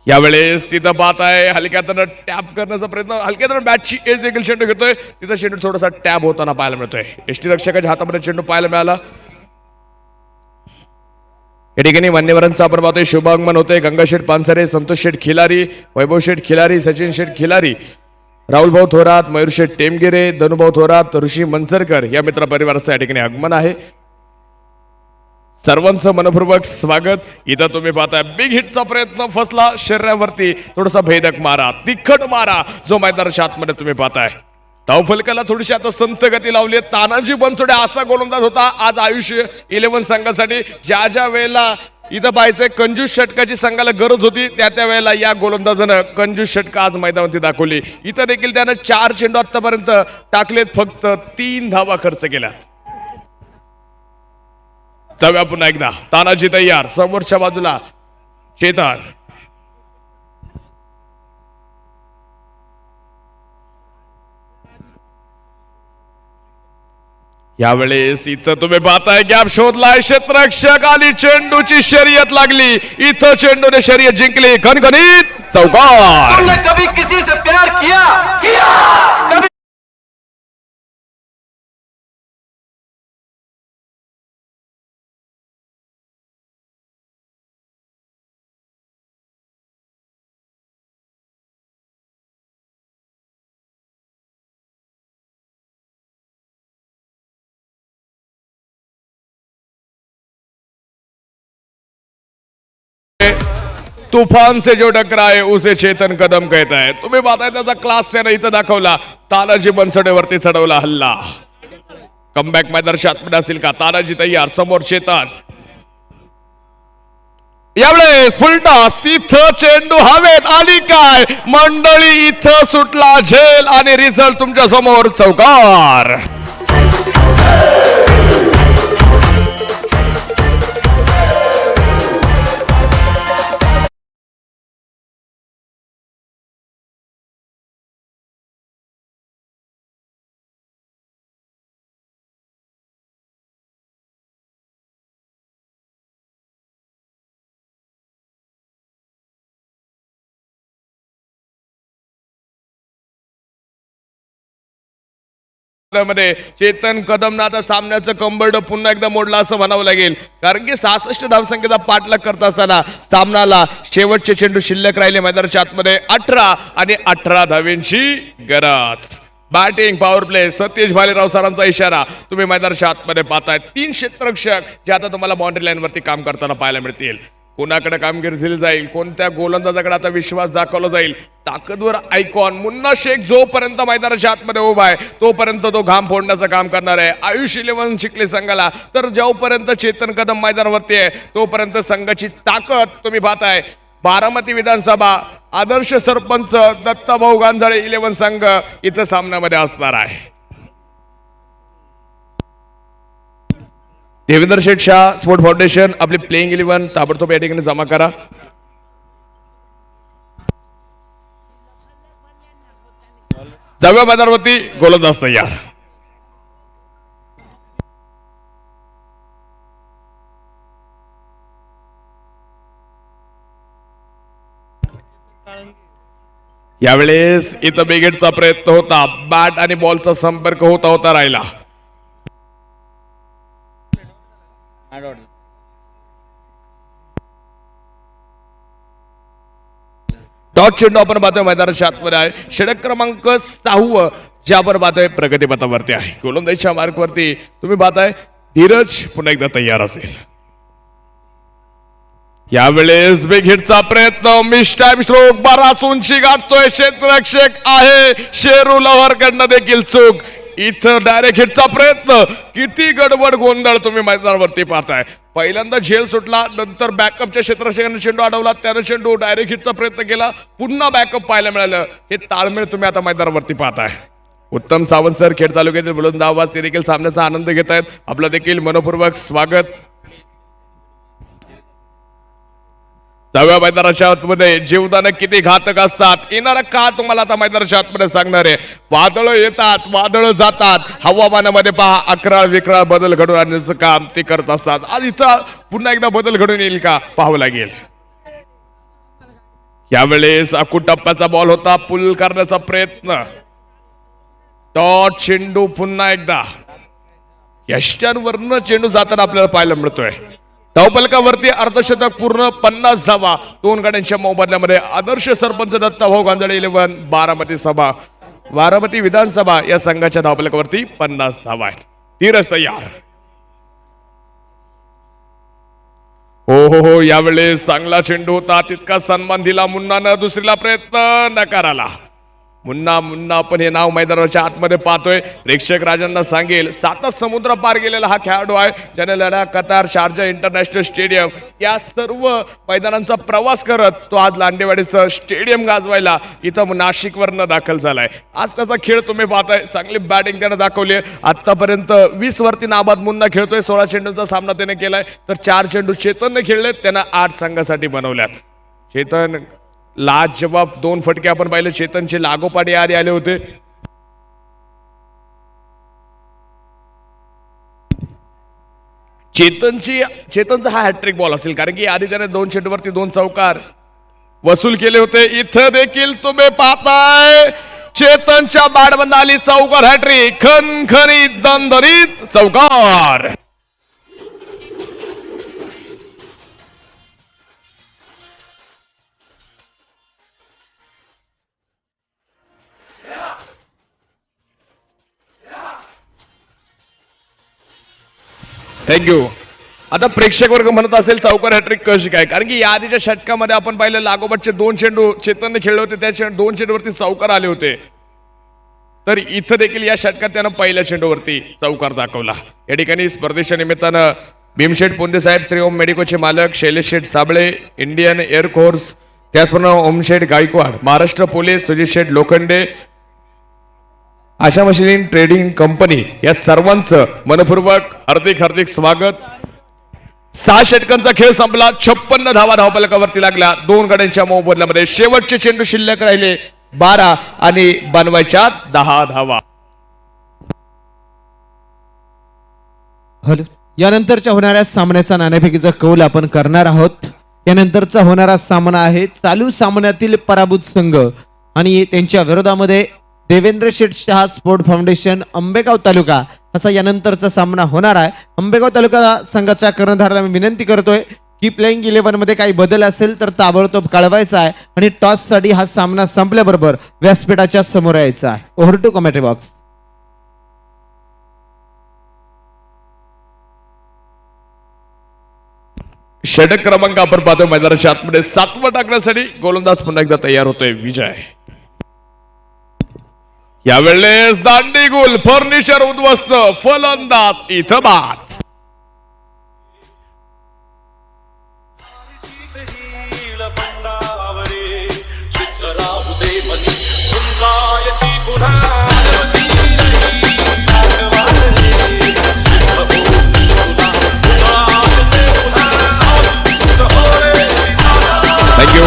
यावेळेस तिथं पाहत आहे हलक्यातनं टॅप करण्याचा प्रयत्न हलक्यातनं बॅटची एज देखील चेंडू घेतोय. तिथं चेंडू थोडासा टॅप होताना पाहायला मिळतोय. एसटी रक्षकाच्या हातामध्ये चेंडू पाहायला मिळाला. या ठिकाणी मान्यवरांचं आपण पाहतोय शुभागमन होते. गंगाशेठ पानसरे संतोष शेठ खिलारी वैभव शेठ खिलारी सचिन शेठ खिलारी राहुल भाऊ थोरात मयूर शेठ टेमगिरे धनुभाऊ थोरात ऋषी मनसरकर या मित्र परिवाराचं या ठिकाणी आगमन आहे. सर्वांचं मनपूर्वक स्वागत. इथं तुम्ही पाहताय बिग हिटचा प्रयत्न फसला शरीरावरती थोडासा भेदक मारा तिखट मारा जो मैदानाच्या आतमध्ये तुम्ही पाहताय. धावफलकाला थोडीशी आता संथ गती लावली. तानाजी बनसोडे असा गोलंदाज होता आज आयुष 11 संघासाठी. ज्या ज्या वेळेला इथं पाहायचंय कंजूस षटकाची संघाला गरज होती त्या वेळेला या गोलंदाजानं कंजूस षटका आज मैदानावरती दाखवली. इथं देखील त्यानं 4 चेंडू आतापर्यंत टाकलेत फक्त 3 धावा खर्च केल्यात. जाऊया पुन्हा एकदा. तानाजी तयार समोरच्या बाजूला चेतन. यावेळेस इथं तुम्ही पाहताय गॅप शोधलाय क्षेत्ररक्षक आली चेंडूची शर्यत लागली. इथं चेंडूने शर्यत जिंकली. खणखणीत चौकार. तुमने कभी किसी से प्यार किया कभी तूफान से जो टकराए उसे चेतन कदम कहता है. तुम्ही पाहताय त्याचा क्लास त्यानं इथं दाखवला. तानाजी बनसोडेवरती चढवला हल्ला. कमबॅक मैदानाच्या आतमध्ये असेल का? तानाजी तयार समोर चेतन. यावेळेस फुलटॉस तिथं चेंडू हवेत आली काय मंडळी इथं सुटला झेल आणि रिझल्ट तुमच्या समोर चौकार. मध्ये चेतन कदमनं आता सामन्याचं कंबरड पुन्हा एकदा मोडला असं म्हणावं लागेल, कारण की 66 धावसंख्येचा पाठलाग करत असताना सामनाला शेवटचे चेंडू शिल्लक राहिले मैदानाच्या आतमध्ये 18 आणि 18 धावेंची गरज. Batting power play Satish Bhalerao सरांचा इशारा तुम्ही मैदानाच्या आतमध्ये पाहताय. 3 क्षेत्ररक्षक जे आता तुम्हाला बाउंड्री लाईन वरती काम करताना पाहायला मिळतील. कोणाकडे कामगिरी दिली जाईल, कोणत्या गोलंदाजाकडे आता विश्वास दाखवला जाईल. ताकदवर आयकॉन मुन्ना शेख जोपर्यंत मैदानाच्या आतमध्ये उभा आहे तोपर्यंत तो घाम फोडण्याचं काम करणार आहे. आयुष 11 चिखली संघाला तर जोपर्यंत चेतन कदम मैदानावरती आहे तोपर्यंत संघाची ताकद तुम्ही पाहताय. बारामती विधानसभा आदर्श सरपंच दत्ताभाऊ गांजाळे 11 संघ इथं सामन्यामध्ये असणार आहे. देवेंद्र शेठ शाह स्पोर्ट फाउंडेशन आपली प्लेइंग 11 ताबडतोब या ठिकाणी जमा करा. जाऊया मैदानावरती गोलंदाज तयार. यावेळेस इथं बिगेटचा प्रयत्न होता, बॅट आणि बॉलचा संपर्क होता राहिला. डॉट चेंडू आपण पाहतोय मैदानाच्या आतमध्ये आहे. षटक क्रमांक 6 जे आपण पाहतोय प्रगतीपथावरती आहे. गोलंदाजीच्या मार्कवरती तुम्ही पाहताय धीरज पुन्हा एकदा तयार असेल. यावेळेस बिग हिटचा प्रयत्न, मिस टाइम स्ट्रोक, बराच उंची गाठतोय क्षेत्ररक्षक आहे शेरू लव्हरकडनं देखील चूक. इथं डायरेक्ट हिटचा प्रयत्न, किती गडबड गोंधळ तुम्ही मैदानावरती पाहताय. पहिल्यांदा झेल सुटला, नंतर बॅकअपच्या क्षेत्ररक्षकाने चेंडू अडवला, त्यानं चेंडू डायरेक्ट हिटचा प्रयत्न केला, पुन्हा बॅकअप पाहायला मिळालं. हे ताळमेळ तुम्ही आता मैदानावरती पाहताय. उत्तम सावंत सर खेड तालुक्यातील बुलंद आवाज ते देखील सामन्याचा आनंद घेत आहेत. आपलं देखील मनपूर्वक स्वागत. जाऊया मैदानाच्या आतमध्ये. जीवदान किती घातक असतात येणारा का तुम्हाला आता मैदानाच्या आतमध्ये सांगणार आहे. वादळ येतात, वादळ जातात, हवामानामध्ये पहा अकराळ विकराळ बदल घडून आणण्याचं काम ते करत असतात. आज इथं पुन्हा एकदा बदल घडून येईल का पाहावं लागेल. यावेळेस अकू टप्प्याचा बॉल होता, पुल करण्याचा प्रयत्न, डॉट चेंडू पुन्हा एकदा यष्ट्यांवरनं चेंडू जाताना आपल्याला पाहायला मिळतोय. धावफलकावरती अर्धशतक पूर्ण, 50 धावा 2 गड्यांच्या मोबदल्यामध्ये. आदर्श सरपंच दत्ताभाऊ गांजाळे 11 बारामती विधानसभा या संघाच्या धावफलकावरती 50 धावा आहेत. धीरज तयार. हो यावेळेस चांगला चेंडू होता, तितका सन्मान दिला मुन्नानं. दुसरीला प्रयत्न नकार आला. मुन्ना आपण हे नाव मैदानाच्या आतमध्ये पाहतोय. प्रेक्षक राजांना सांगेल 7 समुद्र पार गेलेला हा खेळाडू आहे ज्याने लढा, कतार, शारजा इंटरनॅशनल स्टेडियम या सर्व मैदानांचा प्रवास करत तो आज लांडेवाडीचं स्टेडियम गाजवायला इथं नाशिकवरनं दाखल झालाय. आज त्याचा खेळ तुम्ही पाहताय. चांगली बॅटिंग त्यानं दाखवली आहे. आतापर्यंत 20 वरती नाबाद मुन्ना खेळतोय. 16 चेंडूंचा सामना त्याने केलाय, तर 4 चेंडू चेतनने खेळलेत. त्यानं 8 संघासाठी बनवल्यात. चेतन लाजवाब 2 फटके आपण पाहिले. चेतनचे लागोपाठी आधी आले होते. चेतनचा हा हॅट्रिक बॉल असेल, कारण की आधी त्याने 2 चेंडूवरती 2 चौकार वसूल केले होते. इथं देखील तुम्ही पाहताय चेतनच्या बॅटमधून आली चौकार हॅट्रिक, खणखणीत दणदणीत चौकार. थँक्यू. आता प्रेक्षक वर्ग म्हणत असेल चौकार हॅट्रिक कशी काय, कारण की या आधीच्या षटकामध्ये आपण पाहिलं लागोपाठचे 2 चेंडू चेतनने खेळले होते, त्या 2 चेंडूवरती चौकार आले होते. तर इथं देखील या षटकात त्यानं पहिल्या चेंडूवरती चौकार दाखवला. या ठिकाणी स्पर्धेच्या निमित्तानं भीमशेठ पोंदे साहेब, श्री ओम मेडिकोचे मालक शैलेश शेठ साबळे, इंडियन एअरफोर्स, त्याचप्रमाणे ओमशेठ गायकवाड, महाराष्ट्र पोलीस, सुजित शेठ लोखंडे, आशा मशीन ट्रेडिंग कंपनी या सर्वांचं मनपूर्वक हार्दिक स्वागत. 6 षटकांचा खेळ संपला. 56 धावा धावफलकावरती लागल्या 2 गड्यांच्या मोबदल्यामध्ये. शेवटचे चेंडू शिल्लक राहिले 12 आणि बनवायच्या 10 धावा. हॅलो, यानंतरच्या होणाऱ्या सामन्याचा नाणेफेकीचा कौल आपण करणार आहोत. यानंतरचा होणारा सामना आहे चालू सामन्यातील पराभूत संघ आणि त्यांच्या विरोधामध्ये देवेंद्र शेठ शहा स्पोर्ट फाउंडेशन आंबेगाव तालुका असा यानंतरचा सामना होणार आहे. आंबेगाव तालुका संघाच्या कर्णधाराला मी विनंती करतोय की प्लेइंग 11 मध्ये काही बदल असेल तर ताबडतोब कळवायचा आहे आणि टॉस साठी हा सामना संपल्याबरोबर व्यासपीठाच्या समोर यायचा आहे. Over to commentary box. षटक क्रमांक आपण पाहतोय मैदानाच्या आतमध्ये 7वा टाकण्यासाठी गोलंदाज पुन्हा एकदा तयार होतोय विजय. यावेळेस दांडी गोल फर्निचर उद्ध्वस्त फलंदाज इथं बाद. थँक्यू.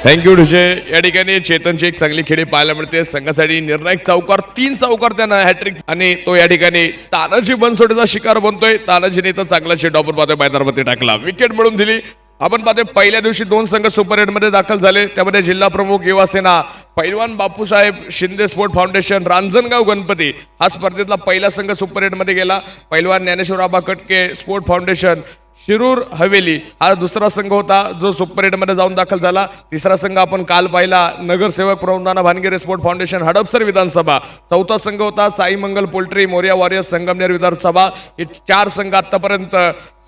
थँक्यू डुजे. या ठिकाणी चेतनची एक चांगली खेळी पाहायला मिळते. संघासाठी निर्णायक चौकार 3 चौकार त्यांना हॅट्रिक आणि तो या ठिकाणी तानाजी बनसोडेचा शिकार बनतोय. तानाजीने तर चांगला चेंडू बाजू मैदानावरती टाकला, विकेट मिळवून दिली. आपण पाहतोय पहिल्या दिवशी 2 संघ सुपर 8 मध्ये दाखल झाले. त्यामध्ये जिल्हा प्रमुख युवा सेना पैलवान बापूसाहेब शिंदे स्पोर्ट फाउंडेशन रांजणगाव गणपती हा स्पर्धेतला पहिला संघ सुपर 8 मध्ये गेला. पैलवान ज्ञानेश्वर आबा कटके स्पोर्ट फाउंडेशन शिरूर हवेली हा दुसरा संघ होता जो सुपर 8 मध्ये जाऊन दाखल झाला. तिसरा संघ आपण काल पाहिला नगरसेवक प्रमोदाना भानगिरे स्पोर्ट फाउंडेशन हडपसर विधानसभा. चौथा संघ होता साई मंगल पोल्ट्री मोरिया वॉरियर्स संगमनेर विधानसभा. हे 4 संघ आतापर्यंत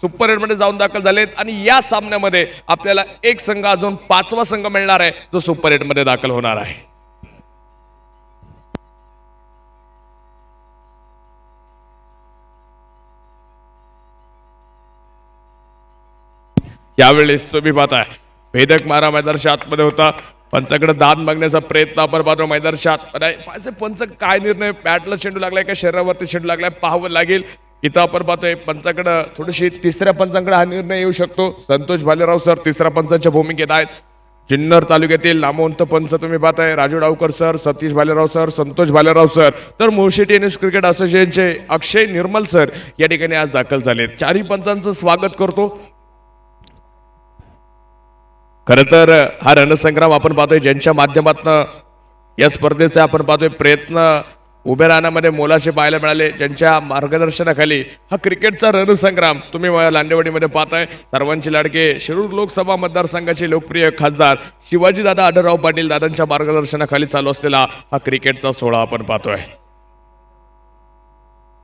सुपर 8 मध्ये जाऊन दाखल झालेत आणि या सामन्यामध्ये आपल्याला एक संघ अजून 5वा संघ मिळणार आहे जो सुपर 8 मध्ये दाखल होणार आहे. यावेळेस तुम्ही पाहताय भेदक मारा मैदानाच्या आतमध्ये होता. पंचाकडे दाद मागण्याचा प्रयत्न आपण पाहतो मैदानाच्या आतमध्ये. पंच काय निर्णय, बॅटला चेंडू लागलाय का शरीरावरती चेंडू लागलाय पाहावं लागेल. इथं आपण पाहतोय पंचाकडे थोडीशी तिसऱ्या पंचाकडे हा निर्णय येऊ शकतो. संतोष भालेराव सर तिसऱ्या पंचाच्या भूमिकेत आहेत. जुन्नर तालुक्यातील नामवंत पंच तुम्ही पाहताय Raju Davkar sir, Satish Bhalerao sir, Santosh Bhalerao sir, तर मुळशी टेनिस क्रिकेट असोसिएशनचे अक्षय निर्मल सर या ठिकाणी आज दाखल झालेत. 4ही पंचांचं स्वागत करतो. खर तर हा रणसंग्राम आपण पाहतोय ज्यांच्या माध्यमातून या स्पर्धेचा आपण पाहतोय प्रयत्न उभे राहण्यामध्ये मोलाचे पाहायला मिळाले, ज्यांच्या मार्गदर्शनाखाली हा क्रिकेटचा रणसंग्राम तुम्ही लांडेवाडीमध्ये पाहताय. सर्वांचे लाडके शिरूर लोकसभा मतदारसंघाचे लोकप्रिय खासदार शिवाजी दादा आढळराव पाटील दादांच्या मार्गदर्शनाखाली चालू असलेला हा क्रिकेटचा सोहळा आपण पाहतोय.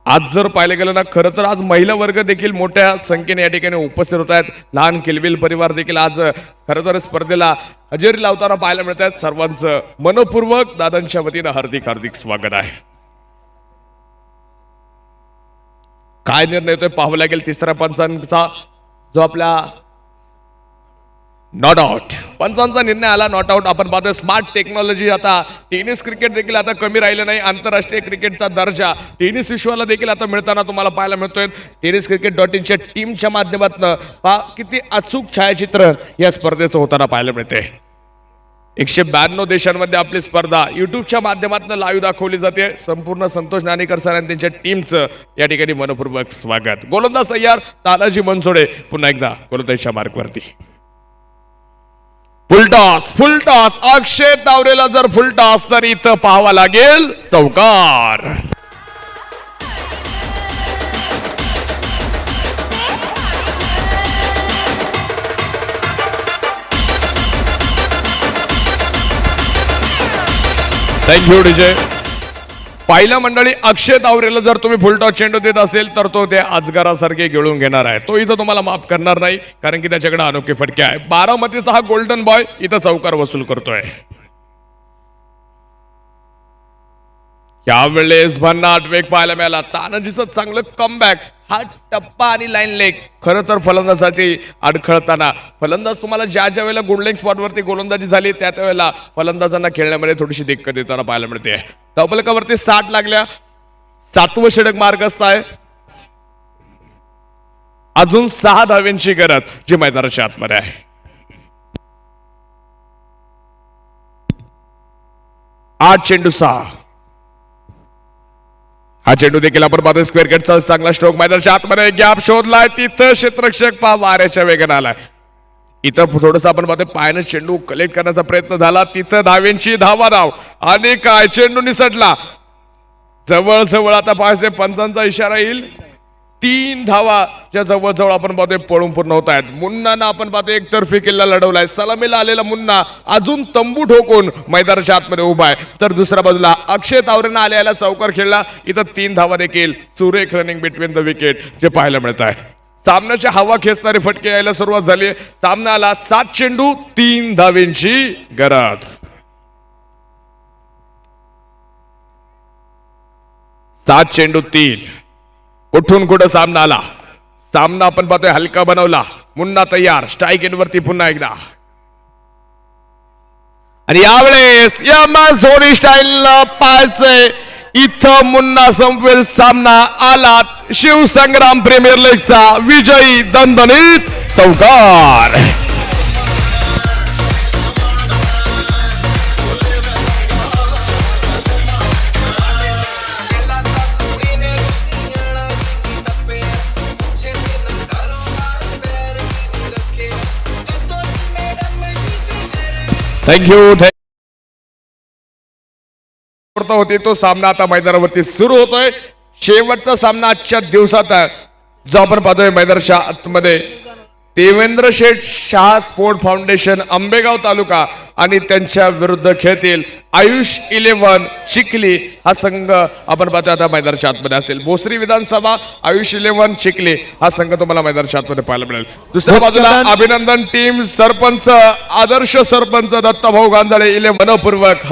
आज जर पाहिलं गेलं ना खरं तर आज महिला वर्ग देखील मोठ्या संख्येने या ठिकाणी उपस्थित होत आहेत. लहान किलबिल परिवार देखील आज खरं तर स्पर्धेला हजेरी लावताना पाहायला मिळत आहेत. सर्वांचं मनपूर्वक दादांच्या वतीनं हार्दिक हार्दिक स्वागत आहे. काय निर्णय होतोय पाहावं लागेल. तिसऱ्या पंचांचा जो आपला नॉट आउट पंचांचा निर्णय आला. नॉट आउट आपण पाहतोय स्मार्ट टेक्नॉलॉजी. आता टेनिस क्रिकेट देखील आता कमी राहिलं नाही. आंतरराष्ट्रीय क्रिकेटचा दर्जा टेनिस विश्वाला देखील आता मिळताना तुम्हाला पाहायला मिळतोय. टेनिसक्रिकेट.inच्या टीमच्या माध्यमातून पहा किती अचूक छायाचित्र या स्पर्धेचं होताना पाहायला मिळते. 192 देशांमध्ये आपली स्पर्धा युट्यूबच्या माध्यमातून लाईव्ह दाखवली जाते. संपूर्ण संतोष नाणेकर सर आणि त्यांच्या टीमचं या ठिकाणी मनपूर्वक स्वागत. गोलंदाज तयार तानाजी बनसोडे पुन्हा एकदा गोलंदाजीच्या मार्कवरती. फुल टॉस अक्षय तावरेला जर फुल टॉस तर इथं पाहावा लागेल चौकार. Thank you DJ. पहिल्या मंडळी अक्षय तावरेला जर तुम्ही फुलटॉस चेंडू देत असेल तर तो त्या अजगरासारखे गिळून घेणार आहे. तो इथं तुम्हाला माफ करणार नाही कारण की त्याच्याकडे अनोखे फटके आहे. बारामतीचा हा गोल्डन बॉय इथं चौकार वसूल करतोय. यावेळेस भन्नाट वेग पाहायला मिळाला. तानाजीचं चांगलं कमबॅक. हा टप्पा आणि लाईन लेग खरं तर फलंदाजासाठी अडखळताना फलंदाज तुम्हाला ज्या ज्या वेळेला गोल्डन स्पॉटवरती गोलंदाजी झाली त्या वेळेला फलंदाजांना खेळण्यामध्ये थोडीशी दिक्कत देताना पाहायला मिळते. धावफलकावरती 60 लागल्या. 7वं षटक मार्गस्थ आहे. अजून 6 धाव्यांची गरज जी मैदानाच्या आतमध्ये आहे. 8 चेंडू 6. हा चेंडू देखील आपण पाहतो स्क्वेअर गेटचा चांगला स्ट्रोक मैदानाच्या आतमध्ये गॅप शोधलाय. तिथं क्षेत्ररक्षक वाऱ्याच्या वेगाने आलाय. इथं थोडंसं आपण पाहतोय पायाने चेंडू कलेक्ट करण्याचा प्रयत्न झाला, तिथं धावेंची धावा धाव आणि काय चेंडू निसटला जवळ जवळ. आता पाहायचे पंचांचा इशारा येईल. 3 धावाच्या जवळ जवळ आपण पाहतोय पळून पूर्ण होत आहेत. मुन्नानं आपण पाहतोय एकतर्फी किल्ला लढवलाय. सलामीला आलेला मुन्ना अजून तंबू ठोकून मैदानाच्या आतमध्ये उभा आहे. तर दुसऱ्या बाजूला अक्षय तावरेनं आलेला चौकार खेळला. इथं 3 धावा देखील सुरेख रनिंग बिटवीन द विकेट जे पाहायला मिळत आहे. सामन्याच्या हवा खेचणारे फटके यायला सुरुवात झाली. सामन्याला 7 चेंडू 3 धावेंची गरज. 7 चेंडू 3. कुठून कुठं सामना आला. सामना आपण पाहतोय हलका बनवला. मुन्ना तयार. स्ट्राईक इन वरती पुन्हा एकदा. आणि यावेळेस एमएस धोनी स्टाईल पाहायचंय. इथं मुन्ना संपवेल सामना. आलात शिवसंग्राम प्रीमियर लीगचा विजयी दणदणीत चौकार. थँक्यू. होती तो सामना आता मैदानावरती सुरू होतोय. शेवटचा सामना आजच्या दिवसात आहे जो आपण पाहतोय मैदानाच्या आतमध्ये. देवेंद्र शेठ शाह स्पोर्ट फाउंडेशन आंबेगाव तालुका आणि त्यांच्या विरुद्ध खेळतील आयुष 11 चिखली हा संघ आपण पाहतोय आता मैदानाच्या आतमध्ये असेल. भोसरी विधानसभा आयुष 11 चिखली हा संघ तुम्हाला मैदानाच्या आतमध्ये पाहायला मिळेल. दुसऱ्या बाजूला अभिनंदन टीम सरपंच आदर्श सरपंच दत्ताभाऊ गांजाळे इले मनपूर्वक